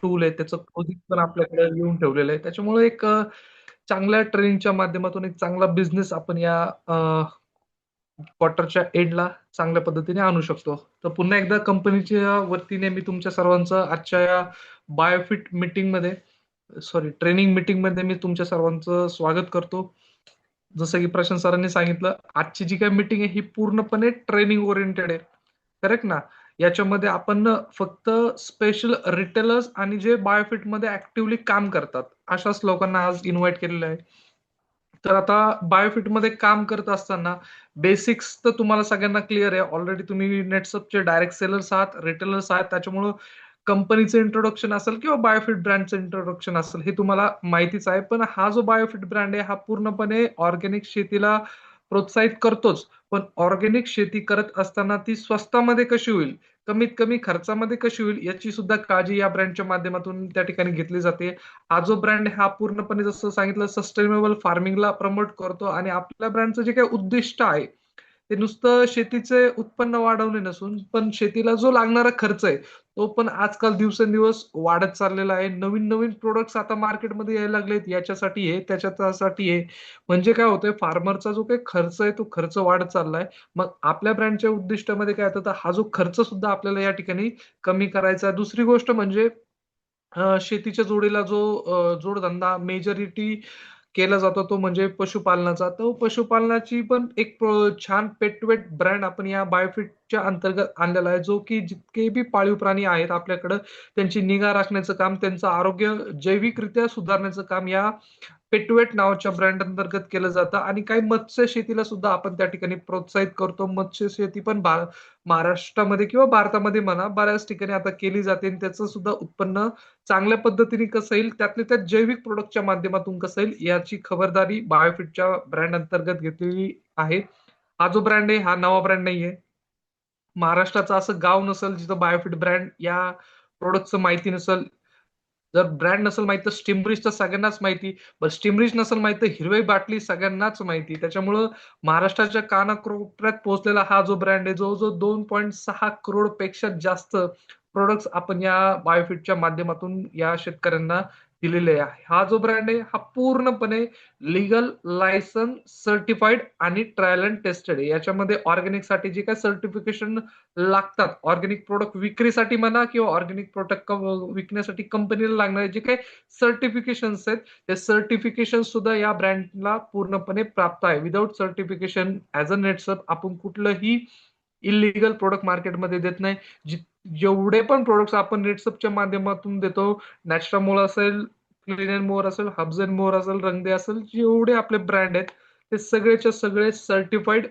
Tool आहे, त्याचं project पण आपल्याकडे लिहून ठेवलेलं आहे. त्याच्यामुळे एक चांगल्या ट्रेनिंगच्या माध्यमातून एक चांगला बिझनेस आपण या क्वार्टरच्या एंडला चांगल्या पद्धतीने आणू शकतो. तर पुन्हा एकदा कंपनीच्या वतीने मी तुमच्या सर्वांचं आजच्या या बायोफिट मीटिंगमध्ये, सॉरी, ट्रेनिंग मीटिंगमध्ये मी तुमच्या सर्वांचं स्वागत करतो. जसं की प्रशांत सरांनी सांगितलं, आजची जी काही मीटिंग आहे ही पूर्णपणे ट्रेनिंग ओरिएंटेड आहे. करेक्ट ना? याच्यामध्ये आपण फक्त स्पेशल रिटेलर्स आणि जे बायोफिटमध्ये ऍक्टिव्हली काम करतात, अशाच लोकांना आज इन्व्हाइट केलेलं आहे. तर आता बायोफिटमध्ये काम करत असताना बेसिक्स तर तुम्हाला सगळ्यांना क्लिअर आहे. ऑलरेडी तुम्ही नेटसपचे डायरेक्ट सेलर्स आहात, रिटेलर्स आहात. त्याच्यामुळं कंपनीचं इंट्रोडक्शन असेल किंवा बायोफिट ब्रँडचं इंट्रोडक्शन असेल हे तुम्हाला माहितीच आहे. पण हा जो बायोफिट ब्रँड आहे हा पूर्णपणे ऑर्गॅनिक शेतीला प्रोत्साहित करतोच. पण ऑर्गॅनिक शेती करत असताना ती स्वस्तामध्ये कशी होईल, कमीत कमी खर्चामध्ये कशी होईल, याची सुद्धा काळजी या ब्रँडच्या माध्यमातून त्या ठिकाणी घेतली जाते. हा जो ब्रँड हा पूर्णपणे जसं सांगितलं सस्टेनेबल फार्मिंगला प्रमोट करतो आणि आपल्या ब्रँडचं जे काही उद्दिष्ट आहे ते नुसतं शेतीचे उत्पन्न वाढवणे नसून पण शेतीला जो लागणारा खर्च आहे तो पण आजकाल दिवसेंदिवस वाढत चाललेला आहे. नवीन नवीन प्रोडक्ट्स आता मार्केटमध्ये यायला लागलेत, याच्यासाठी आहे त्याच्यासाठी आहे. म्हणजे काय होतंय, फार्मरचा जो काही खर्च आहे तो खर्च वाढत चाललाय. मग आपल्या ब्रँडच्या उद्दिष्टामध्ये काय होतं, तर हा जो खर्च सुद्धा आपल्याला या ठिकाणी कमी करायचा आहे. दुसरी गोष्ट म्हणजे शेतीच्या जोडीला जो जोडधंदा मेजॉरिटी केला जातो तो म्हणजे पशुपालनाचा. तो पशुपालनाची पण एक छान पेटवेट ब्रँड आपण या बायोफिटच्या अंतर्गत आणलेला आहे, जो की जितके बी पाळीव प्राणी आहेत आपल्याकडं, त्यांची निगा राखण्याचं काम, त्यांचं आरोग्य जैविकरित्या सुधारण्याचं काम या पेटवेट नावाच्या ब्रँड अंतर्गत केलं जातं आणि काही मत्स्य शेतीला सुद्धा आपण त्या ठिकाणी प्रोत्साहित करतो. मत्स्य शेती पण महाराष्ट्रामध्ये किंवा भारतामध्ये म्हणा बऱ्याच ठिकाणी आता केली जाते आणि त्याचं सुद्धा उत्पन्न चांगल्या पद्धतीने कसं येईल, त्यातल्या त्यात जैविक प्रोडक्टच्या माध्यमातून कसं येईल याची खबरदारी बायोफिटच्या ब्रँड अंतर्गत घेतलेली आहे. हा जो ब्रँड आहे हा नवा ब्रँड नाहीये. महाराष्ट्राचं असं गाव नसेल जिथं बायोफिट ब्रँड या प्रोडक्टचं माहिती नसेल. जर ब्रँड नसेल माहित तर स्टिमरीज तर सगळ्यांनाच माहिती. पण स्टिमरीज नसेल माहित तर हिरवी बाटली सगळ्यांनाच माहिती. त्याच्यामुळं महाराष्ट्राच्या कानाकोपऱ्यात पोहोचलेला हा जो ब्रँड आहे, जवळजवळ 2.6 करोड पेक्षा जास्त प्रॉडक्ट्स आपण या बायोफिटच्या माध्यमातून या शेतकऱ्यांना दिलेले आहे. हा जो ब्रँड आहे हा पूर्णपणे लीगल, लायसन्स, सर्टिफाईड आणि ट्रायल अँड टेस्टेड आहे. याच्यामध्ये ऑर्गॅनिकसाठी जे काही सर्टिफिकेशन लागतात, ऑर्गॅनिक प्रोडक्ट विक्रीसाठी म्हणा किंवा ऑर्गॅनिक प्रोडक्ट विकण्यासाठी कंपनीला लागणारे जे काही सर्टिफिकेशन्स आहेत, ते सर्टिफिकेशन सुद्धा या ब्रँडला पूर्णपणे प्राप्त आहे. विदाऊट सर्टिफिकेशन ऍज अ नेटसप आपण कुठलंही इलिगल प्रोडक्ट मार्केटमध्ये देत नाही. जेवढे पण प्रोडक्ट्स आपण नेटसपच्या माध्यमातून देतो, नॅचरामोल असेल, क्लीन अँड मोअर असेल, हब्स अँड मोअर असेल, रंगदे असेल, जेवढे आपले ब्रँड आहेत ते सगळेच्या सगळे सर्टिफाईड,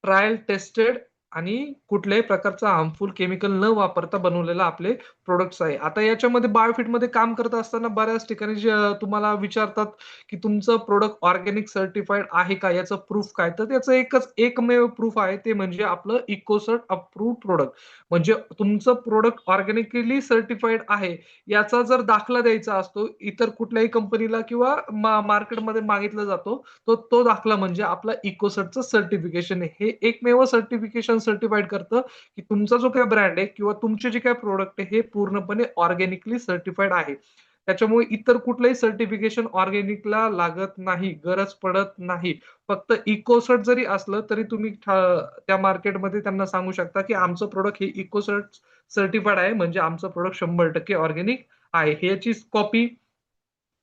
ट्रायल टेस्टेड आणि कुठल्याही प्रकारचं हार्मफुल केमिकल न वापरता बनवलेला आपले प्रोडक्ट्स आहे. आता याच्यामध्ये बायोफिटमध्ये काम करत असताना बऱ्याच ठिकाणी जे तुम्हाला विचारतात, की तुमचं प्रोडक्ट ऑर्गॅनिक सर्टिफाईड आहे का? याचं प्रूफ काय? तर त्याचं एकमेव प्रूफ आहे ते म्हणजे आपलं इकोसर्ट अप्रूव्ड प्रोडक्ट. म्हणजे तुमचं प्रोडक्ट ऑर्गॅनिकली सर्टिफाईड आहे याचा जर दाखला द्यायचा असतो, इतर कुठल्याही कंपनीला किंवा मार्केटमध्ये मागितला जातो, तो दाखला म्हणजे आपला इकोसर्टचं सर्टिफिकेशन आहे. हे एकमेव सर्टिफिकेशन सर्टिफाईड करतं, की तुमचा जो काही ब्रँड आहे किंवा तुमचे जे काही प्रोडक्ट आहे हे पूर्णपणे ऑर्गॅनिकली सर्टिफाईड आहे. त्याच्यामुळे इतर कुठलंही सर्टिफिकेशन ऑर्गॅनिकला लागत नाही, गरज पडत नाही. फक्त इकोसर्ट जरी असलं तरी तुम्ही त्या मार्केटमध्ये त्यांना सांगू शकता, की आमचं प्रोडक्ट हे इकोसर्ट सर्टिफाईड आहे म्हणजे आमचं प्रोडक्ट 100% ऑर्गॅनिक आहे. ह्याची कॉपी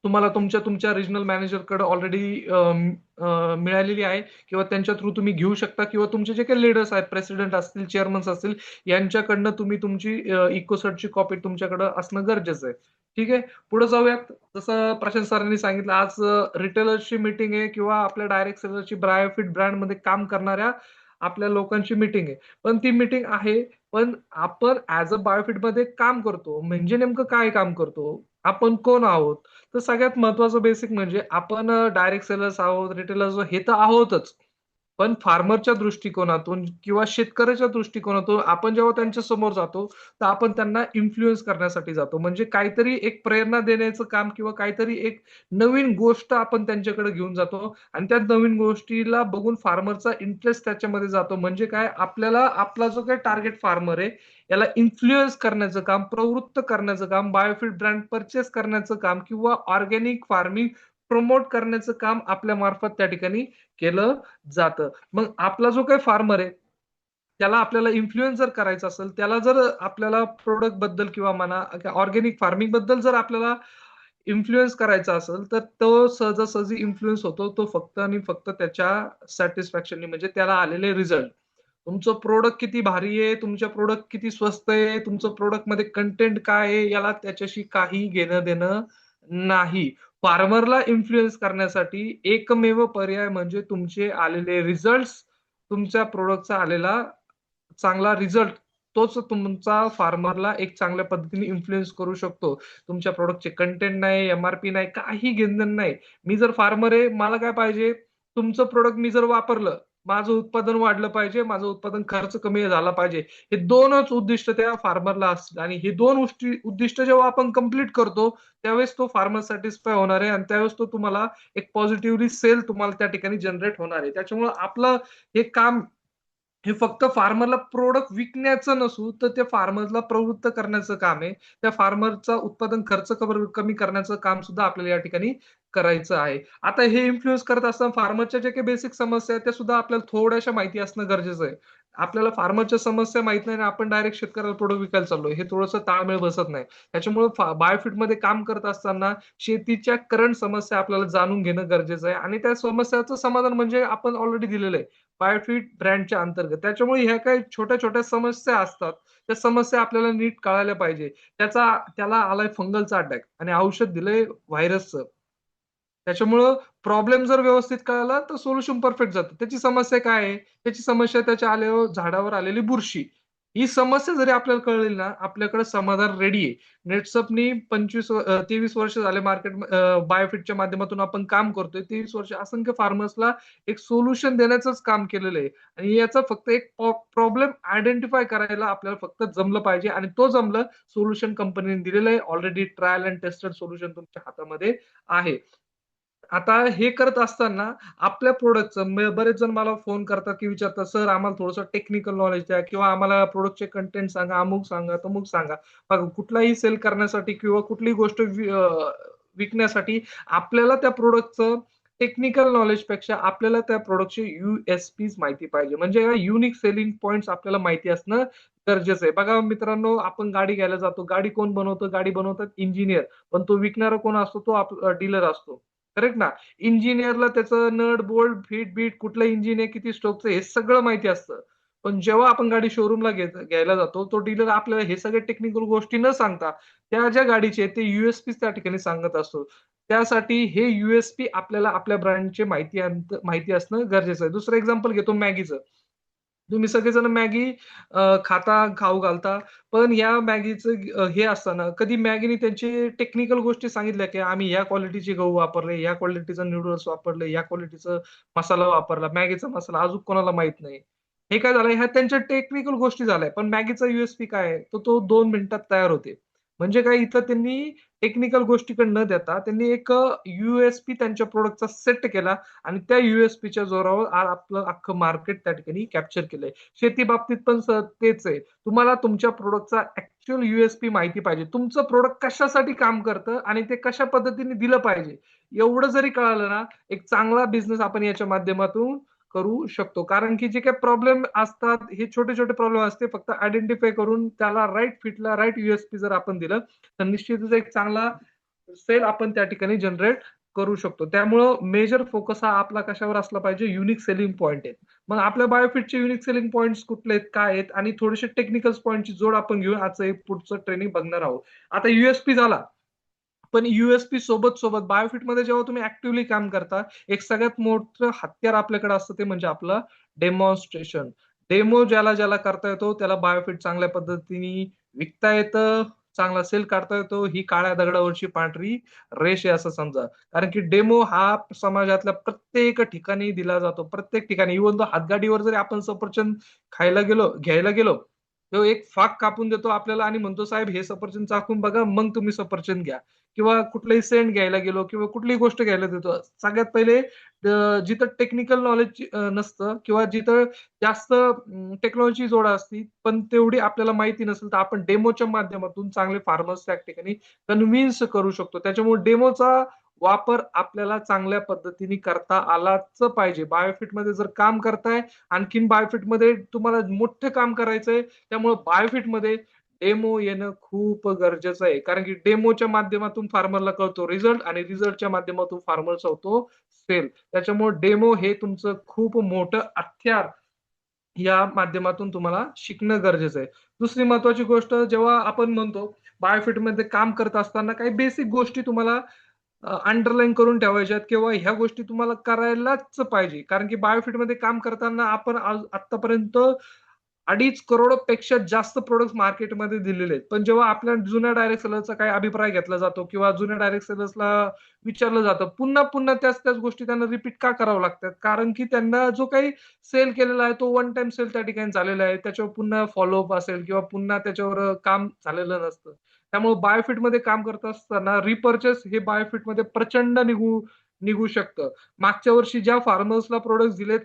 तुम्हाला तुमच्या तुमच्या रिजनल मॅनेजरकडे ऑलरेडी मिळालेली आहे किंवा त्यांच्या थ्रू तुम्ही घेऊ शकता किंवा तुमचे जे काही लीडर्स आहेत, प्रेसिडेंट असतील, चेअरमन्स असतील, यांच्याकडनं तुम्ही तुमची इकोसर्टची कॉपी तुमच्याकडे असणं गरजेचं आहे. ठीक आहे. पुढे जाऊयात. जसं प्रशांत सरांनी सांगितलं, आज रिटेलर्सची मीटिंग आहे किंवा आपल्या डायरेक्ट सेलरची बायोफिट ब्रँडमध्ये काम करणाऱ्या आपल्या लोकांची मीटिंग आहे. पण ती मीटिंग आहे, पण आपण ऍज अ बायोफिटमध्ये काम करतो म्हणजे नेमकं काय काम करतो? आपण कोण आहोत? तर सगळ्यात महत्वाचं बेसिक म्हणजे आपण डायरेक्ट सेलर्स आहोत, रिटेलर्स हे तर आहोतच. पण फार्मरच्या दृष्टिकोनातून किंवा शेतकऱ्याच्या दृष्टिकोनातून आपण जेव्हा त्यांच्या समोर जातो, तर आपण त्यांना इन्फ्लुअन्स करण्यासाठी जातो. म्हणजे काहीतरी एक प्रेरणा देण्याचं काम किंवा काहीतरी एक नवीन गोष्ट आपण त्यांच्याकडे घेऊन जातो आणि त्या नवीन गोष्टीला बघून फार्मरचा इंटरेस्ट त्याच्यामध्ये जातो. म्हणजे काय, आपल्याला आपला जो काही टार्गेट फार्मर आहे, याला इन्फ्लुएन्स करण्याचं काम, प्रवृत्त करण्याचं काम, बायोफिट ब्रँड परचेस करण्याचं काम किंवा ऑर्गॅनिक फार्मिंग प्रमोट करण्याचं काम आपल्या मार्फत त्या ठिकाणी केलं जातं. मग आपला जो काही फार्मर आहे, त्याला आपल्याला इन्फ्लुएन्स जर करायचं असेल, त्याला जर आपल्याला प्रॉडक्ट बद्दल किंवा म्हणा ऑर्गॅनिक फार्मिंग बद्दल जर आपल्याला इन्फ्लुअन्स करायचा असेल, तर तो सहजासहजी इन्फ्लुअन्स होतो. तो फक्त आणि फक्त त्याच्या सॅटिस्फॅक्शननी म्हणजे त्याला आलेले रिझल्ट. तुमचं प्रॉडक्ट किती भारी आहे, तुमचं प्रॉडक्ट किती स्वस्त आहे, तुमचं प्रॉडक्टमध्ये कंटेंट काय आहे, याला त्याच्याशी काही घेणं-देणं नाही. फार्मरला इन्फ्लुअन्स करण्यासाठी एकमेव पर्याय म्हणजे तुमचे आलेले रिझल्ट्स, तुमच्या प्रॉडक्टचा आलेला चांगला रिझल्ट तोच तुमचा फार्मरला एक चांगल्या पद्धतीने इन्फ्लुअन्स करू शकतो. तुमच्या प्रॉडक्टचे कंटेंट नाही, एम-आर-पी नाही, काही घेणं नाही. मी जर फार्मर आहे, मला काय पाहिजे? तुमचं प्रॉडक्ट मी जर वापरलं, माझं उत्पादन वाढलं पाहिजे, माझं उत्पादन खर्च कमी झाला पाहिजे. हे 2च उद्दिष्ट त्या फार्मरला असतील आणि हे 2 उद्दिष्ट जेव्हा आपण कंप्लीट करतो, त्यावेळेस तो फार्मर सॅटिस्फाय होणार आहे आणि त्यावेळेस तो तुम्हाला एक पॉझिटिव्हली सेल तुम्हाला त्या ठिकाणी जनरेट होणार आहे. त्याच्यामुळं आपलं हे काम हे फक्त फार्मरला प्रॉडक्ट विकण्याचं नसून, तर त्या फार्मरला प्रवृत्त करण्याचं काम आहे. त्या फार्मरचा उत्पादन खर्च कमी करण्याचं काम सुद्धा आपल्याला या ठिकाणी करायचं आहे. आता हे इन्फ्लुअन्स करत असताना फार्मरच्या ज्या काही बेसिक समस्या आहेत, त्या सुद्धा आपल्याला थोड्याशा माहिती असणं गरजेचं आहे. आपल्याला फार्मरच्या समस्या माहीत नाही आणि आपण डायरेक्ट शेतकऱ्याला प्रॉडक्ट विकायला चाललोय, हे थोडंसं ताळमेळ बसत नाही. त्याच्यामुळे बायोफिटमध्ये काम करत असताना शेतीच्या करंट समस्या आपल्याला जाणून घेणं गरजेचं आहे आणि त्या समस्याचं समाधान म्हणजे आपण ऑलरेडी दिलेलं आहे. बायोफिट ब्रँडच्या अंतर्गत. त्याच्यामुळे ह्या काही छोट्या-छोट्या समस्या असतात. त्या समस्या आपल्याला नीट कळायला पाहिजे. त्याला आलाय फंगलचा अटॅक आणि औषध दिलंय व्हायरसचं. त्याच्यामुळं प्रॉब्लेम जर व्यवस्थित कळाला, तर सोल्युशन परफेक्ट जातं. त्याची समस्या काय आहे? त्याची समस्या त्याच्या झाडावर आलेली बुरशी. ही समस्या जरी आपल्याला कळली ना, आपल्याकडे समाधान रेडी आहे. नेटसपनी 23 वर्ष झाले बायोफिटच्या माध्यमातून आपण काम करतोय. 23 वर्ष असंख्य फार्मर्सला एक सोल्युशन देण्याचंच काम केलेलं आहे. आणि याचा फक्त एक प्रॉब्लेम आयडेंटिफाय करायला आपल्याला फक्त जमलं पाहिजे आणि तो जमलं सोल्युशन कंपनीने दिलेलं आहे. Already trial end tested solution तुमच्या हातामध्ये आहे. आता हे करत असताना आपल्या प्रॉडक्टचं बरेच जण मला फोन करतात, की विचारतात, "सर आम्हाला थोडंसं टेक्निकल नॉलेज द्या किंवा आम्हाला प्रॉडक्टचे कंटेंट सांगा, अमुक सांगा, तमुक सांगा." बघा कुठलाही सेल करण्यासाठी किंवा कुठलीही गोष्ट विकण्यासाठी आपल्याला त्या प्रॉडक्टचं टेक्निकल नॉलेजपेक्षा आपल्याला त्या प्रॉडक्टचे यू-एस-पीज माहिती पाहिजे. म्हणजे युनिक सेलिंग पॉइंट्स आपल्याला माहिती असणं गरजेचं आहे. बघा मित्रांनो, आपण गाडी घ्यायला जातो. गाडी कोण बनवतं? गाडी बनवतात इंजिनिअर. पण तो विकणारा कोण असतो? तो डीलर असतो. करेक्ट ना? इंजिनिअरला त्याचं नट, बोल्ट, फिट-बीट कुठलं इंजिन आहे, किती स्ट्रोकचं हे सगळं माहिती असतं. पण जेव्हा आपण गाडी शोरूमला घ्यायला जातो, तो डीलर आपल्याला हे सगळे टेक्निकल गोष्टी न सांगता, त्या ज्या गाडीचे आहेत, ते यू-एस-पीच त्या ठिकाणी सांगत असतो. त्यासाठी हे यू-एस-पी आपल्याला आपल्या ब्रँडची माहिती असणं गरजेचं आहे. दुसरं एक्झाम्पल घेतो मॅगीचं. तुम्ही सगळेजण मॅगी खाता, खाऊ घालता. पण या मॅगीचं हे असतं कधी मॅगीने त्यांची टेक्निकल गोष्टी सांगितल्या, की आम्ही या क्वालिटीचे गहू वापरले, या क्वालिटीचा नूडल्स वापरले, या क्वालिटीचा मसाला वापरला. मॅगीचा मसाला अजून कोणाला माहीत नाही. हे काय झालंय, ह्या त्यांच्या टेक्निकल गोष्टी झाल्या. पण मॅगीचा यू काय आहे? तर तो 2 मिनिटात तयार होते. म्हणजे काय इथं त्यांनी टेक्निकल गोष्टीकडे न देता त्यांनी एक त्यांच्या प्रॉडक्टचा सेट केला आणि त्या यू-एस-पीच्या जोरावर आज आपलं अख्खं मार्केट त्या ठिकाणी कॅप्चर केलंय. शेती बाबतीत पण तेच आहे. तुम्हाला तुमच्या प्रॉडक्टचा ॲक्चुअल यू माहिती पाहिजे. तुमचं प्रॉडक्ट कशासाठी काम करतं आणि ते कशा पद्धतीने दिलं पाहिजे. एवढं जरी कळालं ना, एक चांगला बिझनेस आपण याच्या माध्यमातून करू शकतो. कारण की जे काही प्रॉब्लेम असतात, हे छोटे-छोटे प्रॉब्लेम असते. फक्त आयडेंटिफाय करून त्याला राइट फिटला राइट जर आपण दिलं, तर निश्चितच एक चांगला सेल आपण त्या ठिकाणी जनरेट करू शकतो. त्यामुळं मेजर फोकस हा आपला कशावर असला पाहिजे? युनिक सेलिंग पॉइंट आहेत. मग आपल्या बायोफिटचे युनिक सेलिंग पॉइंट्स कुठले आहेत? काय आहेत? आणि थोडेसे टेक्निकल पॉइंटची जोड आपण घेऊन आजचं एक पुढचं ट्रेनिंग बघणार आहोत. आता झाला. पण सोबत बायोफिटमध्ये जेव्हा तुम्ही ॲक्टिव्हली काम करता, एक सगळ्यात मोठं हत्यार आपल्याकडे असतं ते म्हणजे आपलं डेमॉन्स्ट्रेशन. ज्याला करता येतो त्याला बायोफिट चांगल्या पद्धतीने विकता येतं, चांगला सेल काढता येतो. ही काळ्या दगडावरची पांढरी रेष आहे असं समजा. कारण की डेमो हा समाजातल्या प्रत्येक ठिकाणी दिला जातो. प्रत्येक ठिकाणी इव्हन हातगाडीवर जरी आपण सफरचंद घ्यायला गेलो तो एक फाक कापून देतो आपल्याला आणि म्हणतो, "साहेब हे सफरचंद चाखून बघा, मग तुम्ही सफरचंद घ्या." किंवा कुठलाही सेंट घ्यायला गेलो किंवा कुठलीही गोष्ट घ्यायला देतो. सगळ्यात पहिले जिथं टेक्निकल नॉलेज नसतं किंवा जिथं जास्त टेक्नॉलॉजी जोड असती, पण तेवढी आपल्याला माहिती नसेल, तर आपण डेमोच्या माध्यमातून चांगले फार्मर्स त्या ठिकाणी कन्व्हिन्स करू शकतो. त्याच्यामुळे डेमोचा वापर आपल्याला चांगल्या पद्धतीने करता आलाच पाहिजे. बायोफिटमध्ये जर काम करताय, आणखीन बायोफिटमध्ये तुम्हाला मोठं काम करायचंय, त्यामुळे बायोफिटमध्ये डेमो येणं खूप गरजेचं आहे. कारण की डेमोच्या माध्यमातून फार्मरला कळतो रिझल्ट आणि रिझल्टच्या माध्यमातून फार्मरचा होतो सेल. त्याच्यामुळे डेमो हे तुमचं खूप मोठं हत्यार या माध्यमातून तुम्हाला शिकणं गरजेचं आहे. दुसरी महत्त्वाची गोष्ट जेव्हा आपण म्हणतो बायोफिटमध्ये काम करत असताना काही बेसिक गोष्टी तुम्हाला अंडरलाईन करून ठेवायच्यात किंवा ह्या गोष्टी तुम्हाला करायलाच पाहिजे. कारण की बायोफिटमध्ये काम करताना आपण आज आत्तापर्यंत 2.5 करोडपेक्षा जास्त प्रॉडक्ट्स मार्केटमध्ये दिलेले आहेत. पण जेव्हा आपल्या जुन्या डायरेक्ट सेलरचा काही अभिप्राय घेतला जातो किंवा जुन्या डायरेक्ट सेलर्सला विचारलं जातं, पुन्हा-पुन्हा त्याच-त्याच गोष्टी त्यांना रिपीट का कराव्या लागतात? कारण की त्यांना जो काही सेल केलेला आहे, तो वन टाईम सेल त्या ठिकाणी झालेला आहे. त्याच्यावर पुन्हा फॉलोअप असेल किंवा पुन्हा त्याच्यावर काम झालेलं नसतं. त्यामुळे बायोफिटमध्ये काम करत असताना रिपर्चेस हे बायोफिटमध्ये प्रचंड निघू निघू शकतं. मागच्या वर्षी ज्या फार्मर्सला प्रॉडक्ट्स दिलेत,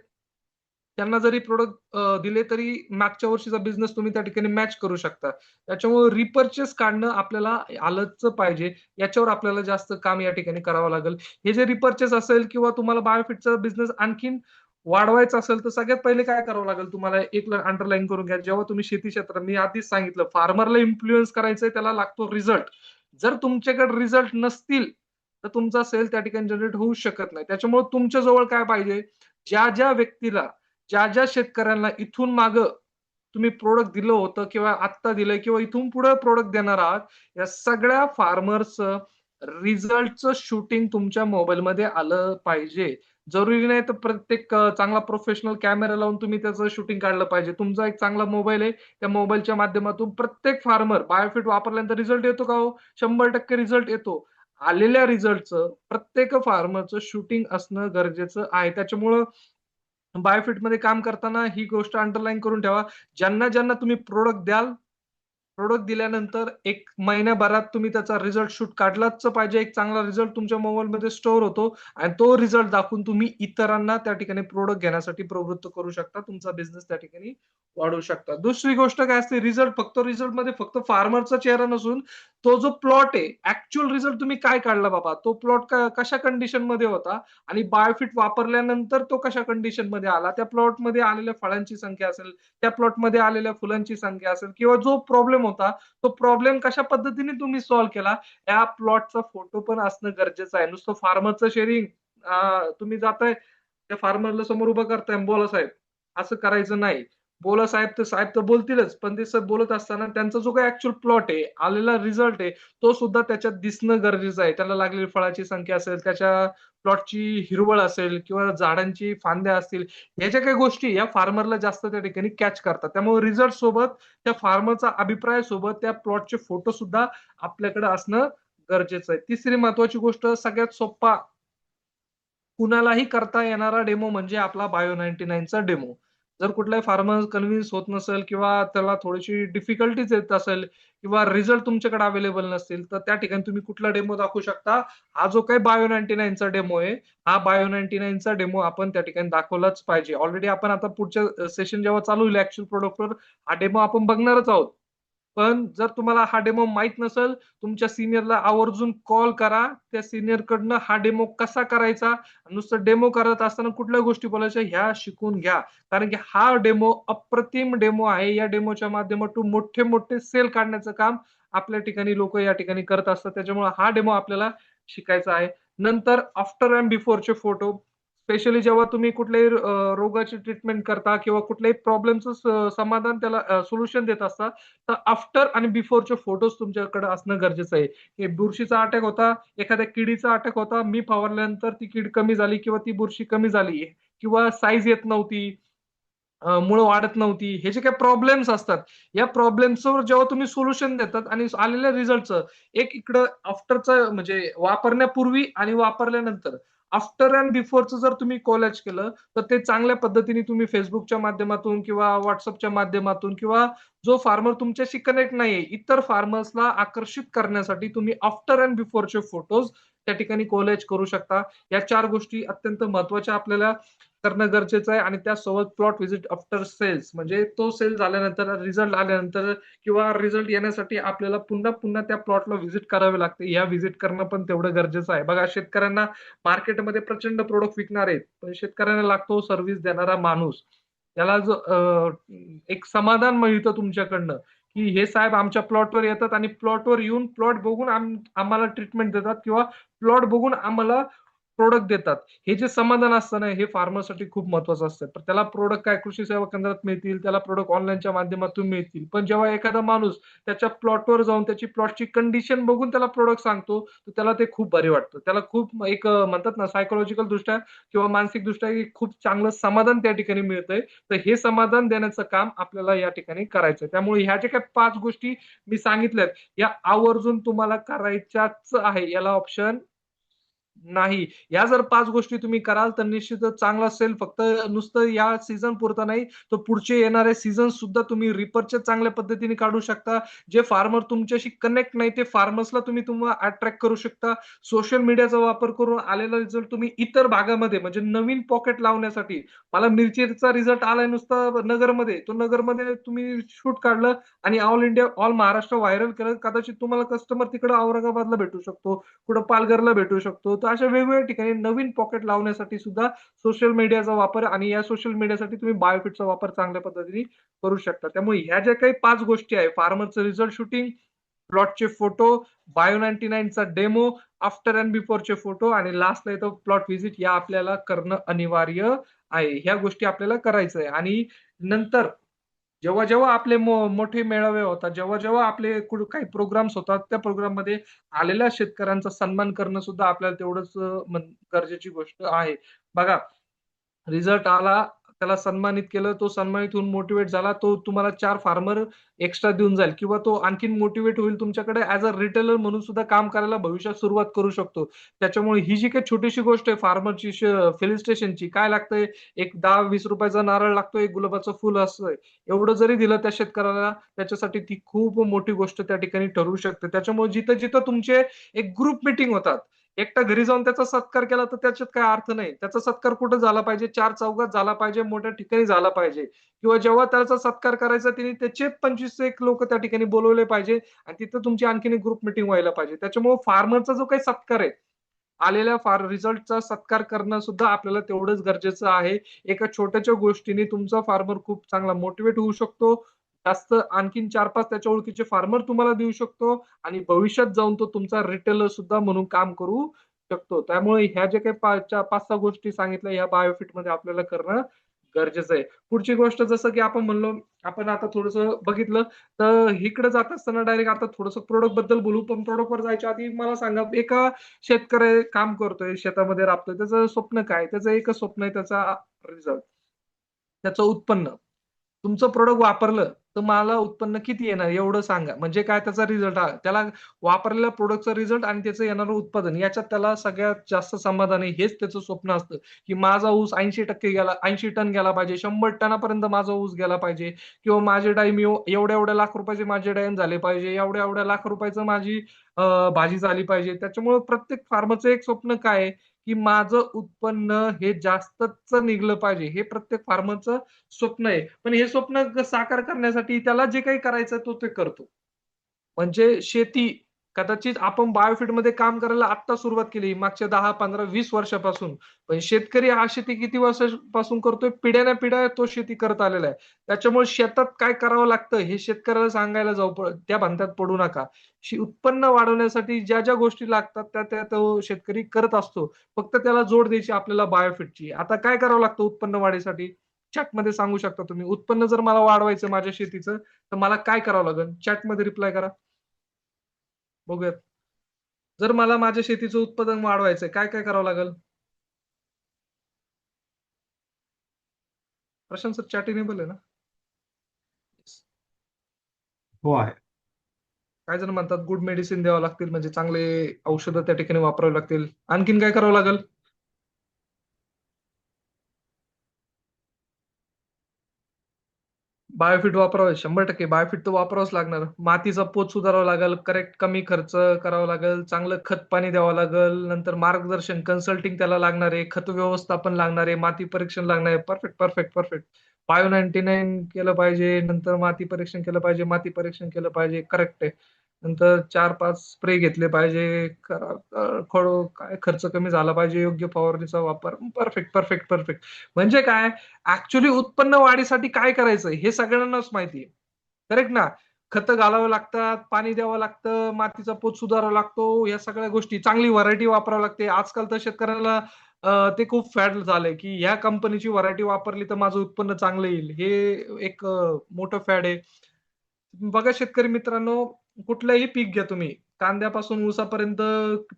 त्यांना जरी प्रॉडक्ट दिले तरी मागच्या वर्षीचा बिझनेस तुम्ही त्या ठिकाणी मॅच करू शकता. त्याच्यामुळे रिपर्चेस काढणं आपल्याला आलंच पाहिजे. याच्यावर आपल्याला जास्त काम या ठिकाणी करावं लागेल. हे जे रिपर्चेस असेल किंवा तुम्हाला बायोफिटचा बिझनेस आणखीन वाढवायचा असेल, तर सगळ्यात पहिले काय करावं लागेल तुम्हाला एक अंडरलाईन करून घ्या. जेव्हा तुम्ही शेती क्षेत्रात मी आधीच सांगितलं फार्मरला इन्फ्लुअन्स करायचंय त्याला लागतो रिझल्ट. जर तुमच्याकडे रिझल्ट नसतील, तर तुमचा सेल त्या ठिकाणी जनरेट होऊ शकत नाही. त्याच्यामुळे तुमच्या जवळ काय पाहिजे, ज्या व्यक्तीला, ज्या शेतकऱ्यांना इथून मागं तुम्ही प्रॉडक्ट दिलं होतं किंवा आत्ता दिलंय किंवा इथून पुढे प्रॉडक्ट देणार आहात, या सगळ्या फार्मर्सचं रिझल्टचं शूटिंग तुमच्या मोबाईलमध्ये आलं पाहिजे. जरुरी नाही तर प्रत्येक चांगला प्रोफेशनल कॅमेरा लावून तुम्ही त्याचं शूटिंग काढलं पाहिजे. तुमचा एक चांगला मोबाईल आहे, त्या मोबाईलच्या माध्यमातून प्रत्येक फार्मर बायोफिट वापरल्यानंतर रिझल्ट येतो का हो? 100% रिझल्ट येतो. आलेल्या रिझल्टचं प्रत्येक फार्मरचं शूटिंग असणं गरजेचं आहे. त्याच्यामुळं बायोफिटमध्ये काम करताना ही गोष्ट अंडरलाईन करून ठेवा. ज्यांना तुम्ही प्रॉडक्ट द्याल, प्रॉडक्ट दिल्यानंतर 1 महिन्याभरात तुम्ही त्याचा रिझल्ट शूट काढलाच पाहिजे. एक चांगला रिझल्ट तुमच्या मोबाईलमध्ये स्टोअर होतो आणि तो रिझल्ट दाखवून तुम्ही इतरांना त्या ठिकाणी प्रॉडक्ट घेण्यासाठी प्रवृत्त करू शकता. तुमचा बिझनेस त्या ठिकाणी वाढवू शकता. दुसरी गोष्ट काय असते रिझल्टमध्ये फक्त फार्मरचा चेहरा नसून तो जो प्लॉट आहे, ॲक्चुअल रिझल्ट तुम्ही काय काढला बाबा? तो प्लॉट कशा कंडिशनमध्ये होता आणि बायोफिट वापरल्यानंतर तो कशा कंडिशनमध्ये आला? त्या प्लॉटमध्ये आलेल्या फळांची संख्या असेल, त्या प्लॉटमध्ये आलेल्या फुलांची संख्या असेल किंवा जो प्रॉब्लेम होता, तो प्रॉब्लेम कशा पद्धतीने तुम्ही सॉल्व्ह केला, या प्लॉटचा फोटो पण असणं गरजेचं आहे. नुसतं फार्मरचं शेअरिंग तुम्ही जाताय, त्या फार्मरला समोर उभं करताय आणि बोला साहेब, असं करायचं नाही. बोला साहेब तर बोलतीलच, पण ते बोलत असताना त्यांचा जो काही ॲक्चुअल प्लॉट आहे, आलेला रिझल्ट आहे, तो सुद्धा त्याच्यात दिसणं गरजेचं आहे. त्याला लागलेली फळाची संख्या असेल, त्याच्या प्लॉटची हिरवळ असेल किंवा झाडांची फांद्या असतील, ह्या ज्या काही गोष्टी या फार्मरला जास्त त्या ठिकाणी कॅच करतात. त्यामुळे रिझल्ट सोबत त्या फार्मरचा अभिप्राय सोबत त्या प्लॉटचे फोटो सुद्धा आपल्याकडे असणं गरजेचं आहे. तिसरी महत्त्वाची गोष्ट सगळ्यात सोप्पा कुणालाही करता येणारा डेमो म्हणजे आपला बायो 99 चा डेमो. जर कुठलाही फार्मर कन्विन्स होत नसेल किंवा त्याला थोडीशी डिफिकल्टीज येत असेल किंवा रिझल्ट तुमच्याकडे अवेलेबल नसतील, तर त्या ठिकाणी तुम्ही कुठला डेमो दाखवू शकता? हा जो काही बायो 99 चा डेमो आहे, हा बायो 99 चा डेमो आपण त्या ठिकाणी दाखवलाच पाहिजे. ऑलरेडी आपण आता पुढच्या सेशन जेव्हा चालू होईल ॲक्चुअल प्रॉडक्टवर हा डेमो आपण बघणारच आहोत. पण जर तुम्हाला हा डेमो माहीत नसेल, तुमच्या सीनियरला आवर्जून कॉल करा. त्या सीनियरकडनं हा डेमो कसा करायचा, नुसतं डेमो करत असताना कुठल्या गोष्टी बोलायच्या ह्या शिकून घ्या. कारण की हा डेमो अप्रतिम डेमो आहे. या डेमोच्या माध्यमातून मोठे-मोठे सेल काढण्याचं काम आपल्या ठिकाणी लोकं या ठिकाणी करत असतात. त्याच्यामुळे हा डेमो आपल्याला शिकायचा आहे. नंतर आफ्टर एंड बिफोरचे फोटो स्पेशली जेव्हा तुम्ही कुठल्याही रोगाची ट्रीटमेंट करता किंवा कुठल्याही प्रॉब्लेमचं समाधान त्याला सोल्युशन देत असता, तर आफ्टर आणि बिफोरचे फोटोज तुमच्याकडे असणं गरजेचं आहे. की बुरशीचा अटॅक होता, एखाद्या किडीचा अटॅक होता, मी फवारल्यानंतर ती कीड कमी झाली किंवा ती बुरशी कमी झाली किंवा साईज येत नव्हती, मुळं वाढत नव्हती. हे जे काही प्रॉब्लेम्स असतात, या प्रॉब्लेम्सवर जेव्हा तुम्ही सोल्युशन देतात आणि आलेल्या रिझल्टचं एक इकडं आफ्टरचं म्हणजे वापरण्यापूर्वी आणि वापरल्यानंतर आफ्टर अँड बिफोरचं जर तुम्ही कॉलेज केलं तर ते चांगल्या पद्धतीने तुम्ही फेसबुकच्या माध्यमातून किंवा व्हॉट्सअपच्या माध्यमातून किंवा जो फार्मर तुमच्याशी कनेक्ट नाहीये इतर फार्मर्सला आकर्षित करण्यासाठी तुम्ही आफ्टर अँड बिफोरचे फोटोज त्या ठिकाणी कॉलेज करू शकता. या 4 गोष्टी अत्यंत महत्त्वाच्या आपल्याला करणं गरजेचं आहे आणि त्यासोबत प्लॉट व्हिजिट आफ्टर सेल्स म्हणजे तो सेल झाल्यानंतर रिझल्ट आल्यानंतर किंवा रिझल्ट येण्यासाठी आपल्याला पुन्हा पुन्हा त्या प्लॉटला व्हिजिट करावे लागते. या व्हिजिट करणं पण तेवढं गरजेचं आहे. बघा शेतकऱ्यांना मार्केटमध्ये प्रचंड प्रोडक्ट विकणार आहेत, पण शेतकऱ्यांना लागतो सर्व्हिस देणारा माणूस. त्याला जो एक समाधान मिळतं तुमच्याकडनं, की हे साहेब आमच्या प्लॉटवर येतात आणि प्लॉटवर येऊन प्लॉट बघून आम्हाला ट्रीटमेंट देतात किंवा प्लॉट बघून आम्हाला प्रोडक्ट देतात. हे जे समाधान असतं ना हे फार्मरसाठी खूप महत्वाचं असतं. तर त्याला प्रोडक्ट काय कृषी सेवा केंद्रात मिळतील, त्याला प्रोडक्ट ऑनलाईनच्या माध्यमातून मिळतील. पण जेव्हा एखादा माणूस त्याच्या प्लॉटवर जाऊन त्याची प्लॉटची कंडिशन बघून त्याला प्रोडक्ट सांगतो, तर त्याला ते खूप भारी वाटतं. त्याला खूप एक म्हणतात ना सायकॉलॉजिकल दृष्ट्या किंवा मानसिक दृष्ट्या एक खूप चांगलं समाधान त्या ठिकाणी मिळतंय. तर हे समाधान देण्याचं काम आपल्याला या ठिकाणी करायचं. त्यामुळे ह्या ज्या काही 5 गोष्टी मी सांगितल्यात, या आवर्जून तुम्हाला करायच्याच आहे. याला ऑप्शन नाही. या जर 5 गोष्टी तुम्ही कराल तर निश्चितच चांगला असेल. फक्त नुसतं या सीझन पुरता नाही, तर पुढचे येणारे सीझन सुद्धा तुम्ही रिपर्चेस चांगल्या पद्धतीने काढू शकता. जे फार्मर तुमच्याशी कनेक्ट नाही, ते फार्मर्सला तुम्हाला अट्रॅक्ट करू शकता. सोशल मीडियाचा वापर करून आलेला रिझल्ट तुम्ही इतर भागामध्ये म्हणजे नवीन पॉकेट लावण्यासाठी मला मिरचीचा रिझल्ट आलाय नुसता नगरमध्ये. तो नगरमध्ये तुम्ही शूट काढलं आणि all India, all Maharashtra viral केलं. कदाचित तुम्हाला कस्टमर तिकडे औरंगाबादला भेटू शकतो. कुठं पालघरला भेटू शकतो. तर अशा वेगवेगळ्या ठिकाणी नवीन पॉकेट लावण्यासाठी सुद्धा सोशल मीडियाचा वापर आणि या सोशल मीडियासाठी तुम्ही बायोफिटचा वापर चांगल्या पद्धतीने करू शकता. त्यामुळे ह्या ज्या काही 5 गोष्टी आहे फार्मरचं रिझल्ट शूटिंग, प्लॉटचे फोटो, बायो 99 चा डेमो, आफ्टर अँड बिफोरचे फोटो आणि लास्टला येतो प्लॉट व्हिजिट या आपल्याला करणं अनिवार्य आहे. ह्या गोष्टी आपल्याला करायचं आहे आणि नंतर जेव्हा जेव्हा आपले मोठे मेळावे होतात, जेव्हा जेव्हा आपले काही प्रोग्राम्स होतात, त्या प्रोग्राममध्ये आलेल्या शेतकऱ्यांचा सन्मान करणं सुद्धा आपल्याला तेवढंच गरजेची गोष्ट आहे. बघा, रिझल्ट आला, त्याला सन्मानित केलं, तो सन्मानित होऊन मोटिव्हेट झाला, तो तुम्हाला 4 फार्मर एक्स्ट्रा देऊन जाईल किंवा तो आणखीन मोटिव्हेट होईल तुमच्याकडे ॲज अ रिटेलर म्हणून सुद्धा काम करायला भविष्यात सुरुवात करू शकतो. त्याच्यामुळे ही जी काही छोटीशी गोष्ट आहे फार्मरची फेलिस्ट्रेशनची काय लागतंय, एक ₹10-20 नारळ लागतो, एक गुलाबाचं फुल असतंय. एवढं जरी दिलं त्या शेतकऱ्याला, त्याच्यासाठी ती खूप मोठी गोष्ट त्या ठिकाणी ठरू शकते. त्याच्यामुळे जिथं-जिथं तुमचे एक ग्रुप मीटिंग होतात, एकटा घरी जाऊन त्याचा सत्कार केला तर त्याच्यात काही अर्थ नाही. त्याचा सत्कार कुठं झाला पाहिजे? चार चौघात झाला पाहिजे, मोठ्या ठिकाणी झाला पाहिजे किंवा जेव्हा त्याचा सत्कार करायचा तिने त्याचे 25 एक लोकं त्या ठिकाणी बोलवले पाहिजे आणि तिथं तुमची आणखीन एक ग्रुप मीटिंग व्हायला पाहिजे. त्याच्यामुळे फार्मरचा जो काही सत्कार आहे, आलेल्या रिझल्टचा सत्कार करणं सुद्धा आपल्याला तेवढंच गरजेचं आहे. एका छोट्याशा गोष्टीने तुमचा फार्मर खूप चांगला मोटिव्हेट होऊ शकतो. जास्त आणखीन 4-5 त्याच्या ओळखीचे फार्मर तुम्हाला देऊ शकतो आणि भविष्यात जाऊन तो तुमचा रिटेलर सुद्धा म्हणून काम करू शकतो. त्यामुळे ह्या ज्या काही 5-6 गोष्टी सांगितल्या ह्या बायोफिटमध्ये आपल्याला करणं गरजेचं आहे. पुढची गोष्ट जसं की आपण म्हणलो, आपण आता थोडंसं बघितलं, तर इकडे जात असताना डायरेक्ट आता थोडंसं प्रॉडक्ट बद्दल बोलू. पण प्रॉडक्टवर जायच्या आधी मला सांगा, एका शेतकरी काम करतोय, शेतामध्ये राबतोय. त्याचं स्वप्न काय? त्याचं एकच स्वप्न आहे त्याचा रिझल्ट, त्याचं उत्पन्न. तुमचं प्रॉडक्ट वापरलं, तर मला उत्पन्न किती येणार एवढं सांगा. म्हणजे काय त्याचा रिझल्ट त्याला वापरलेल्या प्रॉडक्टचा रिझल्ट आणि त्याचं येणारं उत्पादन याच्यात त्याला सगळ्यात जास्त समाधान आहे. हेच त्याचं स्वप्न असतं, की माझा ऊस 80% गेला, 80 टन गेला पाहिजे, 100 टनापर्यंत माझा ऊस गेला पाहिजे किंवा माझे डाळिंब एवढ्या-एवढ्या लाख रुपयाचे माझे डाळिंब झाले पाहिजे, एवढ्या-एवढ्या लाख रुपयाचं माझी भाजी झाली पाहिजे. त्याच्यामुळे प्रत्येक फार्मरचं एक स्वप्न काय आहे, की माझं उत्पन्न हे जास्तच निघलं पाहिजे. हे प्रत्येक फार्मरचं स्वप्न आहे. पण हे स्वप्न साकार करण्यासाठी त्याला जे काही करायचं तो ते करतो. म्हणजे शेती कदाचित आपण बायोफिटमध्ये काम करायला आत्ता सुरुवात केली मागच्या 10, 15, 20 वर्षापासून. पण शेतकरी हा शेती किती वर्षापासून करतोय? पिढ्यानपिढ्या तो शेती करत आलेला आहे. त्याच्यामुळे शेतात काय करावं लागतं हे शेतकऱ्याला सांगायला जाऊ त्या भानगडीत पडू नका. उत्पन्न वाढवण्यासाठी ज्या गोष्टी लागतात त्या तो शेतकरी करत असतो. फक्त त्याला जोड द्यायची आपल्याला बायोफिटची. आता काय करावं लागतं उत्पन्न वाढीसाठी? चॅटमध्ये सांगू शकता तुम्ही. उत्पन्न जर मला वाढवायचं माझ्या शेतीचं, तर मला काय करावं लागेल? चॅटमध्ये रिप्लाय करा. बघूयात. जर मला माझ्या शेतीचं उत्पादन वाढवायचंय, काय-काय करावं लागेल? प्रशांत सर चॅट इनेबल आहे ना? हो आहे. काही जण म्हणतात गुड मेडिसिन द्यावं लागतील म्हणजे चांगले औषधं त्या ठिकाणी वापरावी लागतील. आणखीन काय करावं लागेल? बायोफिट वापरावं 100% बायोफिट तर वापरावंच लागणार. मातीचा पोत सुधारावा लागेल, करेक्ट कमी खर्च करावा लागेल, चांगलं खत-पाणी द्यावं लागेल, नंतर मार्गदर्शन, कन्सल्टिंग त्याला लागणार आहे, खत व्यवस्थापन लागणार आहे, माती परीक्षण लागणार आहे. Perfect, perfect, perfect. बायो 99 केलं पाहिजे, नंतर माती परीक्षण केलं पाहिजे, माती परीक्षण केलं पाहिजे. करेक्ट आहे. नंतर 4-5 स्प्रे घेतले पाहिजे. काय खर्च कमी झाला पाहिजे, योग्य फवारणीचा वापर. Perfect, perfect, perfect. म्हणजे काय ऍक्च्युली उत्पन्न वाढीसाठी काय करायचं हे सगळ्यांनाच माहिती आहे. करेक्ट ना? खतं घालावं लागतात, पाणी द्यावं लागतं, मातीचा पोत सुधारावा लागतो, या सगळ्या गोष्टी. चांगली व्हरायटी वापरावी लागते. आजकाल तर शेतकऱ्याला ते खूप फॅड झालंय, की ह्या कंपनीची व्हरायटी वापरली तर माझं उत्पन्न चांगलं येईल. हे एक मोठं फॅड आहे. बघा शेतकरी मित्रांनो, कुठलंही पीक घ्या तुम्ही. कांद्यापासून ऊसापर्यंत,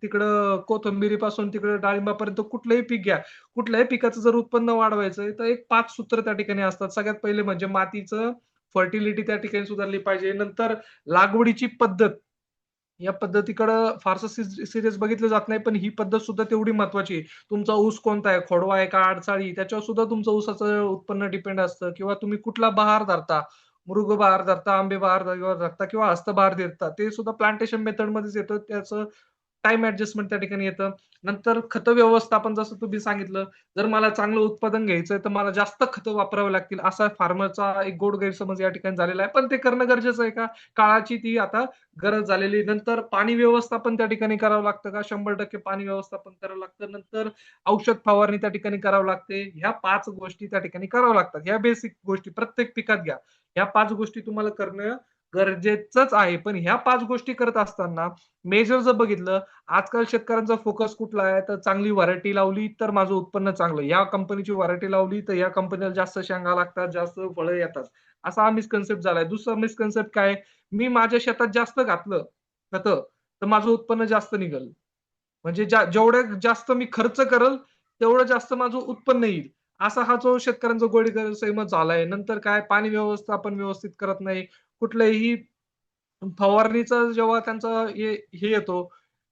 तिकडं कोथिंबिरीपासून तिकडं डाळिंबापर्यंत कुठलंही पीक घ्या. कुठल्याही पिकाचं जर उत्पन्न वाढवायचंय, तर एक 5 सूत्र त्या ठिकाणी असतात. सगळ्यात पहिले म्हणजे मातीचं फर्टिलिटी त्या ठिकाणी सुधारली पाहिजे. नंतर लागवडीची पद्धत. या पद्धतीकडं फारसं सीरियस बघितलं जात नाही, पण ही पद्धत सुद्धा तेवढी महत्त्वाची आहे. तुमचा ऊस कोणता आहे? खोडवा आहे का अडचाळी? त्याच्यावर सुद्धा तुमचं ऊसाचं उत्पन्न डिपेंड असतं किंवा तुम्ही कुठला बहार धरता. मृग बहार धरता, आंबे बहार धरता किंवा हस्तबहार धरता. ते सुद्धा प्लांटेशन मेथडमध्येच येतं. त्याचं टाईम ॲडजस्टमेंट त्या ठिकाणी येतं. नंतर खत व्यवस्थापन जसं तुम्ही सांगितलं, जर मला चांगलं उत्पादन घ्यायचंय, तर मला जास्त खतं वापरावी लागतील, असा फार्मरचा एक गोड गैरसमज या ठिकाणी झालेला आहे. पण ते करणं गरजेचं आहे का? काळाची ती आता गरज झालेली. नंतर पाणी व्यवस्थापन त्या ठिकाणी करावं लागतं का? 100% पाणी व्यवस्थापन करावं लागतं. नंतर औषध फवारणी त्या ठिकाणी करावं लागते. ह्या 5 गोष्टी त्या ठिकाणी कराव्या लागतात. ह्या बेसिक गोष्टी प्रत्येक पिकात घ्या. ह्या 5 गोष्टी तुम्हाला करणं गरजेचंच आहे. पण ह्या 5 गोष्टी करत असताना मेजर जर बघितलं, आजकाल शेतकऱ्यांचा फोकस कुठला आहे? तर चांगली व्हरायटी लावली तर माझं उत्पन्न चांगलं. या कंपनीची व्हरायटी लावली तर या कंपनीला जास्त शेंगा लागतात, जास्त फळं येतात. असा हा मिसकन्सेप्ट झालाय. दुसरा मिसकन्सेप्ट काय आहे? मी माझ्या शेतात जास्त घातलं खतं, तर माझं उत्पन्न जास्त निघेल. म्हणजे जेवढं जास्त मी खर्च करेल, तेवढं जास्त माझं उत्पन्न येईल. असा हा जो शेतकऱ्यांचा गैरसमज झालाय. नंतर काय पाणी व्यवस्थापन व्यवस्थित करत नाही. कुठल्याही फवारणीचा जेव्हा त्यांचा हे येतो,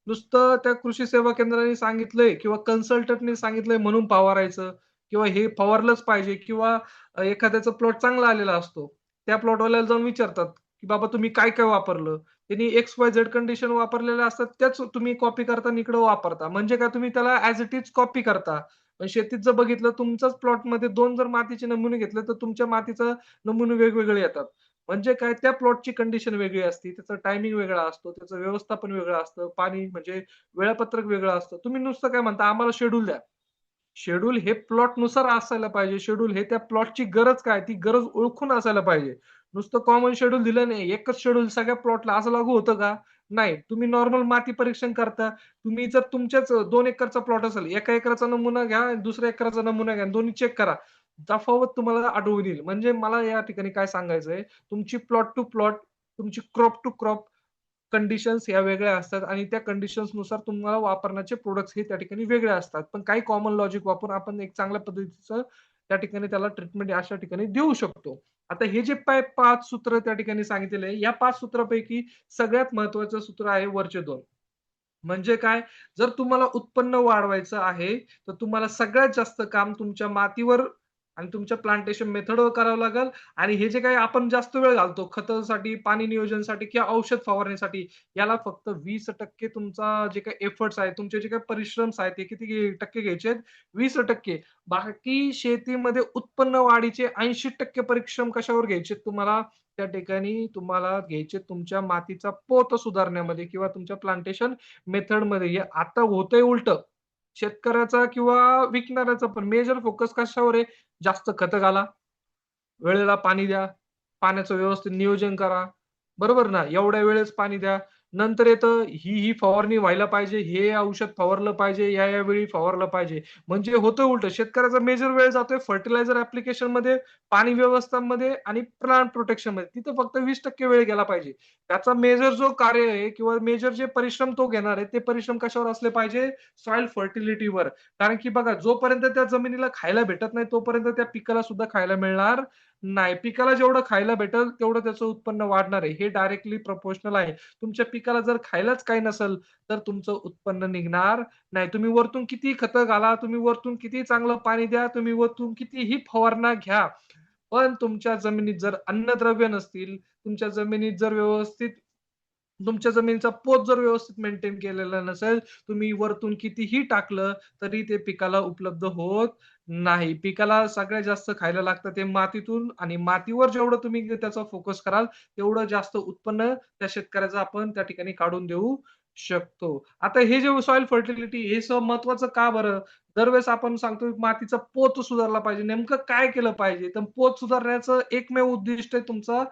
नुसतं त्या कृषी सेवा केंद्राने सांगितलंय किंवा कन्सल्टंटनी सांगितलंय म्हणून फवारायचं किंवा हे फवारलंच पाहिजे किंवा एखाद्याचा प्लॉट चांगला आलेला असतो. त्या प्लॉटवाल्याला जाऊन विचारतात, की "बाबा तुम्ही काय-काय वापरलं?" त्यांनी एक्स-वाय-झेड कंडिशन वापरलेल्या असतात, त्याच तुम्ही कॉपी करता आणि इकडे वापरता. म्हणजे काय तुम्ही त्याला ॲज इट इज कॉपी करता. पण शेतीत जर बघितलं तुमच्याच प्लॉटमध्ये 2 जर मातीचे नमुने घेतले, तर तुमच्या मातीचा नमुने वेगवेगळे येतात. म्हणजे काय त्या प्लॉटची कंडिशन वेगळी असते, त्याचा टायमिंग वेगळा असतो, त्याचं व्यवस्थापन वेगळं असतं, पाणी म्हणजे वेळापत्रक वेगळं असतं. तुम्ही नुसतं काय म्हणता, "आम्हाला शेड्यूल द्या." शेड्यूल हे प्लॉटनुसार असायला पाहिजे. शेड्यूल हे त्या प्लॉटची गरज काय, ती गरज ओळखून असायला पाहिजे. नुसतं कॉमन शेड्यूल दिलं नाही, एकच शेड्यूल सगळ्या प्लॉटला असं लागू होतं का? नाही. तुम्ही नॉर्मल माती परीक्षण करता. तुम्ही जर तुमच्याच 2 एकरचा प्लॉट असेल, 1 एकराचा नमुना घ्या, दुसऱ्या एकराचा नमुना घ्या, दोन्ही चेक करा. तफावत तुम्हाला आढळून येईल. म्हणजे मला या ठिकाणी काय सांगायचंय, तुमची प्लॉट टू प्लॉट, तुमची क्रॉप टू क्रॉप कंडिशन्स ह्या वेगळ्या असतात आणि त्या कंडिशन्सनुसार तुम्हाला वापरण्याचे प्रॉडक्ट्स हे त्या ठिकाणी वेगळे असतात. पण काही कॉमन लॉजिक वापरून आपण एक चांगल्या पद्धतीचं त्या ठिकाणी त्याला ट्रीटमेंट अशा ठिकाणी देऊ शकतो. आता हे जे 5 सूत्र त्या ठिकाणी सांगितलेले आहे, या 5 सूत्रापैकी सगळ्यात महत्त्वाचं सूत्र आहे वरचे 2. म्हणजे काय? जर तुम्हाला उत्पन्न वाढवायचं आहे, तर तुम्हाला सगळ्यात जास्त काम तुमच्या मातीवर आणि तुमच्या प्लांटेशन मेथडवर करावं लागेल आणि हे जे काही आपण जास्त वेळ घालतो खतासाठी, पाणी नियोजनासाठी किंवा औषध फवारणीसाठी, याला फक्त 20% तुमचा जे काही एफर्ट्स आहेत, तुमचे जे काही परिश्रम्स आहेत, ते किती टक्के घ्यायचे आहेत? 20%. बाकी शेतीमध्ये उत्पन्न वाढीचे 80% परिश्रम कशावर घ्यायचे तुम्हाला? त्या ठिकाणी तुम्हाला घ्यायचे तुमच्या मातीचा पोत सुधारण्यामध्ये किंवा तुमच्या प्लांटेशन मेथडमध्ये. हे आता होतंय उलटं. शेतकऱ्याचा किंवा विकणाऱ्याचा पण मेजर फोकस कशावर आहे? जास्त खतं घाला, वेळेला पाणी द्या, पाण्याचं व्यवस्थित नियोजन करा. बरोबर ना? एवढ्या वेळेस पाणी द्या. नंतर येतं ही फवारणी व्हायला पाहिजे, हे औषध फवारलं पाहिजे, या वेळी फवारलं पाहिजे. म्हणजे होतं उलटं. शेतकऱ्याचा मेजर वेळ जातोय फर्टिलायझर ॲप्लिकेशनमध्ये, पाणी व्यवस्थापनमध्ये आणि प्लांट प्रोटेक्शनमध्ये. तिथं फक्त 20% वेळ गेला पाहिजे. त्याचा मेजर जो कार्य आहे किंवा मेजर जे परिश्रम तो घेणार आहे, ते परिश्रम कशावर असले पाहिजे? सॉइल फर्टिलिटीवर. कारण की बघा जोपर्यंत त्या जमिनीला खायला भेटत नाही, तोपर्यंत त्या पिकाला सुद्धा खायला मिळणार नाही. पिकाला जेवढं खायला भेटेल, तेवढं त्याचं उत्पन्न वाढणार आहे. हे डायरेक्टली प्रोपोर्शनल आहे. तुमच्या पिकाला जर खायलाच काही नसेल, तर तुमचं उत्पन्न निघणार नाही. तुम्ही वरतून कितीही खतं घाला, तुम्ही वरतून कितीही चांगलं पाणी द्या, तुम्ही वरतून कितीही फवारण्या घ्या. पण तुमच्या जमिनीत जर अन्नद्रव्य नसतील, तुमच्या जमिनीत जर व्यवस्थित तुमच्या जमिनीचा पोत जर व्यवस्थित मेंटेन केलेला नसेल, तुम्ही वरतून कितीही टाकलं, तरी ते पिकाला उपलब्ध होत नाही. पिकाला सगळ्यात जास्त खायला लागतं ते मातीतून आणि मातीवर जेवढं तुम्ही त्याचा फोकस कराल, तेवढं जास्त उत्पन्न त्या शेतकऱ्याचं आपण त्या ठिकाणी काढून देऊ शकतो. आता हे जे सॉइल फर्टिलिटी हे महत्वाचं का बरं? दरवेळेस आपण सांगतो मातीचा पोत सुधारला पाहिजे. नेमकं काय केलं पाहिजे? तर पोत सुधारण्याचं एकमेव उद्दिष्ट आहे तुमचं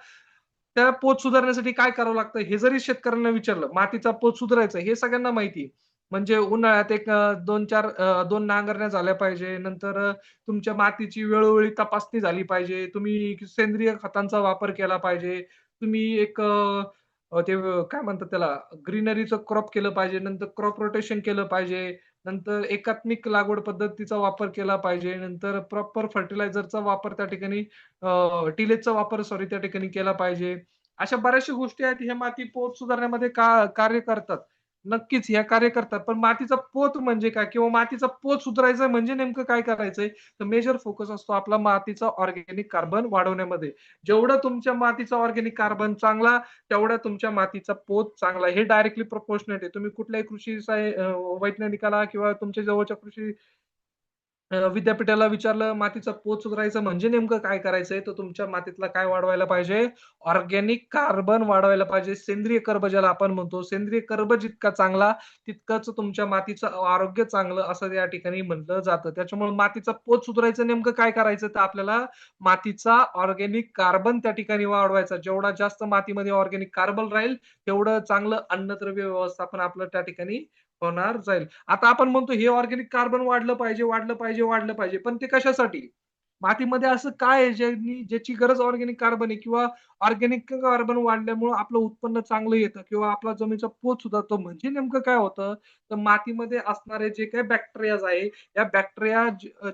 त्या पोत सुधारण्यासाठी काय करावं लागतं? हे जरी शेतकऱ्यांना विचारलं, मातीचा पोत सुधारायचा हे सगळ्यांना माहिती आहे. म्हणजे उन्हाळ्यात एक 2-4 2 नांगरण्या झाल्या पाहिजे. नंतर तुमच्या मातीची वेळोवेळी तपासणी झाली पाहिजे. तुम्ही सेंद्रिय खतांचा वापर केला पाहिजे. तुम्ही एक ते काय म्हणतात त्याला ग्रीनरीचं क्रॉप केलं पाहिजे. नंतर क्रॉप रोटेशन केलं पाहिजे. नंतर एकात्मिक लागवड पद्धतीचा वापर केला पाहिजे. नंतर प्रॉपर फर्टिलायझरचा वापर त्या ठिकाणी टिलेजचा वापर त्या ठिकाणी केला पाहिजे. अशा बऱ्याचशा गोष्टी आहेत, ह्या माती पोत सुधारण्यामध्ये कार्य करतात. नक्कीच ह्या कार्य करतात. पण मातीचा पोत म्हणजे काय? किंवा मातीचा पोत सुधारायचा म्हणजे नेमकं काय करायचंय? तर मेजर फोकस असतो आपला मातीचा ऑर्गॅनिक कार्बन वाढवण्यामध्ये. जेवढं तुमच्या मातीचा ऑर्गॅनिक कार्बन चांगला, तेवढा तुमच्या मातीचा पोत चांगला. हे डायरेक्टली प्रोपोर्शनेट आहे. तुम्ही कुठल्याही वैज्ञानिकाला किंवा तुमच्या जवळच्या कृषी विद्यापीठाला विचारलं मातीचा पोत सुधारायचं म्हणजे नेमकं काय करायचंय? तर तुमच्या मातीतला काय वाढवायला पाहिजे? ऑर्गॅनिक कार्बन वाढवायला पाहिजे. सेंद्रिय कर्ब ज्याला आपण म्हणतो. सेंद्रिय कर्ब जितका चांगला, तितकंच तुमच्या मातीचं आरोग्य चांगलं असं या ठिकाणी म्हटलं जातं. त्याच्यामुळे मातीचा पोत सुधारायचं नेमकं काय करायचं? तर आपल्याला मातीचा ऑर्गॅनिक कार्बन त्या ठिकाणी वाढवायचा. जेवढा जास्त मातीमध्ये ऑर्गॅनिक कार्बन राहील, तेवढं चांगलं अन्नद्रव्य व्यवस्थापन आपलं त्या ठिकाणी होणार जाईल. आता आपण म्हणतो हे ऑर्गॅनिक कार्बन वाढलं पाहिजे, वाढलं पाहिजे, वाढलं पाहिजे. पण ते कशासाठी? मातीमध्ये असं काय आहे ज्याची गरज ऑर्गॅनिक कार्बन आहे किंवा ऑर्गॅनिक कार्बन वाढल्यामुळं आपलं उत्पन्न चांगलं येतं किंवा आपला जमिनीचा पोत सुधारतो. म्हणजे नेमकं काय होतं? तर मातीमध्ये असणारे जे काही बॅक्टेरियाज आहे, या बॅक्टेरिया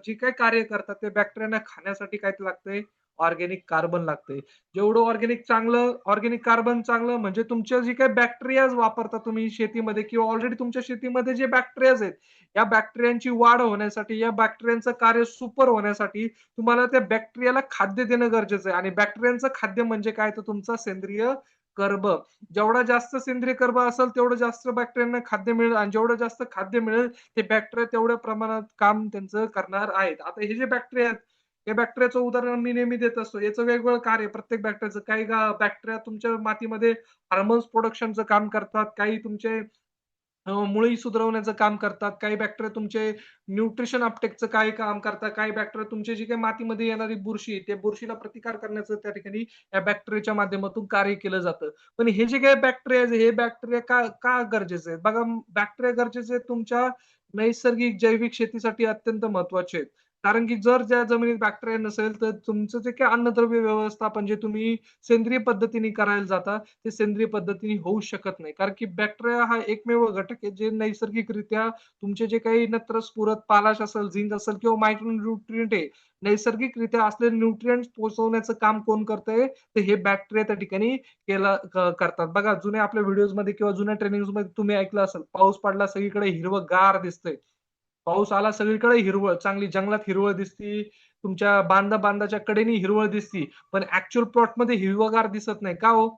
जे काही कार्य करतात, ते बॅक्टेरियाना खाण्यासाठी काय लागतंय? ऑर्गॅनिक कार्बन लागतंय. जेवढं ऑर्गॅनिक कार्बन चांगलं म्हणजे तुमचे जे काही बॅक्टेरियाज वापरता तुम्ही शेतीमध्ये किंवा ऑलरेडी तुमच्या शेतीमध्ये जे बॅक्टेरियाज आहेत, या बॅक्टेरियांची वाढ होण्यासाठी, या बॅक्टेरियांचं कार्य सुपर होण्यासाठी तुम्हाला त्या बॅक्टेरियाला खाद्य देणं गरजेचं आहे आणि बॅक्टेरियांचं खाद्य म्हणजे काय तर तुमचा सेंद्रिय कर्ब. जेवढा जास्त सेंद्रिय कर्ब असेल, तेवढं जास्त बॅक्टेरियांना खाद्य मिळेल आणि जेवढं जास्त खाद्य मिळेल, ते बॅक्टेरिया तेवढ्या प्रमाणात काम त्यांचं करणार आहेत. आता हे जे बॅक्टेरिया आहेत, या बॅक्टेरियाचं उदाहरण मी नेहमी देत असतो. याचं वेगवेगळं कार्य प्रत्येक बॅक्टेरियाचं. काही बॅक्टेरिया तुमच्या मातीमध्ये हार्मोन्स प्रोडक्शनचं काम करतात. काही तुमचे मुळी सुधारवण्याचं काम करतात. काही बॅक्टेरिया तुमचे न्यूट्रिशन अपटेकचं काही काम करतात. काही बॅक्टेरिया तुमची जी काही मातीमध्ये येणारी बुरशी आहे, त्या बुरशीला प्रतिकार करण्याचं त्या ठिकाणी या बॅक्टेरियाच्या माध्यमातून कार्य केलं जातं. पण हे जे काही बॅक्टेरिया आहेत, हे बॅक्टेरिया का का गरजेचे आहेत? बघा बॅक्टेरिया गरजेचे आहेत तुमच्या नैसर्गिक जैविक शेतीसाठी अत्यंत महत्त्वाचे आहेत. कारण की जर त्या जमिनीत बॅक्टेरिया नसेल, तर तुमचं जे काही अन्नद्रव्य व्यवस्थापन जे तुम्ही सेंद्रिय पद्धतीने करायला जाता, ते सेंद्रिय पद्धतीने होऊ शकत नाही. कारण की बॅक्टेरिया हा एकमेव घटक आहे, जे नैसर्गिकरित्या तुमचे जे काही नत्र, स्फुरद, पालाश असेल, झिंक असेल किंवा मायक्रो न्यूट्रिएंट आहे, नैसर्गिकरित्या असलेले न्यूट्रिएंट्स पोहोचवण्याचं काम कोण करतंय? तर हे बॅक्टेरिया त्या ठिकाणी करतात. बघा जुन्या आपल्या व्हिडिओजमध्ये किंवा जुन्या ट्रेनिंग्समध्ये तुम्ही ऐकलं असेल, पाऊस पडला सगळीकडे हिरवंगार दिसतंय. पाऊस आला सगळीकडे हिरवळ, चांगली जंगलात हिरवळ दिसती. तुमच्या बांधाच्या कडेने हिरवळ दिसती. पण ॲक्चुअल प्लॉटमध्ये हिरवंगार दिसत नाही. का हो?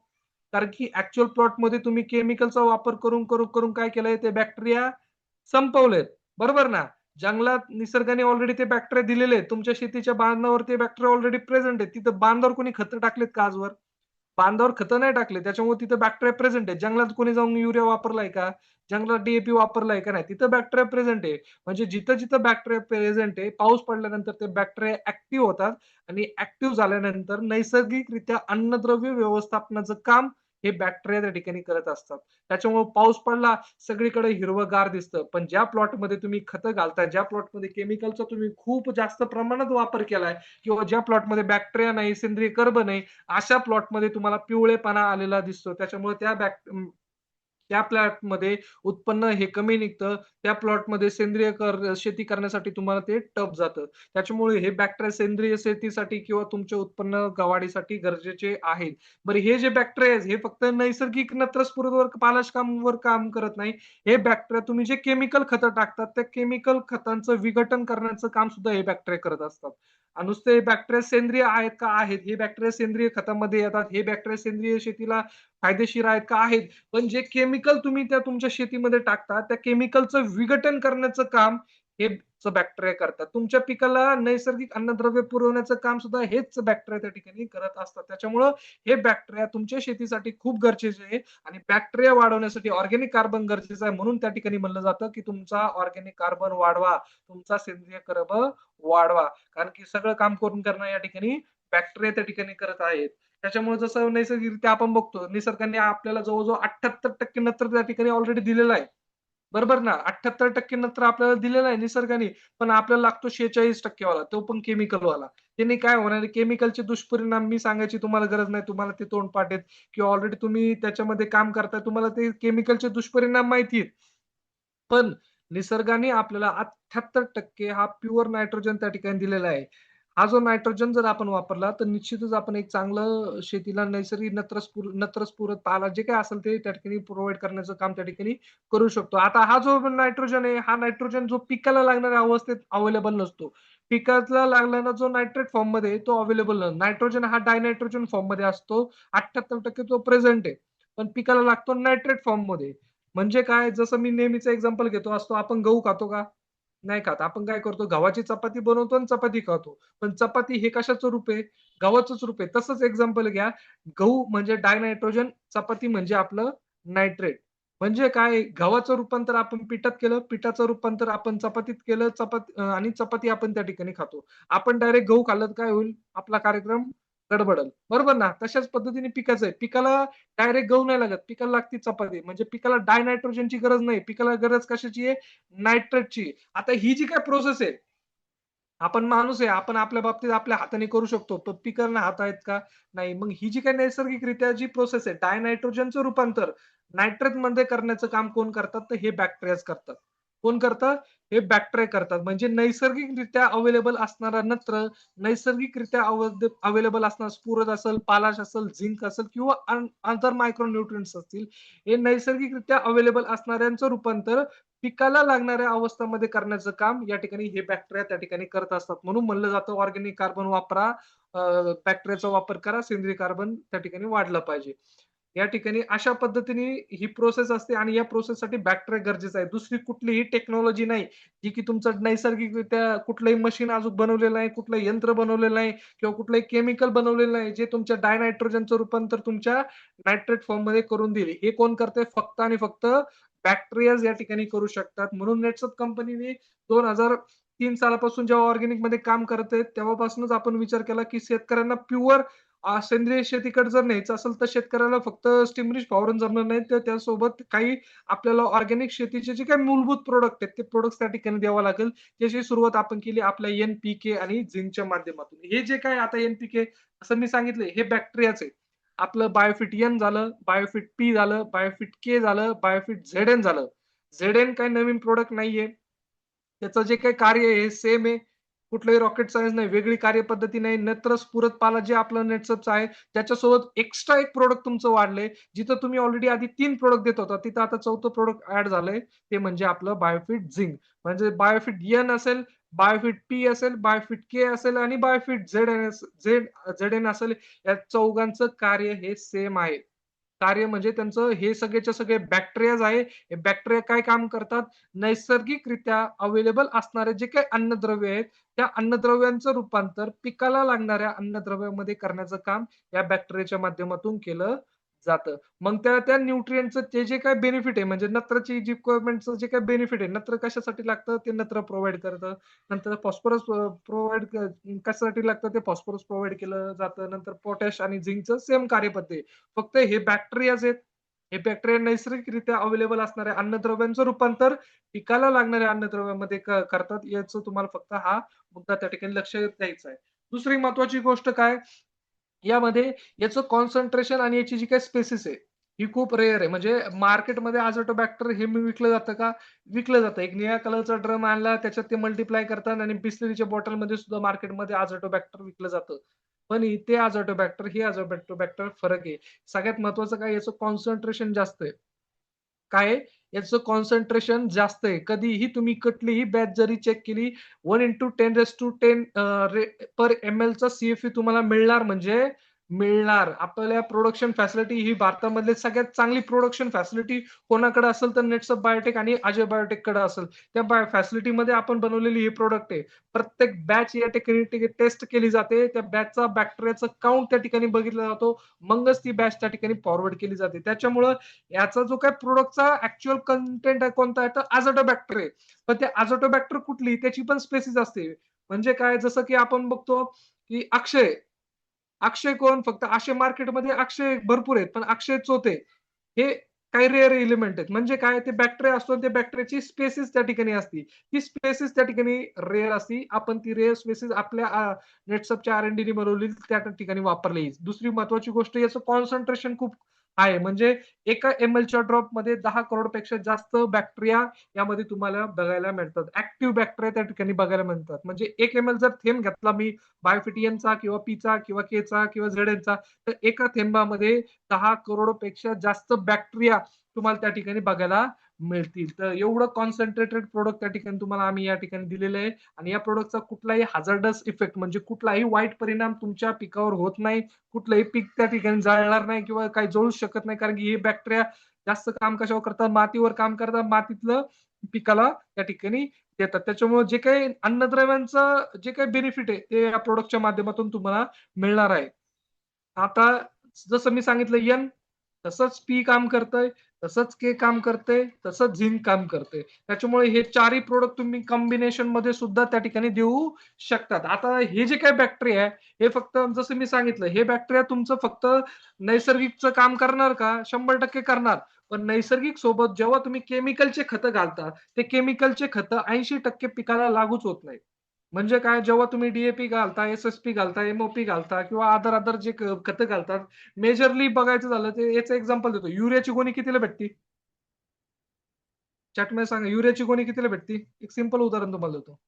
कारण की ॲक्चुअल प्लॉटमध्ये तुम्ही केमिकलचा वापर करून काय केलंय ते बॅक्टेरिया संपवलेत. बरोबर ना? जंगलात निसर्गाने ऑलरेडी ते बॅक्टेरिया दिलेले आहेत. तुमच्या शेतीच्या बांधावर ते बॅक्टेरिया ऑलरेडी प्रेझेंट आहेत. तिथं बांधावर कोणी खतं टाकलेत का आजवर? बांधावर खतं नाही टाकले. त्याच्यामुळे तिथं बॅक्टेरिया प्रेझेंट आहे. जंगलात कोणी जाऊन युरिया वापरलाय का? जंगलात डी वापरलाय का नाही? तिथं बॅक्टेरिया प्रेझेंट आहे. म्हणजे जिथं-जिथं बॅक्टेरिया प्रेझेंट आहे, पाऊस पडल्यानंतर ते बॅक्टेरिया ॲक्टिव्ह होतात आणि ॲक्टिव्ह झाल्यानंतर नैसर्गिकरित्या अन्नद्रव्य व्यवस्थापनाचं काम हे बॅक्टेरिया त्या ठिकाणी करत असतात. त्याच्यामुळे पाऊस पडला, सगळीकडे हिरवंगार दिसतं. पण ज्या प्लॉटमध्ये तुम्ही खतं घालताय, ज्या प्लॉटमध्ये केमिकलचा तुम्ही खूप जास्त प्रमाणात वापर केलाय किंवा ज्या प्लॉटमध्ये बॅक्टेरिया नाही, सेंद्रिय कर्ब नाही, अशा प्लॉटमध्ये तुम्हाला पिवळेपणा आलेला दिसतो. त्याच्यामुळे त्या प्लॉटमध्ये उत्पन्न हे कमी निघतं. त्या प्लॉटमध्ये शेती करण्यासाठी तुम्हाला ते टफ जातं. त्याच्यामुळे हे बॅक्टेरिया सेंद्रिय शेतीसाठी किंवा तुमचे उत्पन्न वाढीसाठी गरजेचे आहेत. बरं हे जे बॅक्टेरिया आहेत, हे फक्त नैसर्गिक नत्रस्फुरदवर, पालाशकांवर काम करत नाही. हे बॅक्टेरिया तुम्ही जे केमिकल खतं टाकतात, त्या केमिकल खतांचं विघटन करण्याचं काम सुद्धा हे बॅक्टेरिया करत असतात. नुसते बॅक्टेरिया सेंद्रिय आहेत का? आहेत. हे बॅक्टेरिया सेंद्रिय खतामध्ये येतात. हे बॅक्टेरिया सेंद्रिय शेतीला फायदेशीर आहेत का? आहेत. पण जे केमिकल तुम्ही त्या तुमच्या शेतीमध्ये टाकता, त्या केमिकलचं विघटन करण्याचं काम हेच बॅक्टेरिया करतात. तुमच्या पिकाला नैसर्गिक अन्नद्रव्य पुरवण्याचं काम सुद्धा हेच बॅक्टेरिया त्या ठिकाणी करत असतात. त्याच्यामुळं हे बॅक्टेरिया तुमच्या शेतीसाठी खूप गरजेचे आहे आणि बॅक्टेरिया वाढवण्यासाठी ऑर्गॅनिक कार्बन गरजेचं आहे. म्हणून त्या ठिकाणी म्हणलं जातं, की तुमचा ऑर्गॅनिक कार्बन वाढवा, तुमचा सेंद्रिय कर्ब वाढवा. कारण की सगळं काम करून करणं या ठिकाणी बॅक्टेरिया त्या ठिकाणी करत आहेत. त्याच्यामुळे जसं नैसर्गिकरित्या आपण बघतो, निसर्गाने आपल्याला जवळ-जवळ 78% नत्र त्या ठिकाणी ऑलरेडी दिलेलं आहे. बरोबर ना? 78% नत्र आपल्याला दिलेलं आहे निसर्गाने. पण आपल्याला लागतो 46% वाला, तो पण केमिकलवाला. त्याने काय होणार आहे, केमिकलचे दुष्परिणाम मी सांगायची तुम्हाला गरज नाही. तुम्हाला ते तोंडपाठ आहेत किंवा ऑलरेडी तुम्ही त्याच्यामध्ये काम करताय. तुम्हाला ते केमिकलचे दुष्परिणाम माहिती आहेत. पण निसर्गाने आपल्याला 78% हा प्युअर नायट्रोजन त्या ठिकाणी दिलेला आहे. हा जो नायट्रोजन जर आपण वापरला, तर निश्चितच आपण एक चांगलं शेतीला नैसर्गिक नत्रस्फुरत पाला जे काही असेल ते त्या ठिकाणी प्रोव्हाईड करण्याचं काम त्या ठिकाणी करू शकतो. आता हा जो नायट्रोजन आहे, हा नायट्रोजन जो पिकाला लागणाऱ्या अवस्थेत अवेलेबल नसतो. पिकाला लागणारा जो नायट्रेट फॉर्ममध्ये आहे, तो अवेलेबल नसतो. नायट्रोजन हा डायनायट्रोजन फॉर्ममध्ये असतो. 78% तो प्रेझेंट आहे. पण पिकाला लागतो नायट्रेट फॉर्ममध्ये. म्हणजे काय? जसं मी नेहमीचं एक्झाम्पल घेतो असतो, आपण गहू खातो का? नाही खात. आपण काय करतो? गव्हाची चपाती बनवतो आणि चपाती खातो. पण चपाती हे कशाचं रूप आहे? गव्हाचंच रूप आहे. तसंच एक्झाम्पल घ्या. गहू म्हणजे डायनायट्रोजन, चपाती म्हणजे आपलं नायट्रेट. म्हणजे काय? गव्हाचं रूपांतर आपण पिठात केलं, पिठाचं रूपांतर आपण चपातीत केलं, आणि चपाती आपण त्या ठिकाणी खातो. आपण डायरेक्ट गहू खाल्लं तर काय होईल? आपला कार्यक्रम गडबडेल. बरोबर ना? तशाच पद्धतीने पिकाचं आहे. पिकाला डायरेक्ट गहू नाही लागत. पिकाला लागती चपाती. म्हणजे पिकाला डायनायट्रोजनची गरज नाही. पिकाला गरज कशाची आहे? नायट्रेटची. आता ही जी काही प्रोसेस आहे, आपण माणूस आहे. आपण आपल्या बाबतीत आपल्या हाताने करू शकतो. पण पिकांना हात आहेत का? नाही. मग ही जी काही नैसर्गिकरित्या जी प्रोसेस आहे, डायनायट्रोजनचं रूपांतर नायट्रेटमध्ये करण्याचं काम कोण करतात? तर हे बॅक्टेरियाज करतात. कोण करतं? हे बॅक्टेरिया करतात. म्हणजे नैसर्गिकरित्या अवेलेबल असणारा नत्र, नैसर्गिकरित्या अवेलेबल असणारा स्फुरद असेल, पालाश असेल, झिंक असेल किंवा अदर मायक्रो न्यूट्रिएंट्स असतील. हे नैसर्गिकरित्या अवेलेबल असणाऱ्यांचं रूपांतर पिकाला लागणाऱ्या अवस्थांमध्ये करण्याचं काम या ठिकाणी हे बॅक्टेरिया त्या ठिकाणी करत असतात. म्हणून म्हणलं जातं ऑर्गॅनिक कार्बन वापरा, बॅक्टेरियाचा वापर करा, सेंद्रिय कार्बन त्या ठिकाणी वाढलं पाहिजे. या ठिकाणी अशा पद्धतीने ही प्रोसेस असते आणि या प्रोसेससाठी बॅक्टेरिया गरजेचा आहे. दुसरी कुठलीही टेक्नॉलॉजी नाही, जी की तुमचं नैसर्गिकरित्या कुठलंही मशीन अजून बनवलेलं नाही, कुठलंही यंत्र बनवलेलं नाही किंवा कुठलंही केमिकल बनवलेलं नाही, जे तुमच्या डायनायट्रोजनचं रूपांतर तुमच्या नायट्रेट फॉर्ममध्ये करून देईल. हे कोण करतंय? फक्त आणि फक्त बॅक्टेरियाज या ठिकाणी करू शकतात. म्हणून नेटसप कंपनीने 2003 सालापासून जेव्हा ऑर्गॅनिकमध्ये काम करत आहेत, तेव्हापासूनच आपण विचार केला, की शेतकऱ्यांना प्युअर सेंद्रिय शेतीकडे जर न्यायचं असेल, तर शेतकऱ्याला फक्त स्टिमरीज फवारून जमणार नाही. तर त्यासोबत काही आपल्याला ऑर्गॅनिक शेतीचे जे काही मूलभूत प्रॉडक्ट आहेत, ते प्रॉडक्ट्स त्या ठिकाणी द्यावं लागेल. त्याची सुरुवात आपण केली आपल्या एन-पी-के आणि झिंकच्या माध्यमातून. हे जे काही आता एन-पी-के असं मी सांगितलंय, हे बॅक्टेरियाच आहे. आपलं बायोफिट एन झालं, बायोफिट पी झालं, बायोफिट के झालं, बायोफिट झेड-एन झालं. झेड-एन काही नवीन प्रॉडक्ट नाहीये. त्याचं जे काही कार्य आहे हे सेम आहे. कुठलंही रॉकेट सायन्स नाही, वेगळी कार्यपद्धती नाही. नत्र स्फुरत पाला जे आपलं नेटसपचं आहे, त्याच्यासोबत एक्स्ट्रा एक प्रॉडक्ट तुमचं वाढलंय. जिथं तुम्ही ऑलरेडी आधी 3 प्रॉडक्ट देत होता, तिथं आता 4थं प्रॉडक्ट ॲड झालंय. ते म्हणजे आपलं बायोफिट झिंक. म्हणजे बायोफिट एन असेल, बायोफिट पी असेल, बायोफिट के असेल आणि बायोफिट झेड-एन असेल. या चौघांचं कार्य हे सेम आहे. कार्य म्हणजे त्यांचं हे सगळेच्या सगळे बॅक्टेरियाज आहे. हे बॅक्टेरिया काय काम करतात? नैसर्गिकरित्या अवेलेबल असणारे जे काही अन्नद्रव्य आहेत, त्या अन्नद्रव्यांचं रूपांतर पिकाला लागणाऱ्या अन्नद्रव्यामध्ये करण्याचं काम या बॅक्टेरियाच्या माध्यमातून केलं जातं. मग त्या त्या न्यूट्रिएंटचं ते जे काही बेनिफिट आहे म्हणजे नत्राची रिक्वायरमेंटचं जे काही बेनिफिट आहे, नत्र कशासाठी लागतं? ते नत्र प्रोव्हाईड करतं. नंतर फॉस्फरस कशासाठी लागतं? ते फॉस्फरस प्रोव्हाईड केलं जातं. नंतर पोटॅश आणि झिंकचं सेम कार्यपद्धती आहे. फक्त हे बॅक्टेरियाज आहेत. हे बॅक्टेरिया नैसर्गिकरित्या अवेलेबल असणाऱ्या अन्नद्रव्यांचं रूपांतर पिकाला लागणाऱ्या अन्नद्रव्यामध्ये करतात. याचं तुम्हाला फक्त हा मुद्दा त्या ठिकाणी लक्ष द्यायचं आहे. दुसरी महत्त्वाची गोष्ट काय? यामध्ये याचं कॉन्सन्ट्रेशन आणि याची जी काही स्पेसिस आहे, ही खूप रेअर आहे. म्हणजे मार्केटमध्ये अझोटोबॅक्टर हे मी विकलं जातं का? विकलं जातं. एक निळ्या कलरचा ड्रम आणला, त्याच्यात ते मल्टिप्लाय करतात आणि बिसलरीच्या बॉटलमध्ये सुद्धा मार्केटमध्ये अझोटोबॅक्टर विकलं जातं. पण इथे अझोटोबॅक्टर, हे अझोटोबॅक्टर फरक आहे. सगळ्यात महत्त्वाचं काय याचं कॉन्सन्ट्रेशन जास्त आहे. काय आहे? याचं कॉन्सन्ट्रेशन जास्त आहे. कधीही तुम्ही कुठलीही बॅच जरी चेक केली 1 × 10⁻10 पर mlचा CFE तुम्हाला मिळणार म्हणजे मिळणार. आपल्या प्रोडक्शन फॅसिलिटी ही भारतामधली सगळ्यात चांगली प्रोडक्शन फॅसिलिटी कोणाकडे असेल तर नेटसप बायोटेक आणि अजय बायोटेककडे असेल. त्या फॅसिलिटीमध्ये आपण बनवलेली ही प्रॉडक्ट आहे. प्रत्येक बॅच या ठिकाणी टेस्ट केली जाते. त्या बॅचचा बॅक्टेरियाचा काउंट त्या ठिकाणी बघितला जातो. मगच ती बॅच त्या ठिकाणी फॉरवर्ड केली जाते. त्याच्यामुळं याचा जो काही प्रोडक्टचा ऍक्च्युअल कंटेंट आहे कोणता आहे तर अझोटोबॅक्टर आहे. पण ते अझोटोबॅक्टर कुठली त्याची पण स्पेसिस असते. म्हणजे काय जसं की आपण बघतो की अक्षय अक्षय कोण? फक्त अक्षय मार्केटमध्ये अक्षय भरपूर आहेत. पण अक्षय चोथे हे काही रेअर एलिमेंट आहेत. म्हणजे काय ते बॅक्टेरिया असतो आणि त्या बॅक्टेरियाची स्पेसिस त्या ठिकाणी असती. ती स्पेसिस त्या ठिकाणी रेअर असती. आपण ती रेअर स्पेसिस आपल्या नेटसपच्या R&Dने बनवली त्या ठिकाणी वापरली. दुसरी महत्वाची गोष्ट याचं कॉन्सन्ट्रेशन खूप आहे. म्हणजे एका mlच्या ड्रॉपमध्ये 10 करोडपेक्षा जास्त बॅक्टेरिया यामध्ये तुम्हाला बघायला मिळतात. ऍक्टिव्ह बॅक्टेरिया त्या ठिकाणी बघायला मिळतात. म्हणजे 1 ml जर थेंब घेतला मी बायोफिटियनचा किंवा पीचा किंवा केचा किंवा झेडचा तर एका थेंबामध्ये 10 करोडपेक्षा जास्त बॅक्टेरिया तुम्हाला त्या ठिकाणी बघायला मिळतील. तर एवढं कॉन्सन्ट्रेटेड प्रोडक्ट त्या ठिकाणी तुम्हाला आम्ही या ठिकाणी दिलेलं आहे आणि या प्रोडक्टचा कुठलाही हॅझार्डस इफेक्ट म्हणजे कुठलाही वाईट परिणाम तुमच्या पिकावर होत नाही. कुठलंही पीक त्या ठिकाणी जाळणार नाही किंवा काही जळू शकत नाही कारण की हे बॅक्टेरिया जास्त काम कशावर करतात मातीवर काम करतात मातीतलं पिकाला त्या ठिकाणी देतात. त्याच्यामुळे जे काही अन्नद्रव्यांचं जे काही बेनिफिट आहे ते या प्रोडक्टच्या माध्यमातून तुम्हाला मिळणार आहे. आता जसं मी सांगितलं एन तसंच पी काम करतंय, तसंच के काम करतंय, तसंच झिंक काम करतंय. त्याच्यामुळे हे चारही प्रोडक्ट तुम्ही कॉम्बिनेशन मध्ये सुद्धा त्या ठिकाणी देऊ शकतात. आता हे जे काही बॅक्टेरिया आहे, हे फक्त जसं मी सांगितलं, हे बॅक्टेरिया तुमचं फक्त नैसर्गिकचं काम करणार का? 100% करणार. पण नैसर्गिक सोबत जेव्हा तुम्ही केमिकलचे खतं घालता, ते केमिकलचे खतं 80% पिकाला लागूच होत नाही. म्हणजे काय जेव्हा तुम्ही DAP घालता, SSP घालता, MOP घालता किंवा अदर अदर जे खतं घालतात, मेजरली बघायचं झालं तर याचं एक्झाम्पल देतो. युरियाची गोणी कितीला भेटते? चॅटमध्ये सांगा युरियाची गोणी कितीला भेटते? एक सिंपल उदाहरण तुम्हाला देतो.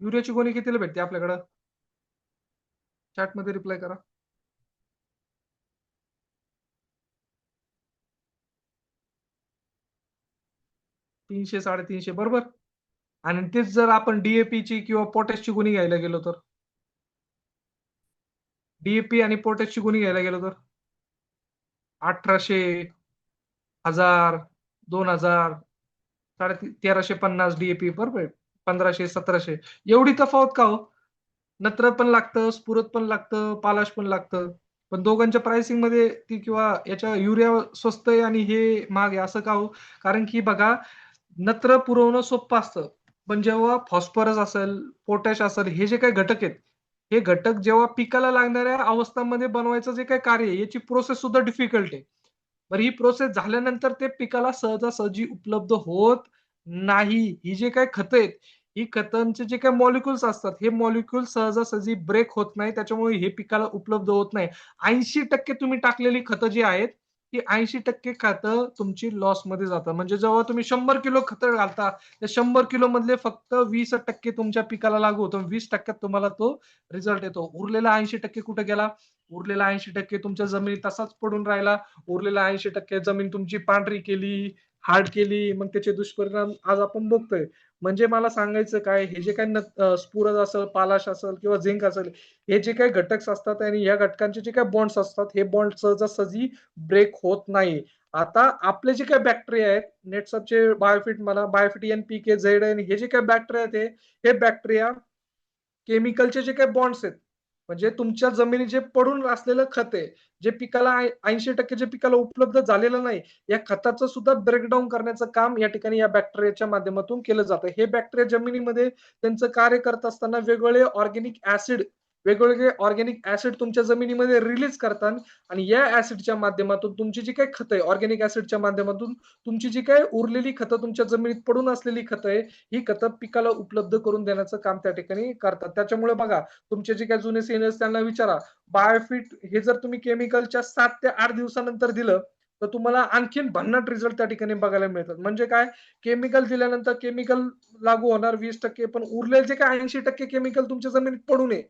युरियाची गोणी कितीला भेटते आपल्याकडं? चॅटमध्ये रिप्लाय करा. 300 350 बरोबर? आणि तेच जर आपण DAPची किंवा पोटॅशची गोणी घ्यायला गेलो तर? DAP आणि पोटॅशची गोणी घ्यायला गेलो तर? 1800, 1000, 2000, 1350 DAP बरोबर? 1500, 1700 एवढी तफावत का हो? नत्र पण लागतं, स्फुरद पण लागतं, पालाश पण लागतं. पण दोघांच्या प्राइसिंग मध्ये ती किंवा याच्या युरिया स्वस्त आहे आणि हे महाग आहे असं का हो? कारण की बघा नत्र पुरवणं सोपं असतं. पण जेव्हा फॉस्फरस असेल, पोटॅश असेल हे जे काही घटक आहेत, हे घटक जेव्हा पिकाला लागणाऱ्या अवस्थांमध्ये बनवायचं जे काही कार्य आहे, याची प्रोसेस सुद्धा डिफिकल्ट आहे. बरं ही प्रोसेस झाल्यानंतर ते पिकाला सहजासहजी उपलब्ध होत नाही. ही जे काही खतं आहेत, ही खतांचे जे काही मॉलिक्युल्स असतात, हे मॉलिक्युल सहजासहजी ब्रेक होत नाही. त्याच्यामुळे हे पिकाला उपलब्ध होत नाही. 80% तुम्ही टाकलेली खतं जी आहेत, ती 80% खतं तुमची लॉसमध्ये जातात. म्हणजे जेव्हा तुम्ही 100 किलो खतं घालता, त्या 100 किलो मधले फक्त 20% तुमच्या पिकाला लागू होतं. 20% तुम्हाला तो रिझल्ट येतो. उरलेला 80% कुठे गेला? उरलेला 80% तुमच्या जमिनीत तसाच पडून राहिला. उरलेला 80% जमीन तुमची पांढरी केली, हार्ड केली. मग त्याचे दुष्परिणाम आज आपण बघतोय. म्हणजे मला सांगायचं काय, हे जे काही स्फुरद असेल, पालाश असेल किंवा झिंक असेल, हे जे काही घटक असतात आणि या घटकांचे जे काही बॉन्ड्स असतात, हे बॉन्ड सहजासहजी ब्रेक होत नाही. आता आपले जे काही बॅक्टेरिया आहेत, नेटसपचे बायोफिट म्हणा, बायोफिट NPK, झेड हे जे काही बॅक्टेरिया आहेत, हे बॅक्टेरिया केमिकलचे जे काही बॉन्ड्स आहेत, म्हणजे तुमच्या जमिनीत जे पडून असलेलं खत आहे, जे पिकाला 80% जे पिकाला उपलब्ध झालेलं नाही, या खताचं सुद्धा ब्रेकडाउन करण्याचं काम या ठिकाणी या बॅक्टेरियाच्या माध्यमातून केलं जातं. हे बॅक्टेरिया जमिनीमध्ये त्यांचं कार्य करत असताना वेगवेगळे ऑर्गॅनिक ऍसिड तुमच्या जमिनीमध्ये रिलीज करतात आणि या ऍसिडच्या माध्यमातून तुमची जी काही खतं आहे, ऑर्गॅनिक ऍसिडच्या माध्यमातून तुमची जी काही उरलेली खतं तुमच्या जमिनीत पडून असलेली खतं आहे, ही खतं पिकाला उपलब्ध करून देण्याचं काम त्या ठिकाणी करतात. त्याच्यामुळे बघा तुमचे जे काही जुने सिनियर्स त्यांना विचारा, बायोफिट हे जर तुम्ही केमिकलच्या 7 ते 8 दिवसानंतर दिलं, तर तुम्हाला आणखीन भन्नाट रिझल्ट त्या ठिकाणी बघायला मिळतात. म्हणजे काय केमिकल दिल्यानंतर केमिकल लागू होणार 20% पण उरलेले जे काही 80% केमिकल तुमच्या जमिनीत पडू नये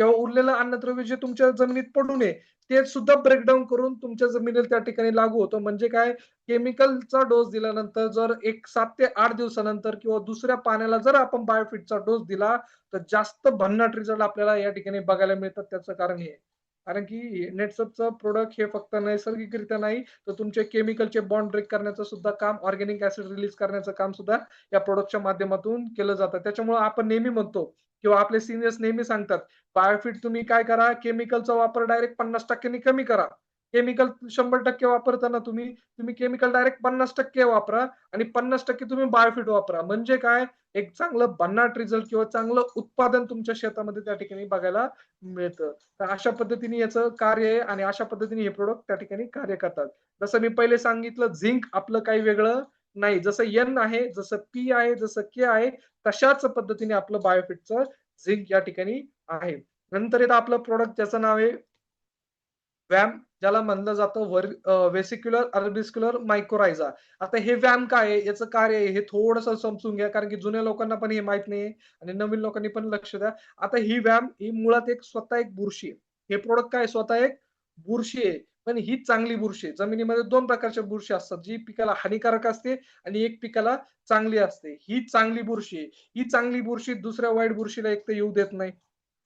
किंवा उरलेलं अन्नद्रव्य जे तुमच्या जमिनीत पडू नये ते सुद्धा ब्रेकडाऊन करून तुमच्या जमिनीला त्या ठिकाणी लागू होतं. म्हणजे काय, केमिकलचा डोस दिल्यानंतर जर 7 ते 8 दिवसानंतर किंवा दुसऱ्या पाण्याला जर आपण बायोफिटचा डोस दिला, तर जास्त भन्नाट रिझल्ट आपल्याला या ठिकाणी बघायला मिळतात. त्याचं कारण हे आहे. कारण की नेटसपचं प्रोडक्ट हे फक्त नैसर्गिकरित्या नाही, तर तुमचे केमिकलचे बॉन्ड ब्रेक करण्याचं सुद्धा काम, ऑर्गॅनिक ॲसिड रिलीज करण्याचं काम सुद्धा या प्रॉडक्टच्या माध्यमातून केलं जातं. त्याच्यामुळं आपण नेहमी म्हणतो किंवा आपले सीनियर्स नेहमी सांगतात, बायोफिट तुम्ही काय करा, केमिकलचा वापर डायरेक्ट 50% नी कमी करा. केमिकल 100% वापरताना तुम्ही तुम्ही केमिकल डायरेक्ट 50% वापरा आणि 50% तुम्ही बायोफिट वापरा. म्हणजे काय, एक चांगलं भन्नाट रिझल्ट किंवा चांगलं उत्पादन तुमच्या शेतामध्ये त्या ठिकाणी बघायला मिळतं. तर अशा पद्धतीने याचं कार्य आहे आणि अशा पद्धतीने हे प्रॉडक्ट त्या ठिकाणी कार्य करतात. जसं मी पहिले सांगितलं झिंक आपलं काही वेगळं नाही. जसं एन आहे, जसं पी आहे, जसं के आहे, तशाच पद्धतीने आपलं बायोफिटचं झिंक या ठिकाणी आहे. नंतर येतं आपलं प्रॉडक्ट ज्याचं नाव आहे व्हॅम, ज्याला म्हणलं जातं वेसिक्युलर अर्बिस्क्युलर मायकोरायझा. आता हे व्हॅम काय आहे? याचं कार्य आहे हे थोडंसं समजून घ्या, कारण की जुन्या लोकांना पण हे माहीत नाहीये आणि नवीन लोकांनी पण लक्ष द्या. आता ही व्हॅम ही मुळात स्वतः एक बुरशी आहे. हे प्रॉडक्ट काय आहे? स्वतः एक बुरशी आहे. पण ही चांगली बुरशी आहे. जमिनीमध्ये 2 प्रकारच्या बुरशी असतात. जी पिकाला हानिकारक असते आणि एक पिकाला चांगली असते. ही चांगली बुरशी आहे. ही चांगली बुरशी दुसऱ्या वाईट बुरशीला एक तर येऊ देत नाही.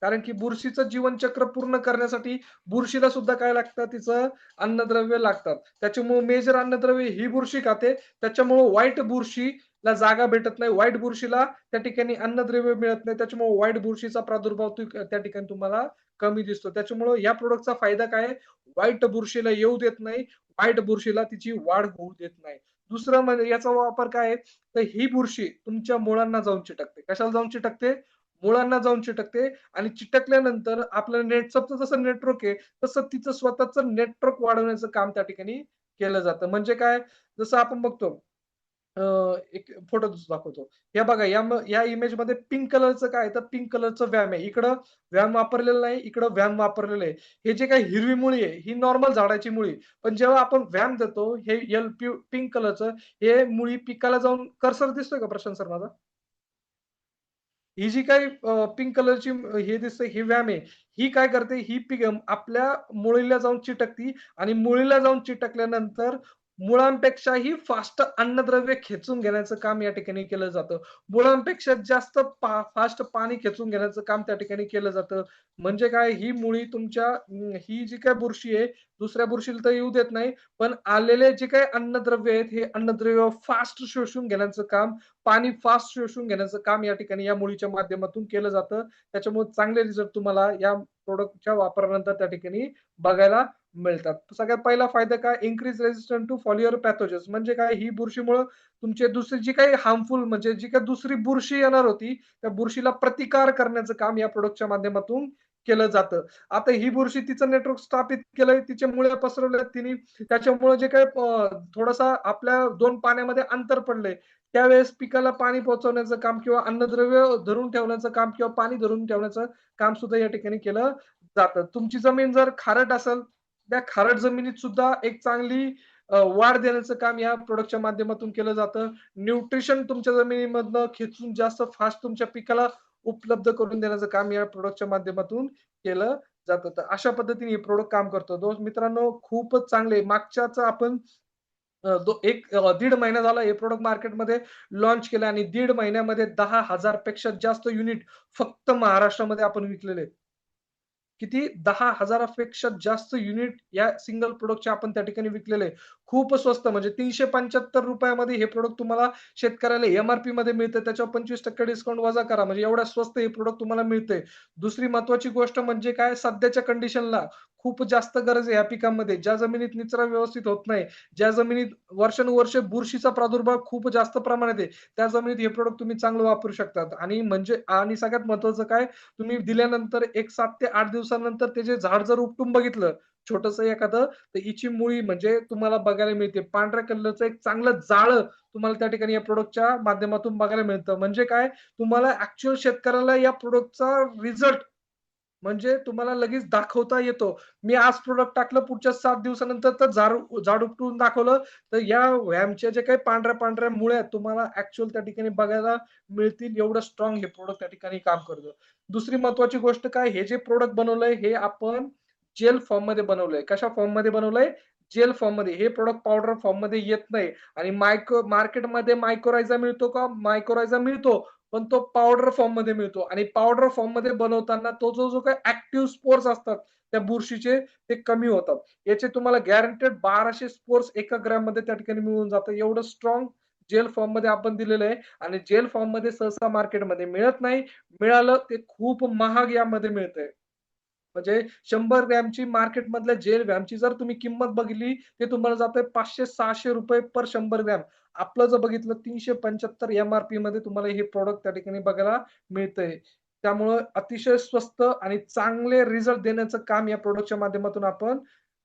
कारण की बुरशीचं जीवनचक्र पूर्ण करण्यासाठी बुरशीला सुद्धा काय लागतं, तिचं अन्नद्रव्य लागतात. त्याच्यामुळे मेजर अन्नद्रव्य ही बुरशी खाते. त्याच्यामुळे व्हाईट बुरशीला जागा भेटत नाही. व्हाईट बुरशीला त्या ठिकाणी अन्नद्रव्य मिळत नाही. त्याच्यामुळे व्हाईट बुरशीचा प्रादुर्भाव त्या ठिकाणी तुम्हाला कमी दिसतो. त्याच्यामुळे या प्रॉडक्टचा फायदा काय आहे? व्हाईट बुरशीला येऊ देत नाही. व्हाईट बुरशीला तिची वाढ होऊ देत नाही. दुसरं म्हणजे याचा वापर काय आहे? तर ही बुरशी तुमच्या मुळांना जाऊन चिटकते. कशाला जाऊन चिटकते? मुळांना जाऊन चिटकते आणि चिटकल्यानंतर आपलं नेटसपचं जसं नेटवर्क आहे, तसं तिचं स्वतःचं नेटवर्क वाढवण्याचं काम त्या ठिकाणी केलं जातं. म्हणजे काय, जसं आपण बघतो अ, एक फोटो दाखवतो. हे बघा या इमेजमध्ये पिंक कलरचं काय आहे, तर पिंक कलरचं व्हॅम आहे. इकडं व्हॅम वापरलेलं नाही, इकडं व्हॅम वापरलेलं आहे. हे जे काही हिरवी मुळी आहे, ही नॉर्मल झाडाची मुळी. पण जेव्हा आपण व्हॅम देतो, हे पिंक कलरचं, हे मुळी पिकाला जाऊन कर्सर दिसतोय का प्रशांत सर माझा? ही जी काही पिंक कलरची हे दिसते ही व्हॅम आहे. ही काय करते, ही आपल्या मुळीला जाऊन चिटकती आणि मुळीला जाऊन चिटकल्यानंतर मुळांपेक्षाही फास्ट अन्नद्रव्य खेचून घेण्याचं काम या ठिकाणी केलं जातं. मुळांपेक्षा जास्त फास्ट पाणी खेचून घेण्याचं काम त्या ठिकाणी केलं जातं. म्हणजे काय, ही मुळी तुमच्या ही जी काही बुरशी आहे, दुसऱ्या बुरशीला तर येऊ देत नाही. पण आलेले जे काही अन्नद्रव्य आहेत, हे अन्नद्रव्य फास्ट शोषून घेण्याचं काम, पाणी फास्ट शोषून घेण्याचं काम या ठिकाणी या मुळीच्या माध्यमातून केलं जातं. त्याच्यामुळे चांगले रिझल्ट तुम्हाला या प्रॉडक्टच्या वापरानंतर त्या ठिकाणी बघायला मिळतात. सगळ्यात पहिला फायदा काय? Increase resistance to foliar pathogens. म्हणजे काय? ही बुरशीमुळं तुमचे दुसरी जी काही हार्मफुल म्हणजे जी काही दुसरी बुरशी येणार होती, त्या बुरशीला प्रतिकार करण्याचं काम या प्रॉडक्टच्या माध्यमातून केलं जातं. आता ही बुरशी तिचं नेटवर्क स्थापित केलंय, तिचे मुळ्या पसरवल्यात तिने. त्याच्यामुळे जे काही थोडासा आपल्या 2 पाण्यामध्ये अंतर पडलंय, त्यावेळेस पिकाला पाणी पोहोचवण्याचं काम किंवा अन्नद्रव्य धरून ठेवण्याचं काम किंवा पाणी धरून ठेवण्याचं काम सुद्धा या ठिकाणी केलं जातं. तुमची जमीन जर खारट असेल, त्या खारट जमिनीत सुद्धा एक चांगली वाढ देण्याचं काम या प्रॉडक्टच्या माध्यमातून केलं जातं. न्यूट्रिशन तुमच्या जमिनीमधनं खेचून जास्त फास्ट तुमच्या पिकाला उपलब्ध करून देण्याचं काम या प्रॉडक्टच्या माध्यमातून केलं जातं. तर अशा पद्धतीने हे प्रॉडक्ट काम करतं. मित्रांनो, खूपच चांगले मागच्याच आपण दीड महिना झाला हे प्रॉडक्ट मार्केटमध्ये लॉन्च केलं आणि दीड महिन्यामध्ये 10,000 पेक्षा जास्त युनिट फक्त महाराष्ट्रामध्ये आपण विकलेले आहेत. किती 10,000 पेक्षा जास्त युनिट या सिंगल प्रॉडक्टचे आपण त्या ठिकाणी विकलेले आहे. खूप स्वस्त म्हणजे ₹375 मध्ये हे प्रॉडक्ट तुम्हाला शेतकऱ्याला एम-आर-पीमध्ये मिळतं. त्याच्यावर 25% डिस्काउंट वजा करा. म्हणजे एवढ्या स्वस्त हे प्रॉडक्ट तुम्हाला मिळतंय. दुसरी महत्त्वाची गोष्ट म्हणजे काय, सध्याच्या कंडिशनला खूप जास्त गरज आहे ह्या पिकांमध्ये. ज्या जमिनीत निचरा व्यवस्थित होत नाही, ज्या जमिनीत वर्षानुवर्षे बुरशीचा प्रादुर्भाव खूप जास्त प्रमाणात आहे, त्या जमिनीत हे प्रॉडक्ट तुम्ही चांगलं वापरू शकतात. आणि सगळ्यात महत्त्वाचं काय, तुम्ही दिल्यानंतर 7 ते 8 दिवसानंतर ते जे झाड जर उपटून बघितलं, छोटंसं एखादं, तर हिची मुळी म्हणजे तुम्हाला बघायला मिळते. पांढऱ्या कलरचं एक चांगलं जाळं तुम्हाला त्या ठिकाणी या प्रॉडक्टच्या माध्यमातून बघायला मिळतं. म्हणजे काय, तुम्हाला ॲक्चुअल शेतकऱ्याला या प्रॉडक्टचा रिझल्ट म्हणजे तुम्हाला लगेच दाखवता येतो. मी आज प्रॉडक्ट टाकलं, पुढच्या 7 दिवसानंतर तर झाड उपटून दाखवलं, तर या व्यायामच्या जे काही पांढऱ्या-पांढऱ्या मुळ्या आहेत, तुम्हाला ॲक्चुअल त्या ठिकाणी बघायला मिळतील. एवढं स्ट्राँग हे प्रॉडक्ट त्या ठिकाणी काम करतं. दुसरी महत्त्वाची गोष्ट काय, हे जे प्रॉडक्ट बनवलंय, हे आपण जेल फॉर्ममध्ये बनवलंय. कशा फॉर्ममध्ये बनवलंय? जेल फॉर्ममध्ये. हे प्रॉडक्ट पावडर फॉर्ममध्ये येत नाही आणि मार्केटमध्ये मायक्रोरायझा मिळतो का? मायक्रोरायझा मिळतो. पण तो पावडर फॉर्ममध्ये मिळतो आणि पावडर फॉर्ममध्ये बनवताना तो जो काही ॲक्टिव्ह स्पोर्स असतात त्या बुरशीचे ते कमी होतात. याचे तुम्हाला गॅरंटेड 1200 स्पोर्स एका ग्रॅममध्ये त्या ठिकाणी मिळून जातं. एवढं स्ट्राँग जेल फॉर्ममध्ये आपण दिलेलं आहे आणि जेल फॉर्ममध्ये सहसा मार्केटमध्ये मिळत नाही. मिळालं ते खूप महाग यामध्ये मिळतंय. म्हणजे 100 ग्रॅमची मार्केटमधल्या जेल व्यायामची जर तुम्ही किंमत बघितली, ते तुम्हाला जातंय ₹500-600 पर 100 ग्रॅम. आपलं जर बघितलं 375 एम-आर-पीमध्ये तुम्हाला हे प्रॉडक्ट त्या ठिकाणी बघायला मिळतंय. त्यामुळं अतिशय स्वस्त आणि चांगले रिझल्ट देण्याचं काम या प्रॉडक्टच्या माध्यमातून आपण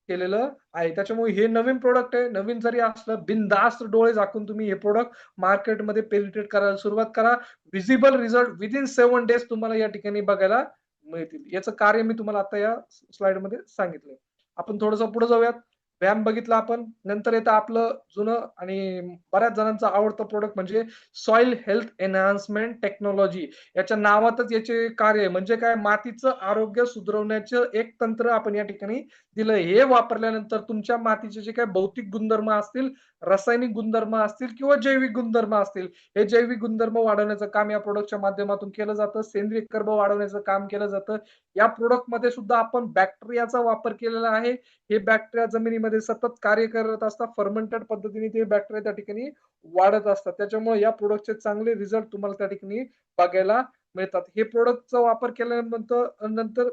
केलेलं आहे. त्याच्यामुळे हे नवीन प्रॉडक्ट आहे. नवीन जरी असलं, बिनधास्त डोळे झाकून तुम्ही हे प्रॉडक्ट मार्केटमध्ये पेनिट्रेट करायला सुरुवात करा. व्हिजिबल रिझल्ट विथिन 7 डेज तुम्हाला या ठिकाणी बघायला मिळतील. याचं कार्य मी तुम्हाला आता या स्लाइडमध्ये सांगितलंय. आपण थोडंसं पुढे जाऊयात. व्यायाम बघितला आपण. नंतर येतं आपलं जुनं आणि बऱ्याच जणांचं आवडतं प्रॉडक्ट म्हणजे सॉइल हेल्थ एन्हान्समेंट टेक्नॉलॉजी. याच्या नावातच याचे कार्य आहे. म्हणजे काय मातीचं आरोग्य सुधारवण्याचं एक तंत्र आपण या ठिकाणी दिलंय. हे वापरल्यानंतर तुमच्या मातीचे जे काही भौतिक गुणधर्म असतील, रासायनिक गुणधर्म असतील किंवा जैविक गुणधर्म असतील, हे जैविक गुणधर्म वाढवण्याचं काम या प्रॉडक्टच्या माध्यमातून केलं जातं. सेंद्रिय कर्ब वाढवण्याचं काम केलं जातं. या प्रॉडक्टमध्ये सुद्धा आपण बॅक्टेरियाचा वापर केलेला आहे. हे बॅक्टेरिया जमिनीमध्ये सतत कार्य करत असतात. फर्मेंटेड पद्धतीने ते बॅक्टेरिया त्या ठिकाणी वाढत असतात. त्याच्यामुळे या प्रॉडक्टचे चांगले रिझल्ट तुम्हाला त्या ठिकाणी बघायला मिळतात. हे प्रॉडक्टचा वापर केल्यानंतर नंतर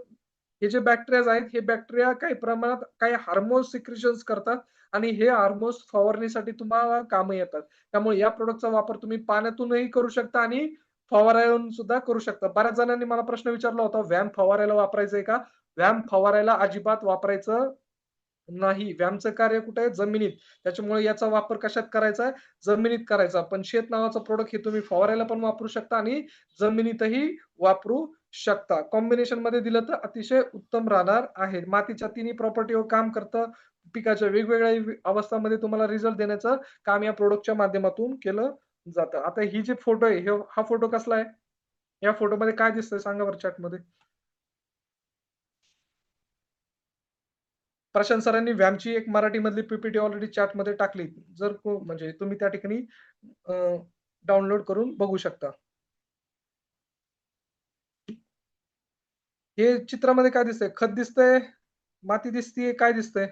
हे जे बॅक्टेरियाज आहेत, हे बॅक्टेरिया काही प्रमाणात काही हार्मोन्स सिक्रेशन्स करतात आणि हे हार्मोन्स फवारणीसाठी तुम्हाला कामं येतात. त्यामुळे या प्रॉडक्टचा वापर तुम्ही पाण्यातूनही करू शकता आणि फवारावरून सुद्धा करू शकता. बऱ्याच जणांनी मला प्रश्न विचारला होता, व्यायाम फवारायला वापरायचंय का? व्यायाम फवारायला अजिबात वापरायचं नाही. व्यायामचं कार्य कुठे आहे? जमिनीत. त्याच्यामुळे याचा वापर कशात करायचा आहे? जमिनीत करायचा. पण शेत नावाचं प्रॉडक्ट हे तुम्ही फवारायला पण वापरू शकता आणि जमिनीतही वापरू शकता. कॉम्बिनेशनमध्ये दिलं तर अतिशय उत्तम राहणार आहे. मातीच्या तिन्ही प्रॉपर्टीवर काम करतं. पिकाच्या वेगवेगळ्या अवस्थांमध्ये तुम्हाला रिझल्ट देण्याचं काम या प्रॉडक्टच्या माध्यमातून केलं जातं. आता ही जी फोटो आहे, हा फोटो कसला आहे? या फोटोमध्ये काय दिसतंय सांगा बरं चॅटमध्ये? प्रशांत सरांनी व्यायामची एक मराठीमधली पी-पी-टी ऑलरेडी चॅटमध्ये टाकली. जर म्हणजे तुम्ही त्या ठिकाणी डाउनलोड करून बघू शकता. हे चित्रामध्ये काय दिसतंय? खत दिसतंय, माती दिसतीये, काय दिसतंय?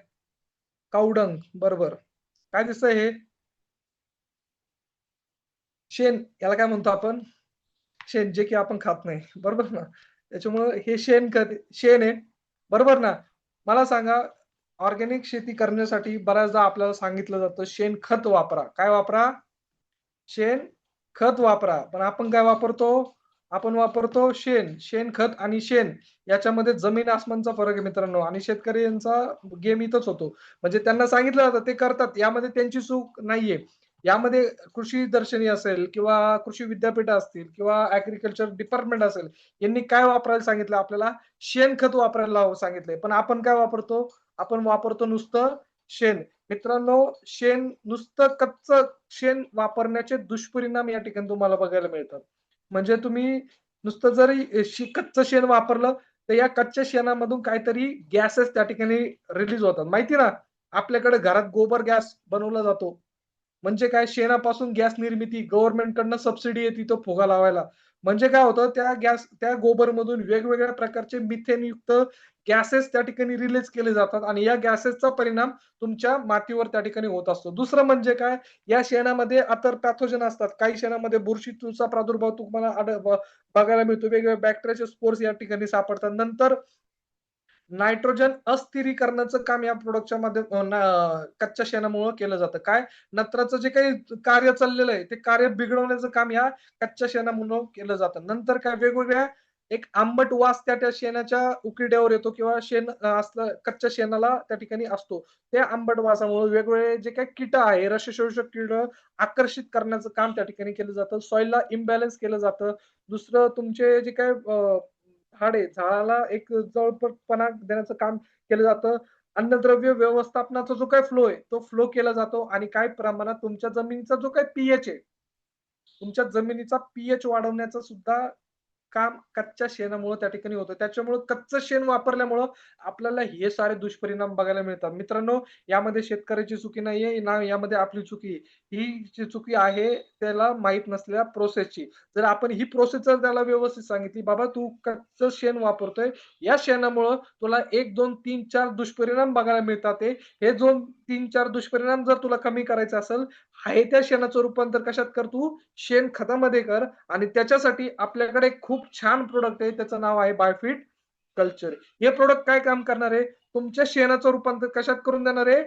कावडंग बरोबर. काय दिसतंय हे? शेण याला काय म्हणतो आपण? शेण जे की आपण खात नाही. बरोबर ना? त्याच्यामुळं हे शेण आहे. बरोबर ना? मला सांगा ऑर्गॅनिक शेती करण्यासाठी बऱ्याचदा आपल्याला सांगितलं जातं शेणखत वापरा. काय वापरा? शेणखत वापरा. पण आपण काय वापरतो? आपण वापरतो शेण. शेणखत आणि शेण याच्यामध्ये जमीन आसमानचा फरक आहे मित्रांनो आणि शेतकऱ्यांचा गेम इथंच होतो. म्हणजे त्यांना सांगितलं जातं ते करतात. यामध्ये त्यांची चूक नाहीये. यामध्ये कृषी दर्शनी असेल किंवा कृषी विद्यापीठ असतील किंवा ॲग्रीकल्चर डिपार्टमेंट असेल, यांनी काय वापरायला सांगितलं आपल्याला? शेणखत वापरायला सांगितलंय. पण आपण काय वापरतो? आपण वापरतो नुसतं शेण. मित्रांनो, शेण नुसतं कच्चं शेण वापरण्याचे दुष्परिणाम या ठिकाणी तुम्हाला बघायला मिळतात. म्हणजे तुम्ही नुसतं जरी कच्चं शेण वापरलं, तर या कच्च्या शेणामधून काहीतरी गॅसेस त्या ठिकाणी रिलीज होतात. माहिती ना? आपल्याकडे घरात गोबर गॅस बनवला जातो. म्हणजे काय शेणापासून गॅस निर्मिती गव्हर्नमेंटकडनं सबसिडी येते तो फुगा लावायला. म्हणजे काय होतं त्या गोबरमधून वेगवेगळ्या प्रकारचे मिथेनयुक्त गॅसेस त्या ठिकाणी रिलीज केले जातात आणि या गॅसेसचा परिणाम तुमच्या मातीवर त्या ठिकाणी होत असतो. दुसरं म्हणजे काय, या शेणामध्ये अतर पॅथोजन असतात. काही शेणामध्ये बुरशीचा प्रादुर्भाव तुम्हाला बघायला मिळतो. वेगवेगळ्या बॅक्टेरियाचे स्पोर्स या ठिकाणी सापडतात. नंतर नायट्रोजन अस्थिरीकरणाचं काम या प्रॉडक्टच्या कच्च्या शेणामुळं केलं जातं. काय? नत्राचं जे काही कार्य चाललेलं आहे, ते कार्य बिघडवण्याचं काम या कच्च्या शेणामुळं केलं जातं. नंतर काय वेगवेगळ्या एक आंबट वास त्या शेणाच्या उकिरड्यावर येतो किंवा शेण असलं कच्च्या शेणाला त्या ठिकाणी असतो. त्या आंबट वासामुळे वेगवेगळे जे काही कीटक आहे, रसशोषक कीड आकर्षित करण्याचं काम त्या ठिकाणी केलं जातं. सॉइलला इम्बॅलन्स केलं जातं. दुसरं तुमचे जे काही झाड आहे, झाडाला एक जळपटपणा देण्याचं काम केलं जातं. अन्नद्रव्य व्यवस्थापनाचा जो काही फ्लो आहे, तो फ्लो केला जातो आणि काही प्रमाणात तुमच्या जमिनीचा जो काही पीएच आहे, तुमच्या जमिनीचा पीएच वाढवण्याचं सुद्धा काम कच्च्या शेणामुळे त्या ठिकाणी होतं. त्याच्यामुळं कच्चं शेण वापरल्यामुळं आपल्याला हे सारे दुष्परिणाम बघायला मिळतात. मित्रांनो, यामध्ये शेतकऱ्याची चुकी नाहीये, ना यामध्ये आपली चुकी आहे. ही जी चुकी आहे त्याला माहीत नसलेल्या प्रोसेसची. जर आपण ही प्रोसेस जर त्याला व्यवस्थित सांगितली, "बाबा तू कच्चं शेण वापरतोय, या शेणामुळं तुला 1, 2, 3, 4 दुष्परिणाम बघायला मिळतात आहे. हे 2, 3, 4 दुष्परिणाम जर तुला कमी करायचे असेल, आहे त्या शेणाचं रूपांतर कशात कर तू? शेणखतामध्ये कर आणि त्याच्यासाठी आपल्याकडे खूप छान प्रोडक्ट आहे. त्याचं नाव आहे बायोफिट कल्चर. हे प्रोडक्ट काय काम करणार आहे? तुमच्या शेणाचं रूपांतर कशात करून देणार आहे?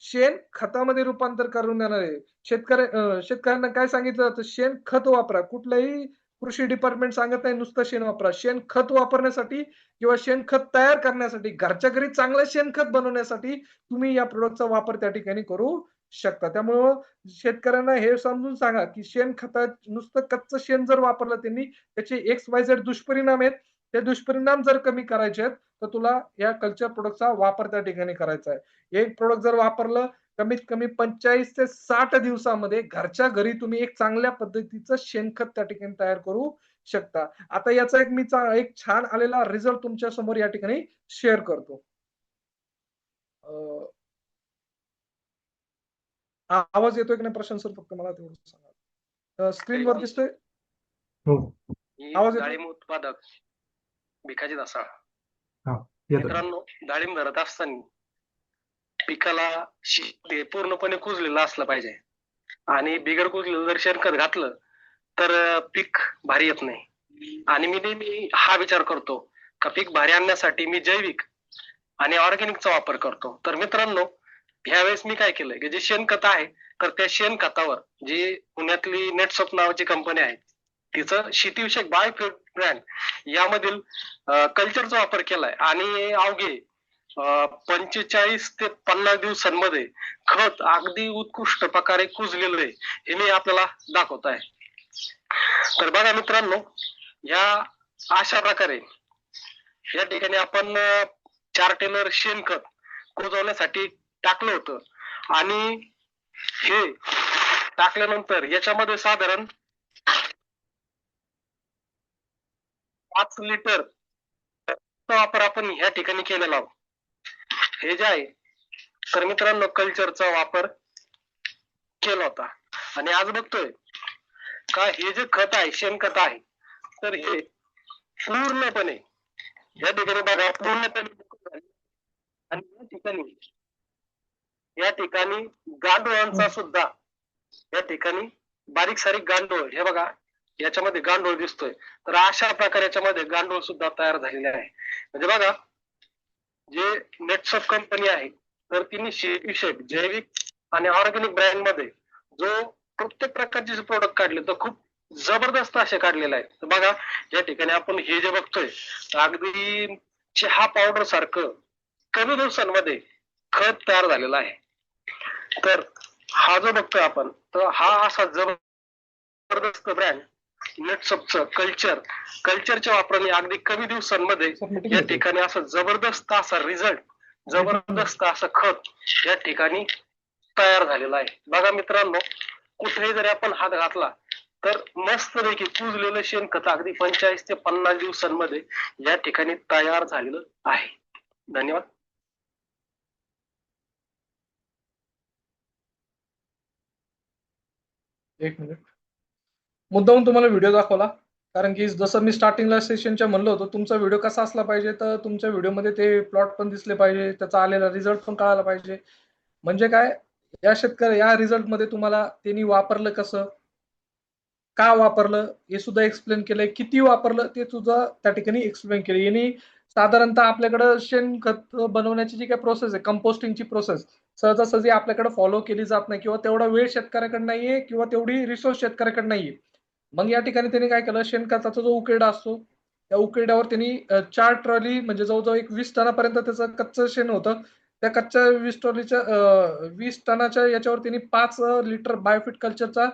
शेण खतामध्ये रूपांतर करून देणार आहे. शेतकऱ्यांना काय सांगितलं जातं? शेण खत वापरा. कुठलंही कृषी डिपार्टमेंट सांगत नाही नुसतं शेण वापरा. शेणखत वापरण्यासाठी किंवा शेणखत तयार करण्यासाठी, घरच्या घरी चांगलं शेणखत बनवण्यासाठी तुम्ही या प्रॉडक्टचा वापर त्या ठिकाणी करू शकता. त्यामुळं शेतकऱ्यांना हे समजून सांगा, की शेणखतात नुसतं कच्चं शेण जर वापरलं त्यांनी, त्याचे XYZ दुष्परिणाम आहेत. ते दुष्परिणाम जर कमी करायचे आहेत, तर तुला या कल्चर प्रोडक्टचा वापर त्या ठिकाणी करायचा आहे. एक प्रोडक्ट जर वापरलं, कमीत कमी 45 ते 60 दिवसामध्ये घरच्या घरी तुम्ही एक चांगल्या पद्धतीचं शेणखत त्या ठिकाणी तयार करू शकता. आता याचा एक छान आलेला रिझल्ट तुमच्या समोर या ठिकाणी शेअर करतो. अ, आवाज येतोय की नाही प्रशांत सर फक्त मला तेवढं सांगा. स्क्रीनवर दिसतोय? हो. ही आवाज येतोय? डाळिंब उत्पादक भिकाजी ढासाळ. हा, येतोय. मित्रांनो, डाळिंब धरत असताना पिकाला पूर्णपणे कुजलेलं असलं पाहिजे आणि बिगर कुजलेलं जर शेणखत घातलं तर पीक भारी येत नाही. आणि मी नेहमी हा विचार करतो का पीक भारी आणण्यासाठी मी जैविक आणि ऑर्गॅनिकचा वापर करतो. तर मित्रांनो, ह्यावेळेस मी काय केलंय की जे शेणखत आहे, तर त्या शेणखतावर जी पुण्यातली नेटसप नावाची कंपनी आहे, तिचं शेतीविषयक बायोफ्युल ब्रँड यामधील कल्चरचा वापर केलाय आणि अवघे 45 ते 50 दिवसांमध्ये खत अगदी उत्कृष्ट प्रकारे कुजलेलं आहे, हे मी आपल्याला दाखवत आहे. तर बघा मित्रांनो, या अशा प्रकारे या ठिकाणी आपण 4 टेलर शेणखत कुजवण्यासाठी टाकलं होतं आणि हे टाकल्यानंतर याच्यामध्ये साधारण 5 लिटर वापर आपण ह्या ठिकाणी केलेला आहोत. हे जे आहे तर मित्रांनो कल्चरचा वापर केला होता आणि आज बघतोय का हे जे खत आहे शेणखत आहे तर हे पूर्णपणे या ठिकाणी बघा पूर्णपणे आणि या ठिकाणी गांडुळांचा सुद्धा या ठिकाणी बारीक सारीक गांडूळ हे बघा याच्यामध्ये गांडूळ दिसतोय. तर अशा प्रकारे याच्यामध्ये गांडूळ सुद्धा तयार झालेले आहे. म्हणजे बघा जे नेटसप कंपनी आहे तर तिने शेतीविषयक जैविक आणि ऑर्गॅनिक ब्रँड मध्ये जो प्रत्येक प्रकारचे प्रोडक्ट काढले तर खूप जबरदस्त असे काढलेले आहेत. तर बघा या ठिकाणी आपण हे जे बघतोय अगदी चहा पावडर सारखं कमी दिवसांमध्ये खत तयार झालेला आहे. तर हा जो बघतोय आपण तर हा असा जबरदस्त ब्रँड नेटसपचं कल्चरच्या वापराने अगदी कमी दिवसांमध्ये या ठिकाणी असं जबरदस्त असा रिझल्ट जबरदस्त असं खत या ठिकाणी तयार झालेलं आहे. बघा मित्रांनो, कुठेही जरी आपण हात घातला तर मस्तपैकी कुजलेलं शेणखत अगदी 45 ते 50 दिवसांमध्ये या ठिकाणी तयार झालेलं आहे. धन्यवाद. एक मिनिट. मुद्दामून तुम्हाला व्हिडिओ दाखवला कारण की जसं मी स्टार्टिंगला सेशनच्या म्हणलं होतं तुमचा व्हिडिओ कसा असला पाहिजे तर तुमच्या व्हिडिओमध्ये ते प्लॉट पण दिसले पाहिजे, त्याचा आलेला रिझल्ट पण कळायला पाहिजे. म्हणजे काय, या रिझल्टमध्ये तुम्हाला त्यांनी वापरलं कसं, का वापरलं हे सुद्धा एक्सप्लेन केलंय, किती वापरलं ते सुद्धा त्या ठिकाणी एक्सप्लेन केलं. यांनी साधारणतः आपल्याकडं शेणखत बनवण्याची जी काही प्रोसेस आहे, कंपोस्टिंगची प्रोसेस सहजासहजी आपल्याकडे फॉलो केली जात नाही किंवा तेवढा वेळ शेतकऱ्याकडे नाहीये किंवा तेवढी रिसोर्स शेतकऱ्याकडे नाहीये. मग या ठिकाणी त्यांनी काय केलं, शेणखताचा जो उकिरडा असतो त्या उकिरड्यावर त्यांनी 4 ट्रॉली म्हणजे जवळजवळ एक 20 टनापर्यंत त्याचं कच्चं शेण होतं. त्या कच्च्या 20 ट्रॉलीच्या 20 टनाच्या याच्यावर त्यांनी 5 लिटर बायोफिट कल्चरचा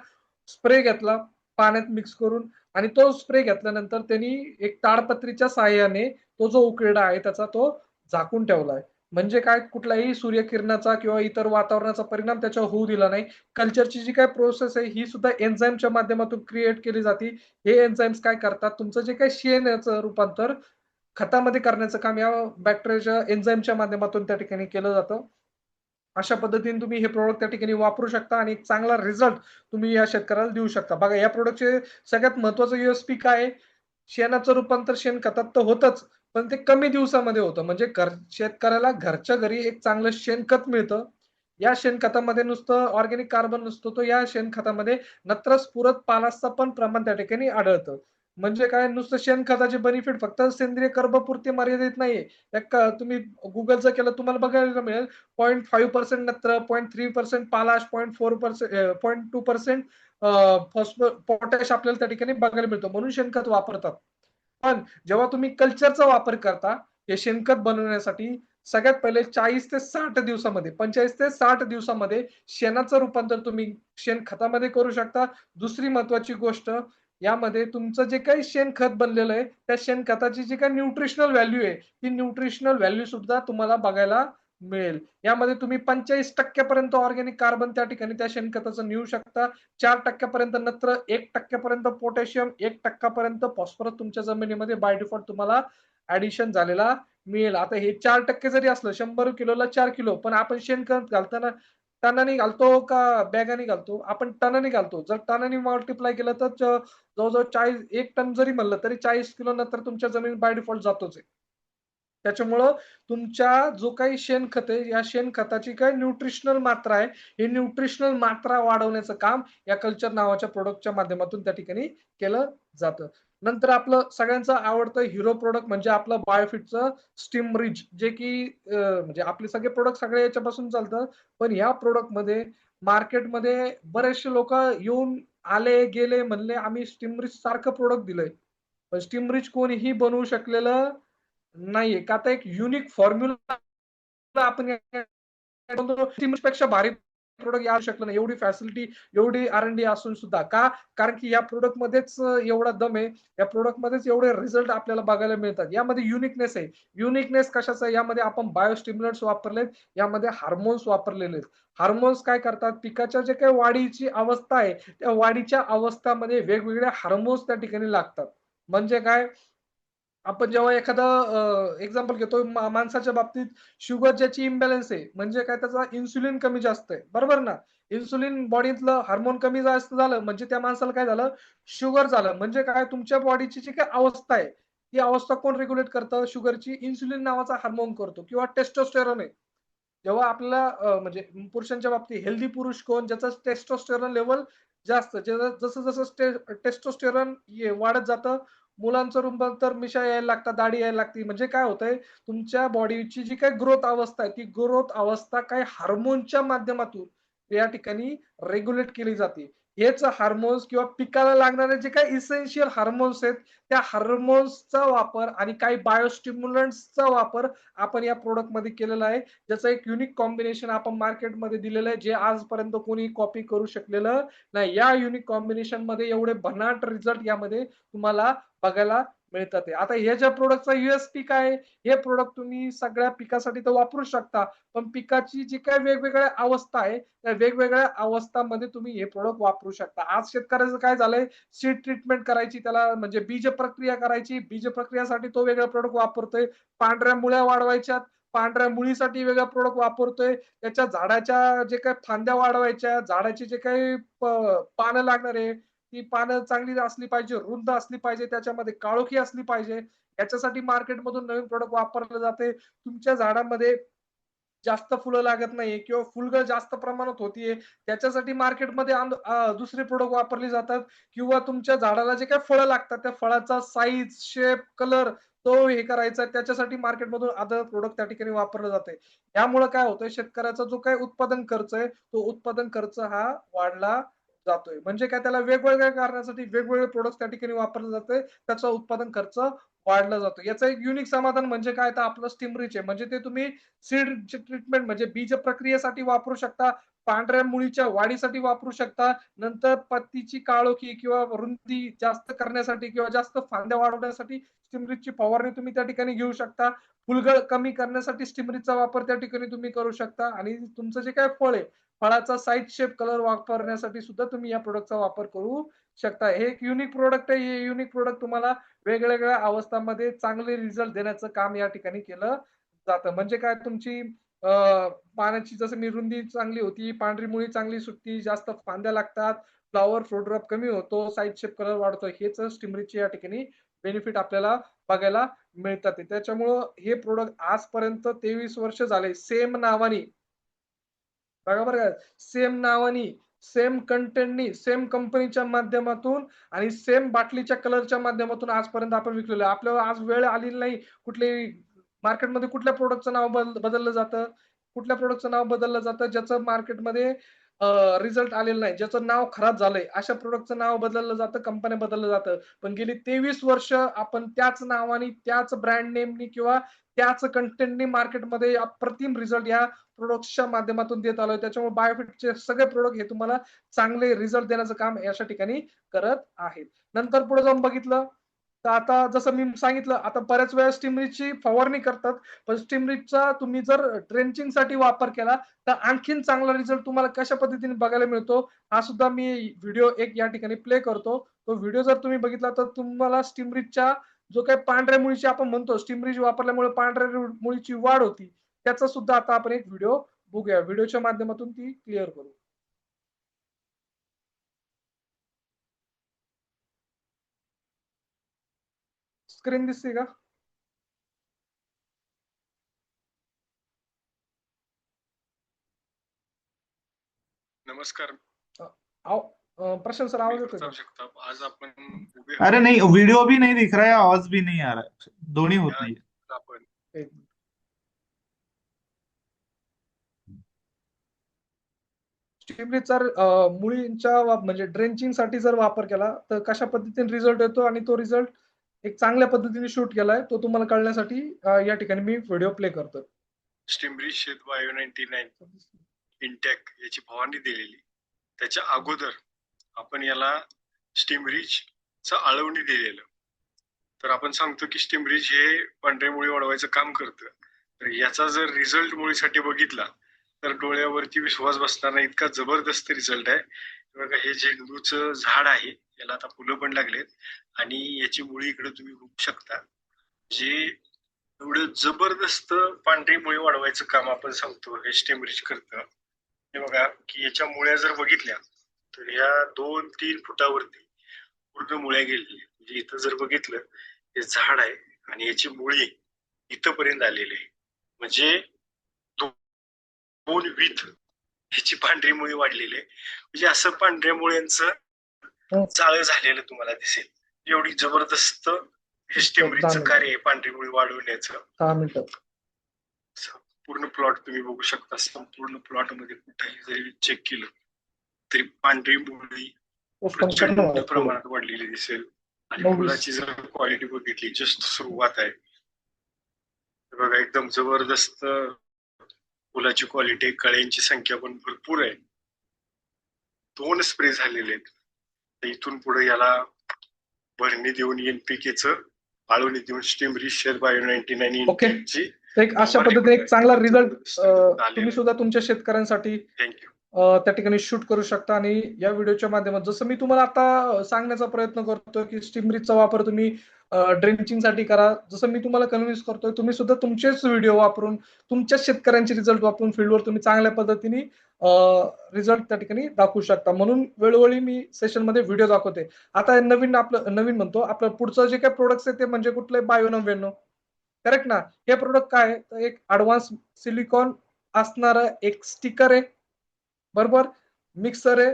स्प्रे घेतला पाण्यात मिक्स करून आणि तो स्प्रे घेतल्यानंतर त्यांनी एक ताडपत्रीच्या साहाय्याने तो जो उकिरडा आहे त्याचा तो झाकून ठेवलाय. म्हणजे काय कुठलाही सूर्यकिरणाचा किंवा इतर वातावरणाचा परिणाम त्याच्यावर होऊ दिला नाही. कल्चरची जी काही प्रोसेस आहे ही सुद्धा एन्झाईमच्या माध्यमातून क्रिएट केली जाते. हे एन्झाईम्स काय करतात तुमचं जे काही शेण याचं रूपांतर खतामध्ये करण्याचं काम या बॅक्टेरियाच्या एन्झाईमच्या माध्यमातून त्या ठिकाणी केलं जातं. अशा पद्धतीने तुम्ही हे प्रॉडक्ट त्या ठिकाणी वापरू शकता आणि एक चांगला रिझल्ट तुम्ही या शेतकऱ्याला देऊ शकता. बघा या प्रॉडक्टचे सगळ्यात महत्वाचं USP काय आहे? शेणाचं रूपांतर शेणखतात तर होतच, पण ते कमी दिवसामध्ये होतं. म्हणजे शेतकऱ्याला घरच्या घरी एक चांगलं शेणखत मिळतं. या शेणखतामध्ये नुसतं ऑर्गॅनिक कार्बन नसतो, तो या शेणखतामध्ये नत्र, स्फुरद, पालाशचं पण प्रमाण त्या ठिकाणी आढळतं. म्हणजे काय नुसतं शेणखताचे बेनिफिट फक्त सेंद्रिय कर्बपुरते मर्यादित नाहीये. तुम्ही गुगलचं केलं तुम्हाला बघायला मिळेल 0.5% नत्र, 0.3% पालाश, 0.2% पोटॅश आपल्याला त्या ठिकाणी बघायला मिळतं. म्हणून शेणखत वापरतात. पण जेव्हा तुम्ही कल्चरचा वापर करता, हे शेणखत बनवण्यासाठी सगळ्यात पहिले 40 ते 60 दिवसामध्ये 45 ते 60 दिवसामध्ये शेणाचं रूपांतर तुम्ही शेणखतामध्ये करू शकता. दुसरी महत्वाची गोष्ट यामध्ये तुमचं जे काही शेणखत बनलेलं आहे, त्या शेणखताची जी काही न्यूट्रिशनल व्हॅल्यू आहे, ती न्यूट्रिशनल व्हॅल्यू सुद्धा तुम्हाला बघायला मिळेल. यामध्ये तुम्ही 45% पर्यंत ऑर्गॅनिक कार्बन त्या ठिकाणी त्या शेणखताचं नेऊ शकता. 4% पर्यंत नत्र, 1% पर्यंत पोटॅशियम, 1% पर्यंत फॉस्फरस तुमच्या जमिनीमध्ये बाय डिफॉल्ट तुम्हाला ऍडिशन झालेला मिळेल. आता हे 4% जरी असलं 100 किलोला 4 किलो, पण आपण शेणखत घालताना टनानी घालतो का बॅगानी घालतो? आपण टनानी घालतो. जर टनानी मल्टिप्लाय केलं तर जवळ-जवळ 40 1 टन जरी म्हणलं तरी 40 किलो नंतर तुमच्या जमिनीत बाय डिफॉल्ट जातोच आहे. त्याच्यामुळं तुमच्या जो काही शेणखत आहे, या शेणखताची काय न्यूट्रिशनल मात्रा आहे, ही न्यूट्रिशनल मात्रा वाढवण्याचं काम या कल्चर नावाच्या प्रॉडक्टच्या माध्यमातून त्या ठिकाणी केलं जातं. नंतर आपलं सगळ्यांचं आवडतं हिरो प्रॉडक्ट म्हणजे आपलं बायोफिटचं स्टीम रिच जे की म्हणजे आपले सगळे प्रॉडक्ट सगळे याच्यापासून चालतं. पण या प्रॉडक्टमध्ये मार्केटमध्ये बरेचसे लोकं येऊन आले, गेले म्हणले आम्ही स्टीम रिच सारखं प्रॉडक्ट दिलंय. पण स्टीम रिच कोणीही बनवू शकलेलं नाहीये. का तर एक युनिक फॉर्म्युला आपण पेक्षा भारी प्रॉडक्ट येऊ शकलं नाही. एवढी फॅसिलिटी, एवढी R&D असून सुद्धा. का? कारण की या प्रॉडक्टमध्येच एवढा दम आहे. या प्रॉडक्टमध्येच एवढे रिझल्ट आपल्याला बघायला मिळतात. यामध्ये युनिकनेस आहे. युनिकनेस कशाचा आहे? यामध्ये आपण बायोस्टिम्युलंट्स वापरलेत. यामध्ये हार्मोन्स वापरलेले आहेत. हार्मोन्स काय करतात? पिकाच्या जे काही वाढीची अवस्था आहे, त्या वाढीच्या अवस्थामध्ये वेगवेगळे हार्मोन्स त्या ठिकाणी लागतात. म्हणजे काय? आपण जेव्हा एखादं एक्झाम्पल घेतो माणसाच्या बाबतीत शुगर ज्याची इम्बॅलन्स आहे, म्हणजे काय त्याचा इन्सुलिन कमी जास्त आहे. बरोबर ना? इन्सुलिन बॉडीतलं हार्मोन कमी जास्त झालं म्हणजे त्या माणसाला काय झालं? शुगर झालं. म्हणजे काय तुमच्या बॉडीची जी काही अवस्था आहे, ती अवस्था कोण रेग्युलेट करतं? शुगरची इन्सुलिन नावाचा हार्मोन करतो किंवा टेस्टोस्टेरॉन आहे. जेव्हा आपल्याला म्हणजे पुरुषांच्या बाबतीत हेल्दी पुरुष कोण? ज्याचं टेस्टोस्टेरॉन लेव्हल जास्त. जसं टेस्टोस्टेरॉन वाढत जातं, मुलांचं रूपांतर मिशा यायला लागतात, दाढी यायला लागते. म्हणजे काय होतंय, तुमच्या बॉडीची जी काही ग्रोथ अवस्था आहे, ती ग्रोथ अवस्था काही हार्मोनच्या माध्यमातून या ठिकाणी रेग्युलेट केली जाते. हेच हार्मोन्स किंवा पिकाला लागणारे जे काही इसेन्शियल हार्मोन्स आहेत, त्या हार्मोन्सचा वापर आणि काही बायोस्टिम्युलंट्सचा वापर आपण या प्रॉडक्टमध्ये केलेला आहे. ज्याचं एक युनिक कॉम्बिनेशन आपण मार्केटमध्ये दिलेलं आहे, जे आजपर्यंत कोणी कॉपी करू शकलेलं नाही. या युनिक कॉम्बिनेशनमध्ये एवढे भन्नाट रिझल्ट यामध्ये तुम्हाला बघायला मिळतात आहे. आता हे ज्या प्रॉडक्टचा USP काय आहे? हे प्रॉडक्ट तुम्ही सगळ्या पिकासाठी तर वापरू शकता. पण पिकाची जी काही वेगवेगळ्या अवस्था आहे, त्या वेगवेगळ्या अवस्थांमध्ये तुम्ही हे प्रॉडक्ट वापरू शकता. आज शेतकऱ्याचं काय झालंय, सीड ट्रीटमेंट करायची त्याला म्हणजे बीज प्रक्रिया करायची. बीज प्रक्रियासाठी तो वेगळा प्रॉडक्ट वापरतोय. पांढऱ्या मुळ्या वाढवायच्यात, पांढऱ्या मुळीसाठी वेगळा प्रॉडक्ट वापरतोय. त्याच्या झाडाच्या जे काही फांद्या वाढवायच्या, झाडाचे जे काही पानं लागणार आहे, ती पानं चांगली असली पाहिजे, रुंद असली पाहिजे, त्याच्यामध्ये काळोखी असली पाहिजे. याच्यासाठी मार्केटमधून नवीन प्रॉडक्ट वापरले जाते. तुमच्या झाडामध्ये जास्त फुलं लागत नाहीये किंवा फुलगळ जास्त प्रमाणात होतीये, त्याच्यासाठी मार्केटमध्ये दुसरे प्रॉडक्ट वापरले जातात किंवा तुमच्या झाडाला जे काही फळं लागतात, त्या फळाचा साईज, शेप, कलर तो हे करायचा त्याच्यासाठी मार्केटमधून अदर प्रॉडक्ट त्या ठिकाणी वापरलं जातंय. यामुळे काय होतंय शेतकऱ्याचा जो काही उत्पादन खर्च आहे, तो उत्पादन खर्च हा वाढला जातोय. म्हणजे काय त्याला वेगवेगळ्या कारणासाठी वेगवेगळे प्रॉडक्ट्स त्या ठिकाणी वापरले जाते. त्याचा उत्पादन खर्च वाढला जातो. याचं एक युनिक समाधान म्हणजे काय तर आपलं स्टीम रिच आहे. म्हणजे ते तुम्ही सीड ट्रीटमेंट म्हणजे बीज प्रक्रियेसाठी वापरू शकता. पांढऱ्या मुळीच्या वाढीसाठी वापरू शकता. नंतर पत्तीची काळोखी किंवा रुंदी जास्त करण्यासाठी किंवा जास्त फांद्या वाढवण्यासाठी स्टिमरीजची फवारणी तुम्ही त्या ठिकाणी घेऊ शकता. फुलगळ कमी करण्यासाठी स्टिमरीजचा वापर त्या ठिकाणी तुम्ही करू शकता. आणि तुमचं जे काय फळ आहे, फळाचा साईज शेप कलर वापरण्यासाठी सुद्धा तुम्ही या प्रोडक्टचा वापर करू शकता. हे एक युनिक प्रोडक्ट आहे. हे युनिक प्रोडक्ट तुम्हाला वेगवेगळ्या अवस्थांमध्ये चांगले रिझल्ट देण्याचं काम या ठिकाणी केलं जातं. म्हणजे काय, तुमची पानाची जसं मी रुंदी चांगली होती, पांढरी मुळी चांगली सुटती, जास्त फांद्या लागतात, फ्लॉवर फ्रूट ड्रॉप कमी होतो, साईड शेप कलर वाढतो. हेच स्टिमरीजचे या ठिकाणी बेनिफिट आपल्याला बघायला मिळतात. त्याच्यामुळं हे प्रोडक्ट आजपर्यंत 23 वर्ष झाले सेम नावानी, बघा बरं का, सेम नावानी, सेम कंटेंटनी, सेम कंपनीच्या माध्यमातून आणि सेम बाटलीच्या कलरच्या माध्यमातून आजपर्यंत आपण विकलेलो आहे. आपल्याला आज वेळ आलेली नाही कुठली मार्केटमध्ये कुठल्या प्रोडक्टचं नाव बदललं जातं, कुठल्या प्रोडक्टचं नाव बदललं जातं ज्याचं मार्केटमध्ये रिझल्ट आलेलं नाही, ज्याचं नाव खराब झालंय, अशा प्रोडक्टचं नाव बदललं जातं, कंपन्या बदललं जातं. पण गेली 23 वर्ष आपण त्याच नावाने, त्याच ब्रँड नेमनी किंवा त्याच कंटेंटनी मार्केटमध्ये अप्रतिम रिझल्ट या प्रोडक्ट्सच्या माध्यमातून देत आलोय. त्याच्यामुळे बायोफिटचे सगळे प्रोडक्ट हे तुम्हाला चांगले रिझल्ट देण्याचं काम अशा ठिकाणी करत आहेत. नंतर पुढे जाऊन बघितलं तर आता जसं मी सांगितलं, आता बऱ्याच वेळा स्टिमरीजची फवारणी करतात, पण स्टिमरीजचा तुम्ही जर ड्रेंचिंगसाठी वापर केला तर आणखीन चांगला रिझल्ट तुम्हाला कशा पद्धतीने बघायला मिळतो, हा सुद्धा मी व्हिडिओ एक या ठिकाणी प्ले करतो. तो व्हिडिओ जर तुम्ही बघितला तर तुम्हाला स्टिमरीजच्या जो काही पांढऱ्या मुळीची आपण म्हणतो, स्टिमरीज वापरल्यामुळे पांढऱ्या मुळीची वाढ होती, त्याचा सुद्धा आता आपण एक व्हिडिओ बघूया. व्हिडिओच्या माध्यमातून ती क्लिअर करू. स्क्रीन दिसते का? नमस्कार. प्रशांत सर, आवाज येतो का? आज आपण अरे नहीं, वीडियो भी नहीं दिख रहा है, आवाज भी नहीं आ रहा है, दोनों होत नाही. आपण एक स्टिमरीजचा मुळींच्या म्हणजे ड्रेंचिंग साठी जर वापर केला तर कशा पद्धतीने रिझल्ट येतो आणि तो रिझल्ट एक चांगल्या पद्धतीने शूट केलाय तो तुम्हाला कळण्यासाठी या ठिकाणी मी व्हिडिओ प्ले करतो. स्टिमरीज शेत बायो 99 इंटॅक याची फवारणी दिलेली. त्याच्या अगोदर आपण याला स्टिमरीजचं आळवणी दिलेलं. तर आपण सांगतो की स्टिमरीज हे पांढरे मुळी वाढवायचं काम करतं. तर याचा जर रिझल्ट मुळीसाठी बघितला तर डोळ्यावरती विश्वास बसणार नाही, इतका जबरदस्त रिझल्ट आहे. बघा, हे झेंडूचं झाड आहे, याला आता फुलं पण लागलेत आणि याची मुळी इकडे तुम्ही बघू शकता. जे एवढं जबरदस्त पांढरी मुळी वाढवायचं काम आपण सांगतो हे स्टिमरीज करतं. हे बघा की याच्या मुळ्या जर बघितल्या तर ह्या 2-3 फुटावरती पूर्ण मुळ्या गेलेल्या. म्हणजे इथं जर बघितलं हे झाड आहे आणि याची मुळी इथपर्यंत आलेली आहे. म्हणजे 2 वीथ ह्याची पांढरी मुळी वाढलेली आहे. म्हणजे असं पांढऱ्या मुळ्यांचं जाळं झालेलं तुम्हाला दिसेल. एवढी जबरदस्त हे स्टिमरीजचं कार्य आहे पांढरी मुळी वाढवण्याचं. 10 मिनिटं पूर्ण प्लॉट तुम्ही बघू शकता. संपूर्ण प्लॉट मध्ये कुठेही जरी चेक केलं तरी पांढरी मुळी प्रचंड प्रमाणात वाढलेली दिसेल. आणि फुलाची जर क्वालिटी बघितली, जस्ट सुरुवात आहे. बघा, एकदम जबरदस्त फुलाची क्वालिटी, कळ्यांची संख्या पण भरपूर आहे. 2 स्प्रे झालेले आहेत. तर इथून पुढे याला भरणी देऊन NPK आळवणी देऊन स्टिमरीज शेत बायो 99 इंटॅकची एक अशा पद्धतीने एक चांगला रिझल्ट तुम्ही सुद्धा तुमच्या शेतकऱ्यांसाठी त्या ठिकाणी शूट करू शकता. आणि या व्हिडिओच्या माध्यमातून जसं मी तुम्हाला आता सांगण्याचा प्रयत्न करतो की स्टिमरीजचा वापर तुम्ही ड्रेंचिंग साठी करा, जसं मी तुम्हाला कन्व्हिन्स करतोय, तुम्ही सुद्धा तुमचेच व्हिडिओ वापरून तुमच्या शेतकऱ्यांचे रिझल्ट वापरून फील्डवर तुम्ही चांगल्या पद्धतीने रिझल्ट त्या ठिकाणी दाखवू शकता. म्हणून वेळोवेळी मी सेशन मध्ये व्हिडिओ दाखवते. आता नवीन म्हणतो, आपलं पुढचं जे काही प्रोडक्ट्स आहे ते म्हणजे कुठले बायो 99, करेक्ट ना? हे प्रोडक्ट काय आहे, तर एक ऍडव्हान्स सिलिकॉन असणारं एक स्टिकर आहे, बरोबर, मिक्सर आहे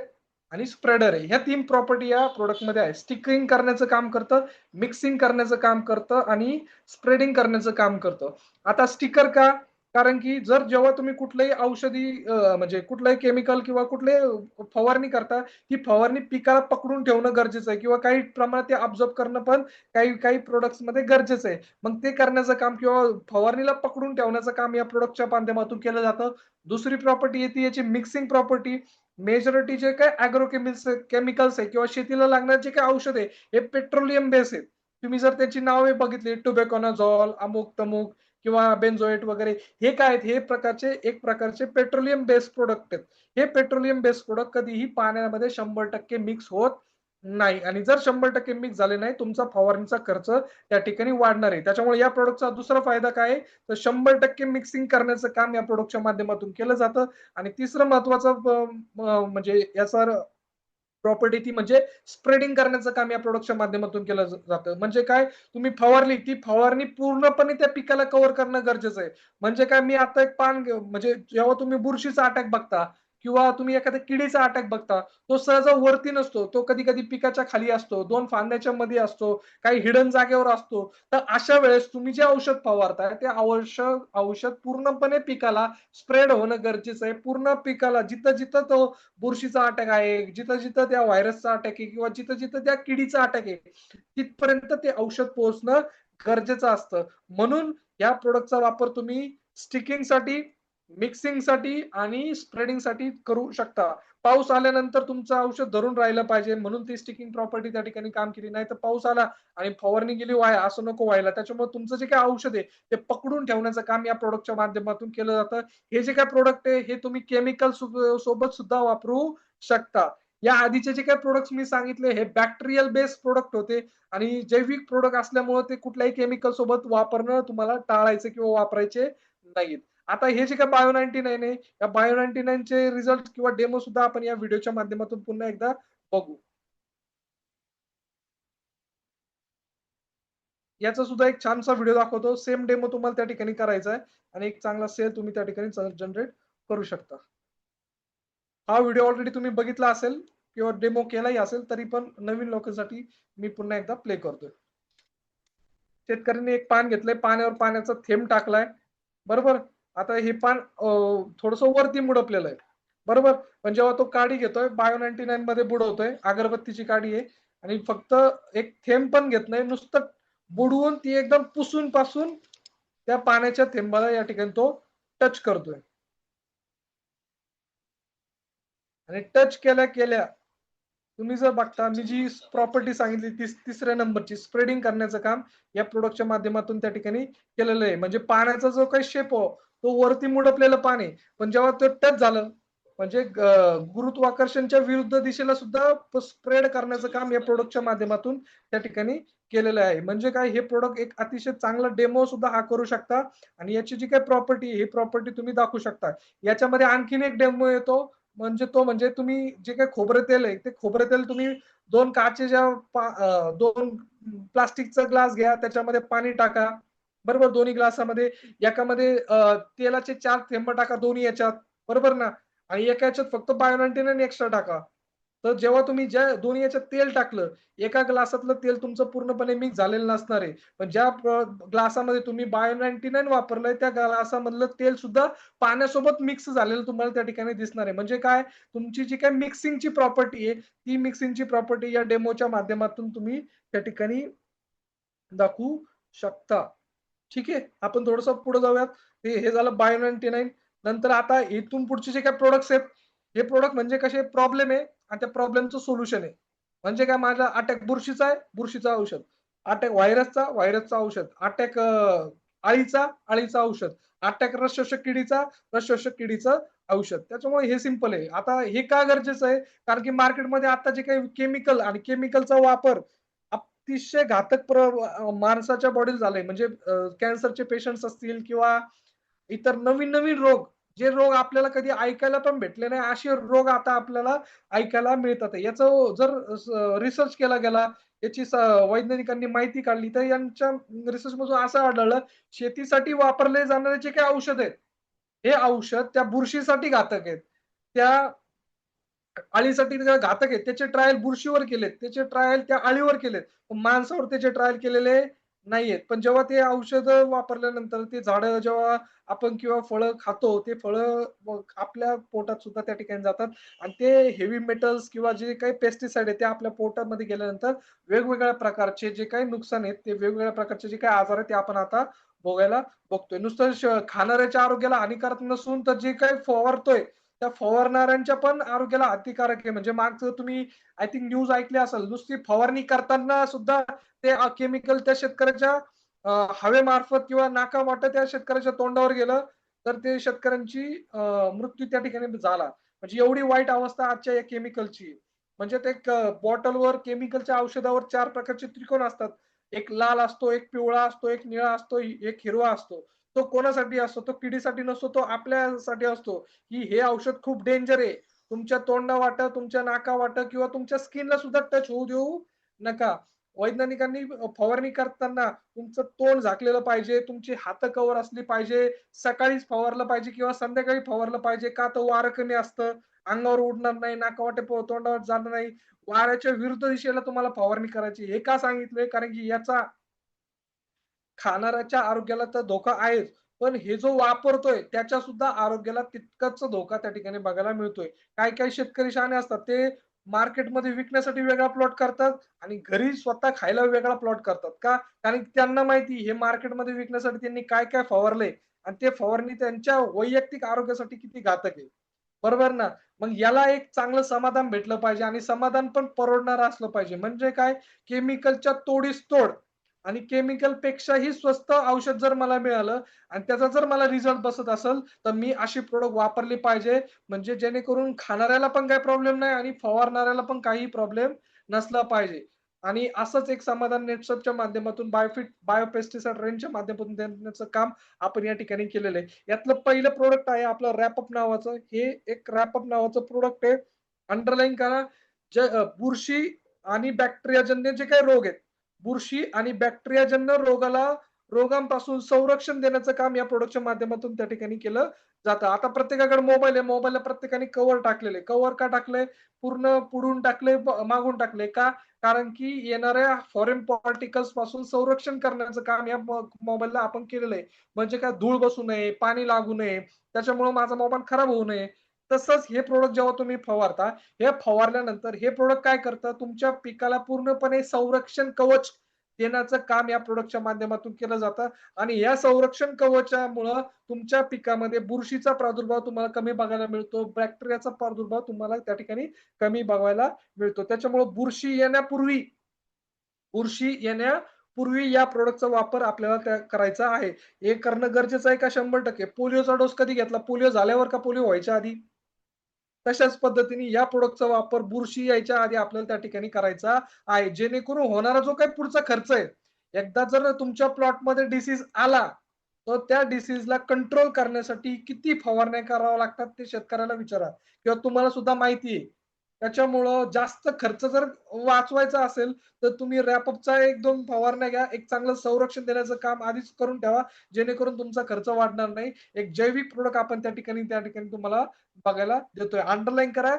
आणि स्प्रेडर आहे. ह्या 3 प्रॉपर्टी या प्रोडक्ट मध्ये आहे. स्टिकरिंग करण्याचं काम करतं, मिक्सिंग करण्याचं काम करतं आणि स्प्रेडिंग करण्याचं काम करतं. आता स्टिकर का, कारण की जेव्हा तुम्ही कुठलंही औषधी म्हणजे कुठलंही केमिकल किंवा कुठले फवारणी करता, ती फवारणी पिकाला पकडून ठेवणं गरजेचं आहे किंवा काही प्रमाणात ते ॲब्झॉर्ब करणं पण काही काही प्रॉडक्ट्समध्ये गरजेचं आहे. मग ते करण्याचं काम किंवा फवारणीला पकडून ठेवण्याचं काम या प्रॉडक्टच्या माध्यमातून केलं जातं. दुसरी प्रॉपर्टी येते याची मिक्सिंग प्रॉपर्टी. मेजॉरिटी जे काही केमिकल्स आहे किंवा शेतीला लागणारे जे काही औषध आहे, हे पेट्रोलियम बेस आहेत. तुम्ही जर त्याची नावे बघितली टोबॅकोनॉझोल, अमुक-तमुक किंवा बेन्झोएट वगैरे हे काय आहेत? हे एक प्रकारचे पेट्रोलियम बेस्ड प्रॉडक्ट आहेत. हे पेट्रोलियम बेस्ड प्रॉडक्ट कधीही पाण्यामध्ये 100% मिक्स होत नाही आणि जर 100% मिक्स झाले नाही, तुमचा फवारणीचा खर्च त्या ठिकाणी वाढणार आहे. त्याच्यामुळे या प्रॉडक्टचा दुसरा फायदा काय आहे? तर 100% मिक्सिंग करण्याचं काम या प्रॉडक्टच्या माध्यमातून केलं जातं आणि तिसरं महत्वाचं म्हणजे याचा प्रॉपर्टी ती म्हणजे स्प्रेडिंग करण्याचं काम या प्रॉडक्टच्या माध्यमातून केलं जातं. म्हणजे काय तुम्ही फवारली, ती फवारणी पूर्णपणे त्या पिकाला कव्हर करणं गरजेचं आहे. म्हणजे काय मी आता एक म्हणजे जेव्हा तुम्ही बुरशीचा अटॅक बघता किंवा तुम्ही एखाद्या किडीचा अटॅक बघता, तो सहसा वरती नसतो. तो कधी-कधी पिकाच्या खाली असतो, 2 फांद्याच्या मध्ये असतो, काही हिडन जागेवर असतो. तर अशा वेळेस तुम्ही जे औषध फवारताय, ते औषध पूर्णपणे पिकाला स्प्रेड होणं गरजेचं आहे. पूर्ण पिकाला जिथं-जिथं तो बुरशीचा अटॅक आहे, जिथं-जिथं त्या व्हायरसचा अटॅक आहे किंवा जिथं-जिथं त्या किडीचा अटॅक आहे, तिथपर्यंत ते औषध पोहोचणं गरजेचं असतं. म्हणून या प्रॉडक्टचा वापर तुम्ही स्टिकिंगसाठी, मिक्सिंगसाठी आणि स्प्रेडिंगसाठी करू शकता. पाऊस आल्यानंतर तुमचं औषध धरून राहिलं पाहिजे म्हणून ती स्टिकिंग प्रॉपर्टी त्या ठिकाणी काम केली. नाहीतर पाऊस आला आणि फवारणी गेली वाया असं नको व्हायला. त्याच्यामुळे तुमचं जे काही औषध आहे, ते पकडून ठेवण्याचं काम या प्रॉडक्टच्या माध्यमातून केलं जातं. हे जे काही प्रॉडक्ट आहे, हे तुम्ही केमिकल सोबत सुद्धा वापरू शकता. या आधीचे जे काही प्रॉडक्ट्स मी सांगितले हे बॅक्टेरियल बेस्ड प्रॉडक्ट होते आणि जैविक प्रॉडक्ट असल्यामुळे ते कुठल्याही केमिकल सोबत वापरणं तुम्हाला टाळायचे किंवा वापरायचे नाहीत. आता हे जे काही बायो 99 आहे, या बायो 99 चे रिझल्ट किंवा डेमो सुद्धा आपण या व्हिडिओच्या माध्यमातून पुन्हा एकदा बघू. याचा सुद्धा एक छानसा व्हिडिओ दाखवतो. सेम डेमो तुम्हाला त्या ठिकाणी करायचा आहे आणि एक चांगला सेल तुम्ही त्या ठिकाणी जनरेट करू शकता. हा व्हिडिओ ऑलरेडी तुम्ही बघितला असेल किंवा डेमो केलाही असेल तरी पण नवीन लोकांसाठी मी पुन्हा एकदा प्ले करतोय. शेतकऱ्यांनी एक पान घेतलंय, पाण्यावर पाण्याचा थेंब टाकलाय. बरोबर? आता हे पान थोडंसं वरती मुडपलेलं आहे. बरोबर? पण जेव्हा तो काडी घेतोय बायो 99 मध्ये बुडवतोय, अगरबत्तीची काडी आहे आणि फक्त एक थेंब पण घेत नाही, नुसतं बुडवून ती एकदम पुसून पासून त्या पाण्याच्या थेंबाला या ठिकाणी तो टच करतोय. आणि टच केल्या केल्या तुम्ही जर बघता मी जी प्रॉपर्टी सांगितली तिसऱ्या नंबरची स्प्रेडिंग करण्याचं काम या प्रोडक्टच्या माध्यमातून त्या ठिकाणी केलेलं आहे. म्हणजे पाण्याचा जो काही शेप हो तो वरती मुडपलेलं पाणी पण जेव्हा ते टच झालं म्हणजे गुरुत्वाकर्षणच्या विरुद्ध दिशेला सुद्धा स्प्रेड करण्याचं काम या प्रोडक्टच्या माध्यमातून त्या ठिकाणी केलेलं आहे. म्हणजे काय हे प्रोडक्ट एक अतिशय चांगला डेमो सुद्धा हा करू शकता आणि याची जी काही प्रॉपर्टी ही प्रॉपर्टी तुम्ही दाखवू शकता. याच्यामध्ये आणखीन एक डेमो येतो म्हणजे तुम्ही जे काही खोबरं तेल आहे ते खोबरं तेल तुम्ही 2 काचेच्या 2 प्लास्टिकचा ग्लास घ्या, त्याच्यामध्ये पाणी टाका. बरोबर? दोन्ही ग्लासामध्ये एकामध्ये तेलाचे 4 थेंब टाका दोन्ही याच्यात. बरोबर ना? आणि एका याच्यात फक्त बायो 99 एक्स्ट्रा टाका. तर जेव्हा तुम्ही ज्या दोन्ही याच्यात तेल टाकलं, एका ग्लासातलं तेल तुमचं पूर्णपणे मिक्स झालेलं नसणार आहे. पण ज्या ग्लासामध्ये तुम्ही बायो 99 वापरलंय त्या ग्लासामधलं तेल सुद्धा पाण्यासोबत मिक्स झालेलं तुम्हाला त्या ठिकाणी दिसणार आहे. म्हणजे काय तुमची जी काही मिक्सिंगची प्रॉपर्टी आहे, ती मिक्सिंगची प्रॉपर्टी या डेमोच्या माध्यमातून तुम्ही त्या ठिकाणी दाखवू शकता. ठीक आहे. आपण थोडंसं पुढे जाऊयात. हे झालं बायो 99 नंतर आता इथून पुढचे जे काही प्रॉडक्ट्स आहेत, हे प्रॉडक्ट म्हणजे कसे प्रॉब्लेम आहे आणि त्या प्रॉब्लेमचं सोल्युशन आहे. म्हणजे काय माझा अटॅक बुरशीचा आहे, बुरशीचं औषध. अटॅक व्हायरसचा औषध. अटॅक अळीचा औषध. अटॅक रस शोषक किडीचा, रस शोषक किडीचं औषध. त्याच्यामुळे हे सिंपल आहे. आता हे का गरजेचं आहे? कारण की मार्केटमध्ये आता जे काही केमिकल आणि केमिकलचा वापर अतिशय घातक माणसाच्या बॉडीला झालंय. म्हणजे कॅन्सरचे पेशंट्स असतील किंवा इतर नवीन-नवीन रोग, जे रोग आपल्याला कधी ऐकायला पण भेटले नाही, असे रोग आता आपल्याला ऐकायला मिळतात. याचं जर रिसर्च केला गेला, याची वैज्ञानिकांनी माहिती काढली, तर यांच्या रिसर्चमधून असं आढळलं, शेतीसाठी वापरले जाणारे जे काही औषध आहेत, हे औषध त्या बुरशीसाठी घातक आहेत. त्या अळीसाठी जे घातक आहेत, त्याचे ट्रायल बुरशीवर केलेत, त्याचे ट्रायल त्या अळीवर केलेत. पण माणसावर त्याचे ट्रायल केलेले नाहीयेत. पण जेव्हा ते औषधं वापरल्यानंतर ते झाडं जेव्हा आपण किंवा फळं खातो, ते फळं मग आपल्या पोटात सुद्धा त्या ठिकाणी जातात आणि ते हेवी मेटल्स किंवा जे काही पेस्टिसाइड आहे ते आपल्या पोटामध्ये गेल्यानंतर वेगवेगळ्या प्रकारचे जे काही नुकसान आहेत, ते वेगवेगळ्या प्रकारचे जे काही आजार आहेत, ते आपण आता भोगायला बघतोय. नुसतं खाणाऱ्याच्या आरोग्याला हानिकारक नसून तर जे काही फवारतोय, त्या फवारणाऱ्यांच्या पण आरोग्याला हानिकारक आहे. म्हणजे मागचं तुम्ही आय थिंक न्यूज ऐकली असेल, नुसती फवारणी करताना सुद्धा ते केमिकल त्या शेतकऱ्याच्या हवेमार्फत किंवा नाकावाटं त्या शेतकऱ्याच्या तोंडावर गेलं, तर ते शेतकऱ्यांची मृत्यू त्या ठिकाणी झाला. म्हणजे एवढी वाईट अवस्था आजच्या या केमिकलची. म्हणजे ते बॉटलवर केमिकलच्या औषधावर 4 प्रकारचे त्रिकोण असतात. एक लाल असतो, एक पिवळा असतो, एक निळा असतो, एक हिरवा असतो. तो कोणासाठी असतो? तो किडीसाठी नसतो, तो आपल्यासाठी असतो, की हे औषध खूप डेंजर आहे. तुमच्या तोंडावाटं, तुमच्या नाकावाटं किंवा तुमच्या स्किनला सुद्धा टच होऊ देऊ नका. वैज्ञानिकांनी फवारणी करताना तुमचं तोंड झाकलेलं पाहिजे, तुमची हात कव्हर असली पाहिजे, सकाळीच फवारलं पाहिजे किंवा संध्याकाळी फवारलं पाहिजे. का तर वारं कमी असतं, अंगावर उडणार नाही, नाकावाटे तोंडावर जाणार नाही. वाऱ्याच्या विरुद्ध दिशेला तुम्हाला फवारणी करायची. हे का सांगितलंय? कारण की याचा खाणाऱ्याच्या आरोग्याला तर धोका आहेच. पण हे जो वापरतोय त्याच्या सुद्धा आरोग्याला तितकाच धोका त्या ठिकाणी बघायला मिळतोय. काही-काही शेतकरी शहाणे असतात. ते मार्केटमध्ये विकण्यासाठी वेगळा प्लॉट करतात आणि घरी स्वतः खायला वेगळा प्लॉट करतात. का? कारण की त्यांना माहिती हे मार्केटमध्ये विकण्यासाठी त्यांनी काय-काय फवारलंय आणि ते फवारणी त्यांच्या वैयक्तिक आरोग्यासाठी किती घातक आहे. बरोबर ना? मग याला एक चांगलं समाधान भेटलं पाहिजे आणि समाधान पण परवडणारं असलं पाहिजे. म्हणजे काय? केमिकलच्या तोडीस तोड आणि केमिकल पेक्षाही स्वस्त औषध जर मला मिळालं आणि त्याचा जर मला रिझल्ट बसत असेल, तर मी अशी प्रॉडक्ट वापरली पाहिजे. म्हणजे जेणेकरून खाणाऱ्याला पण काही प्रॉब्लेम नाही आणि फवारणाऱ्याला पण काही प्रॉब्लेम नसला पाहिजे. आणि असंच एक समाधान नेटसपच्या माध्यमातून बायोफिट बायोपेस्टिसाइड रेंजच्या माध्यमातून देण्याचं काम आपण या ठिकाणी केलेलं आहे. यातलं पहिलं प्रॉडक्ट आहे आपलं रॅपअप नावाचं. हे एक रॅपअप नावाचं प्रॉडक्ट आहे. अंडरलाईन करा. बुरशी आणि बॅक्टेरियाजन्य जे काही रोग आहेत, बुरशी आणि बॅक्टेरियाजन्य रोगांपासून संरक्षण देण्याचं काम या प्रॉडक्टच्या माध्यमातून त्या ठिकाणी केलं जातं. आता प्रत्येकाकडे मोबाईल आहे. मोबाईलला प्रत्येकाने कव्हर टाकलेले. कव्हर का टाकलंय? पूर्ण पुढून टाकलंय, मागून टाकलंय. का? कारण की येणाऱ्या फॉरेन पार्टिकल्स पासून संरक्षण करण्याचं काम या मोबाईलला आपण केलेलं आहे. म्हणजे काय धूळ बसू नये, पाणी लागू नये, त्याच्यामुळे माझा मोबाईल खराब होऊ नये. तसंच हे प्रॉडक्ट जेव्हा तुम्ही फवारता, हे फवारल्यानंतर हे प्रॉडक्ट काय करतं? तुमच्या पिकाला पूर्णपणे संरक्षण कवच देण्याचं काम या प्रॉडक्टच्या माध्यमातून केलं जातं आणि या संरक्षण कवचामुळं तुमच्या पिकामध्ये बुरशीचा प्रादुर्भाव तुम्हाला कमी बघायला मिळतो. बॅक्टेरियाचा प्रादुर्भाव तुम्हाला त्या ठिकाणी कमी बघायला मिळतो. त्याच्यामुळे बुरशी येण्यापूर्वी या प्रॉडक्टचा वापर आपल्याला करायचा आहे. हे करणं गरजेचं आहे का? 100%. पोलिओचा डोस कधी घेतला? पोलिओ झाल्यावर का पोलिओ व्हायच्या आधी? तशाच पद्धतीने या प्रॉडक्टचा वापर बुरशी यायच्या आधी आपल्याला त्या ठिकाणी करायचा आहे. जेणेकरून होणारा जो काही पुढचा खर्च आहे, एकदा जर तुमच्या प्लॉटमध्ये डिसीज आला, तर त्या डिसीजला कंट्रोल करण्यासाठी किती फवारण्या कराव्या लागतात ते शेतकऱ्याला विचारा किंवा तुम्हाला सुद्धा माहिती आहे. त्याच्यामुळं जास्त खर्च जर वाचवायचा असेल, तर तुम्ही रॅपअपचा 1-2 फवारण्या घ्या. एक चांगलं संरक्षण देण्याचं काम आधीच करून ठेवा, जेणेकरून तुमचा खर्च वाढणार नाही. एक जैविक प्रॉडक्ट आपण त्या ठिकाणी तुम्हाला बघायला देतोय. अंडरलाईन करा.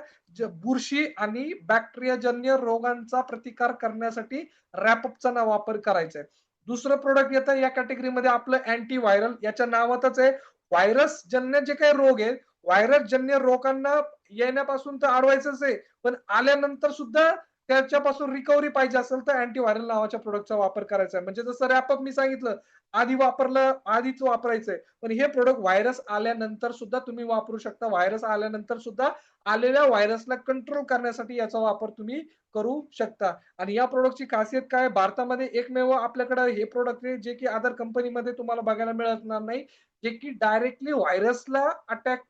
बुरशी आणि बॅक्टेरियाजन्य रोगांचा प्रतिकार करण्यासाठी रॅपअपचा वापर करायचा आहे. दुसरं प्रॉडक्ट येतं या कॅटेगरीमध्ये आपलं अँटी व्हायरल. याच्या नावातच आहे. व्हायरसजन्य जे काही रोग आहेत, व्हायरसजन्य रोगांना येण्यापासून तर अडवायचंच आहे. पण आल्यानंतर सुद्धा त्याच्यापासून रिकव्हरी पाहिजे असेल तर अँटीव्हायरल नावाच्या प्रॉडक्टचा वापर करायचा आहे. म्हणजे जसं रॅपअप मी सांगितलं, आधीच वापरायचंय. पण हे प्रॉडक्ट व्हायरस आल्यानंतर सुद्धा तुम्ही वापरू शकता. व्हायरस आल्यानंतर सुद्धा आलेल्या व्हायरसला कंट्रोल करण्यासाठी याचा वापर तुम्ही करू शकता. आणि या प्रॉडक्टची खासियत काय? भारतामध्ये एकमेव आपल्याकडे हे प्रॉडक्ट आहे जे की अदर कंपनीमध्ये तुम्हाला बघायला मिळणार नाही. जे की डायरेक्टली व्हायरसला अटॅक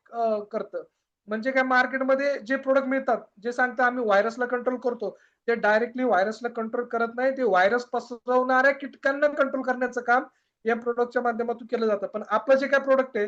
करतं. म्हणजे काय मार्केटमध्ये जे प्रॉडक्ट मिळतात, जे सांगतात आम्ही व्हायरसला कंट्रोल करतो, ते डायरेक्टली व्हायरसला कंट्रोल करत नाही. ते व्हायरस पसरवणाऱ्या कीटकांना कंट्रोल करण्याचं काम या प्रॉडक्टच्या माध्यमातून केलं जातं. पण आपलं जे काही प्रॉडक्ट आहे,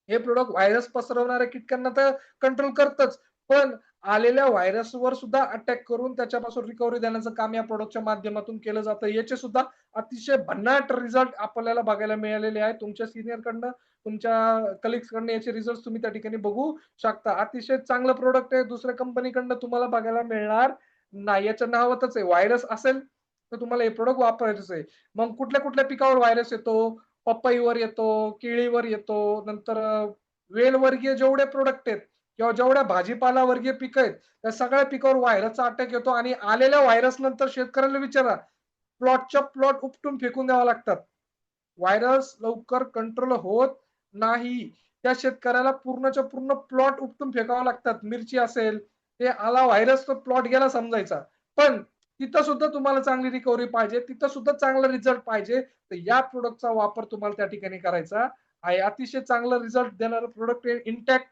हे प्रॉडक्ट व्हायरस पसरवणाऱ्या कीटकांना तर कंट्रोल करतच. पण आलेल्या व्हायरसवर सुद्धा अटॅक करून त्याच्यापासून रिकव्हरी देण्याचं काम या प्रॉडक्टच्या माध्यमातून केलं जातं. याचे सुद्धा अतिशय भन्नाट रिझल्ट आपल्याला बघायला मिळालेले आहेत. तुमच्या सीनियरकडनं, तुमच्या कलीग्सकडनं याचे रिझल्ट तुम्ही त्या ठिकाणी बघू शकता. अतिशय चांगलं प्रॉडक्ट आहे. दुसऱ्या कंपनीकडनं तुम्हाला बघायला मिळणार नाही. याच्या नावातच आहे. व्हायरस असेल तर तुम्हाला हे प्रोडक्ट वापरायचं आहे. मग कुठल्या कुठल्या पिकावर व्हायरस येतो? पपईवर येतो, केळीवर येतो, नंतर वेलवर्गीय जेवढे प्रोडक्ट आहेत किंवा जेवढ्या भाजीपाला वर्गीय पिकं आहेत, त्या सगळ्या पिकावर व्हायरसचा अटॅक येतो आणि आलेल्या व्हायरस नंतर शेतकऱ्याला विचारा, प्लॉटच्या प्लॉट उपटून फेकून द्यावा लागतात. व्हायरस लवकर कंट्रोल होत नाही. त्या शेतकऱ्याला पूर्णच्या पूर्ण प्लॉट उपटून फेकावं लागतात. मिरची असेल, ते आला व्हायरस तर प्लॉट गेला समजायचा. पण तिथं सुद्धा तुम्हाला चांगली रिकव्हरी पाहिजे, तिथं सुद्धा चांगला रिझल्ट पाहिजे, तर या प्रोडक्टचा वापर तुम्हाला त्या ठिकाणी करायचा आहे. अतिशय चांगला रिझल्ट देणारं प्रोडक्ट आहे इंटॅक्ट,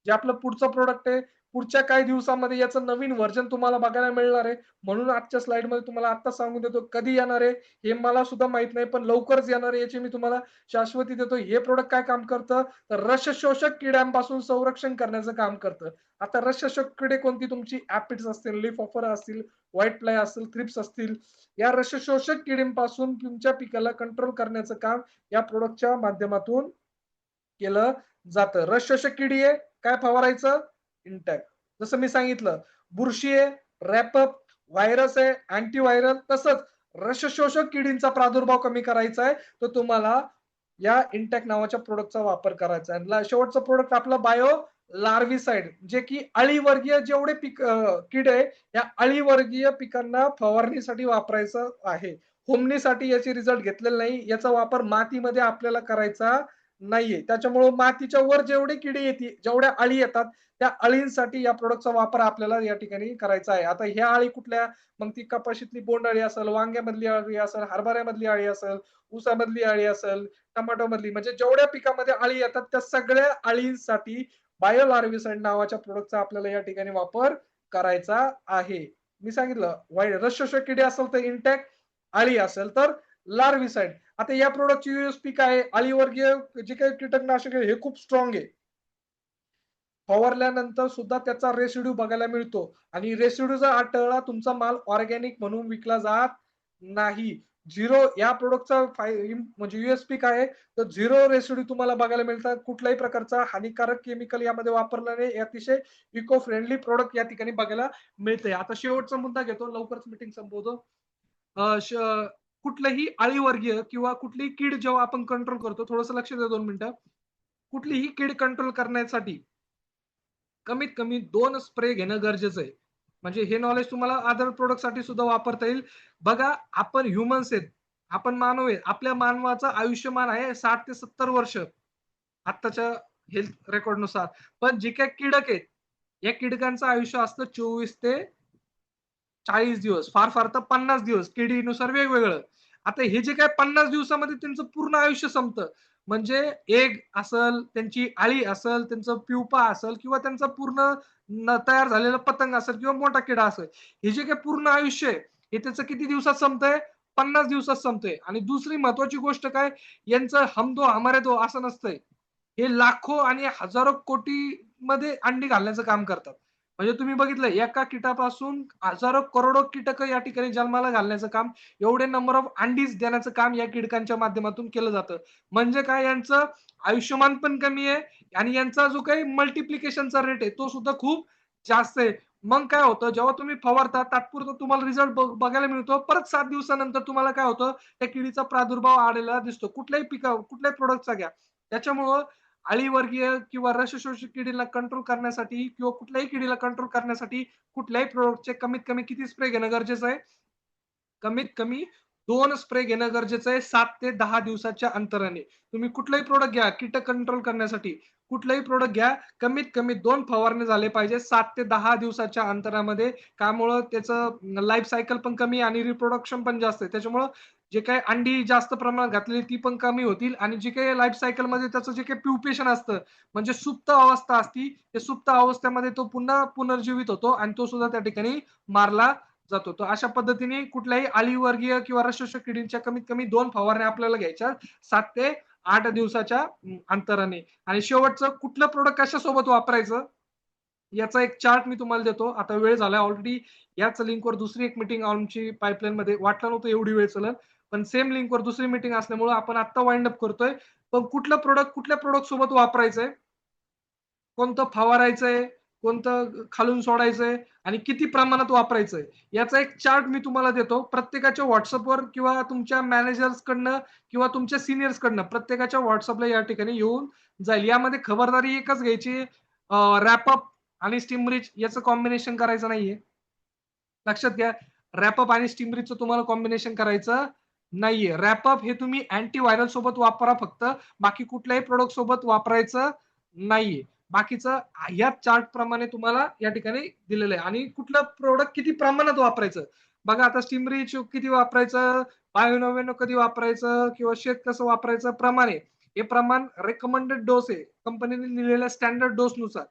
जे आपलं पुढचं प्रोडक्ट आहे. पुढच्या काही दिवसामध्ये याचं नवीन व्हर्जन तुम्हाला बघायला मिळणार आहे. म्हणून आजच्या स्लाइडमध्ये तुम्हाला आता सांगून देतो कधी येणार आहे हे मला सुद्धा माहित नाही, पण लवकरच येणार आहे याची मी तुम्हाला शाश्वती देतो. हे प्रोडक्ट काय काम करतं, तर रस शोषक किड्यांपासून संरक्षण करण्याचं काम करतं. आता रस शोषक किडे कोणती, तुमची ऍपिड्स असतील, लीफ ऑफर असतील, व्हाईट फ्लाय असतील, थ्रिप्स असतील, या रस शोषक किडींपासून तुमच्या पिकाला कंट्रोल करण्याचं काम या प्रोडक्टच्या माध्यमातून केलं जातं. रस शोषक किडी आहे, काय फवारायचं, इंटॅक्ट. जसं मी सांगितलं, बुरशी आहे, रॅपअप, व्हायरस आहे, अँटीव्हायरल, तसंच रस शोषक किडींचा प्रादुर्भाव कमी करायचा आहे, तर तुम्हाला या इंटॅक्ट नावाच्या प्रोडक्टचा वापर करायचा आहे. शेवटचं प्रोडक्ट आपलं बायो लार्विसाइड, जे की अळीवर्गीय जेवढे पीक किडे आहे, या अळीवर्गीय पिकांना फवारणीसाठी वापरायचं आहे. होमनीसाठी याचे रिझल्ट घेतलेले नाही. याचा वापर मातीमध्ये आपल्याला करायचा नाहीये. त्याच्यामुळे मातीच्या वर जेवढे किडे येतील, जेवढ्या अळी येतात, त्या अळींसाठी या प्रोडक्टचा वापर आपल्याला या ठिकाणी करायचा आहे. आता ह्या अळी कुठल्या, मग ती कपाशीतली बोंडअळी असेल, वांग्यामधली अळी असेल, हरभऱ्यामधली अळी असेल, ऊसामधली अळी असेल, टोमॅटो मधली, म्हणजे जेवढ्या पिकामध्ये अळी येतात त्या सगळ्या अळींसाठी बायो लार्विसाइड नावाच्या प्रोडक्टचा आपल्याला या ठिकाणी वापर करायचा आहे. मी सांगितलं रस शोषक किडे असेल तर इंटॅक्ट, अळी असेल तर लार्विसाइड. आता या प्रोडक्टची युएसपी काय आहे, अळीवर्गीय जे काही कीटकनाशक आहे हे खूप स्ट्रॉंग आहे. फवारल्यानंतर सुद्धा त्याचा रेसिड्यू बघायला मिळतो आणि रेसिड्यू जर आढळला, तुमचा माल ऑर्गॅनिक म्हणून विकला जात नाही. झिरो या प्रोडक्टचा म्हणजे युएसपी काय आहे, तर झिरो रेसिड्यू तुम्हाला बघायला मिळतात. कुठल्याही प्रकारचा हानिकारक केमिकल यामध्ये वापरला नाही. अतिशय इको फ्रेंडली प्रोडक्ट या ठिकाणी बघायला मिळते. आता शेवटचा मुद्दा घेतो, लवकरच मीटिंग संपवतो. कुठल्याही अळीवर्गीय किंवा कुठलीही कीड जेव्हा आपण कंट्रोल करतो, थोडंसं लक्ष द्या 2 मिनिटं. कुठलीही कीड कंट्रोल करण्यासाठी कमीत कमी 2 स्प्रे घेणं गरजेचं आहे. म्हणजे हे नॉलेज तुम्हाला अदर प्रॉडक्ट साठी सुद्धा वापरता येईल. बघा, आपण ह्युमन्स आहेत, आपण मानव आहेत. आपल्या मानवाचं आयुष्यमान आहे 60 ते 70 वर्ष आत्ताच्या हेल्थ रेकॉर्डनुसार. पण जे काही कीडक आहेत, या कीटकांचं आयुष्य असतं 24 ते 40 दिवस, फार फार तर 50 दिवस, किडीनुसार वेगवेगळं. आता हे जे काय 50 दिवसामध्ये त्यांचं पूर्ण आयुष्य संपतं. म्हणजे एग असल, त्यांची अळी असल, त्यांचं प्युपा असेल किंवा त्यांचा पूर्ण तयार झालेला पतंग असेल किंवा मोठा किडा असेल. हे जे काही पूर्ण आयुष्य आहे, हे त्याचं किती दिवसात संपतंय? 50 दिवसात संपतंय. आणि दुसरी महत्वाची गोष्ट काय, यांचं हम दो हमारे दो असं नसतंय. हे लाखो आणि हजारो कोटी मध्ये अंडी घालण्याचं काम करतात. म्हणजे तुम्ही बघितलं, एका कीटापासून हजारो करोडो कीटक या ठिकाणी जन्माला घालण्याचं काम, एवढे नंबर ऑफ अंडीज देण्याचं काम या कीटकांच्या माध्यमातून केलं जातं. म्हणजे काय, यांचं आयुष्यमान पण कमी आहे आणि यांचा जो काही मल्टिप्लिकेशनचा रेट आहे तो सुद्धा खूप जास्त आहे. मग काय होतं, जेव्हा तुम्ही फवारता तात्पुरतं तुम्हाला रिझल्ट बघायला मिळतो. परत 7 दिवसानंतर तुम्हाला काय होतं, त्या किडीचा प्रादुर्भाव आलेला दिसतो. कुठल्याही कुठल्याही प्रोडक्टचा घ्या. त्याच्यामुळं अळीवर्गीय किंवा रस शोषक किडीला कंट्रोल करण्यासाठी किंवा कुठल्याही किडीला कंट्रोल करण्यासाठी कुठल्याही प्रोडक्टचे कमीत कमी किती स्प्रे घेणं गरजेचं आहे? कमीत कमी 2 स्प्रे घेणं गरजेचं आहे 7 ते 10 दिवसाच्या अंतराने. तुम्ही कुठलाही प्रॉडक्ट घ्या कीटक कंट्रोल करण्यासाठी, कुठलाही प्रॉडक्ट घ्या, कमीत कमी 2 फवारणी झाले पाहिजे 7 ते 10 दिवसाच्या अंतरामध्ये. त्यामुळं त्याचं लाईफ सायकल पण कमी आणि रिप्रोडक्शन पण जास्त आहे. त्याच्यामुळं जे काही अंडी जास्त प्रमाणात घातलेली ती पण कमी होतील आणि जे काही लाईफ सायकलमध्ये त्याचं जे काही प्युपेशन असतं, म्हणजे सुप्त अवस्था असती, ते सुप्त अवस्थेमध्ये तो पुन्हा पुनर्जीवित होतो आणि तो सुद्धा त्या ठिकाणी मारला जातो. तर अशा पद्धतीने कुठल्याही अळीवर्गीय किंवा रस शोषक किडींच्या कमीत कमी 2 फवारण्या आपल्याला घ्यायच्या 7 ते 8 दिवसाच्या अंतराने. आणि शेवटचं कुठलं प्रोडक्ट कशासोबत वापरायचं याचा एक चार्ट मी तुम्हाला देतो. आता वेळ झाला ऑलरेडी. याच लिंकवर दुसरी एक मीटिंग आमची पाईपलाईनमध्ये, वाटलं नव्हतं एवढी वेळ चलेल. पण सेम लिंकवर दुसरी मीटिंग असल्यामुळे आपण आता वाइंड अप करतोय. पण कुठलं प्रोडक्ट कुठल्या प्रोडक्ट सोबत वापरायचंय, कोणतं फवारायचंय, कोणतं खालून सोडायचंय आणि किती प्रमाणात वापरायचंय याचा एक चार्ट मी तुम्हाला देतो. प्रत्येकाच्या व्हॉट्सअपवर किंवा तुमच्या मॅनेजर्स कडनं किंवा तुमच्या सिनियर्स कडनं प्रत्येकाच्या व्हॉट्सअपला या ठिकाणी येऊन जाईल. यामध्ये खबरदारी एकच घ्यायची, रॅपअप आणि स्टीमरीच याचं कॉम्बिनेशन करायचं नाहीये. लक्षात घ्या, रॅपअप आणि स्टीमरीचं तुम्हाला कॉम्बिनेशन करायचं नाहीये. रॅपअप हे तुम्ही अँटीव्हायरल सोबत वापरा फक्त, बाकी कुठल्याही प्रोडक्ट सोबत वापरायचं नाहीये. बाकीचं या चार्ट प्रमाणे तुम्हाला या ठिकाणी दिलेलं आहे. आणि कुठलं प्रोडक्ट किती प्रमाणात वापरायचं बघा. आता स्टीमरीच किती वापरायचं, 599 कधी वापरायचं किंवा शेत कसं वापरायचं प्रमाणे, हे प्रमाण रेकमेंडेड डोस आहे. कंपनीने दिलेल्या स्टँडर्ड डोस नुसार,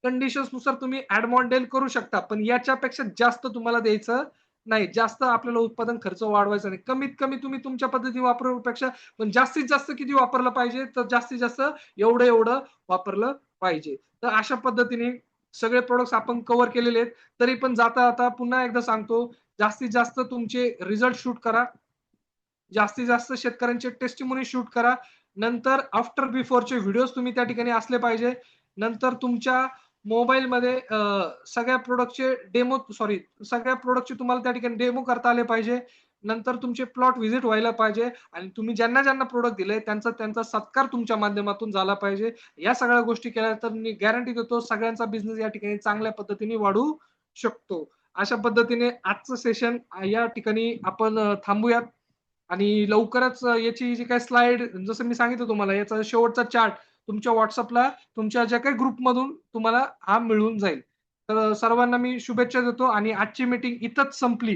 कंडिशन्स नुसार तुम्ही ऍड मॉडेल करू शकता, पण याच्यापेक्षा जास्त तुम्हाला द्यायचं नाही. जास्त आपल्याला उत्पादन खर्च वाढवायचा नाही. कमीत कमी तुम्ही तुमच्या पद्धती वापरण्यापेक्षा पण जास्तीत जास्त किती वापरलं पाहिजे, तर जास्तीत जास्त एवढं वापरलं पाहिजे. तर अशा पद्धतीने सगळे प्रोडक्ट्स आपण कव्हर केलेले आहेत. तरी पण जाता जाता पुन्हा एकदा सांगतो, जास्तीत जास्त तुमचे रिझल्ट शूट करा. जास्तीत जास्त शेतकऱ्यांचे टेस्टिमोनी शूट करा. नंतर आफ्टर बिफोरचे व्हिडिओज तुम्ही त्या ठिकाणी असले पाहिजे. नंतर तुमच्या मोबाईलमध्ये सगळ्या प्रोडक्टचे तुम्हाला त्या ठिकाणी डेमो करता आले पाहिजे. नंतर तुमचे प्लॉट व्हिजिट व्हायला पाहिजे आणि तुम्ही ज्यांना प्रोडक्ट दिले त्यांचा सत्कार तुमच्या माध्यमातून झाला पाहिजे. या सगळ्या गोष्टी केल्या तर मी गॅरंटी देतो सगळ्यांचा बिझनेस या ठिकाणी चांगल्या पद्धतीने वाढू शकतो. अशा पद्धतीने आजचं सेशन या ठिकाणी आपण थांबूयात. आणि लवकरच याची जी काही स्लाइड, जसं मी सांगितलं तुम्हाला, याचा शेवटचा चार्ट तुमच्या व्हॉट्सअपला तुमच्या ज्या काही ग्रुपमधून तुम्हाला हा मिळून जाईल. तर सर्वांना मी शुभेच्छा देतो आणि आजची मीटिंग इथंच संपली.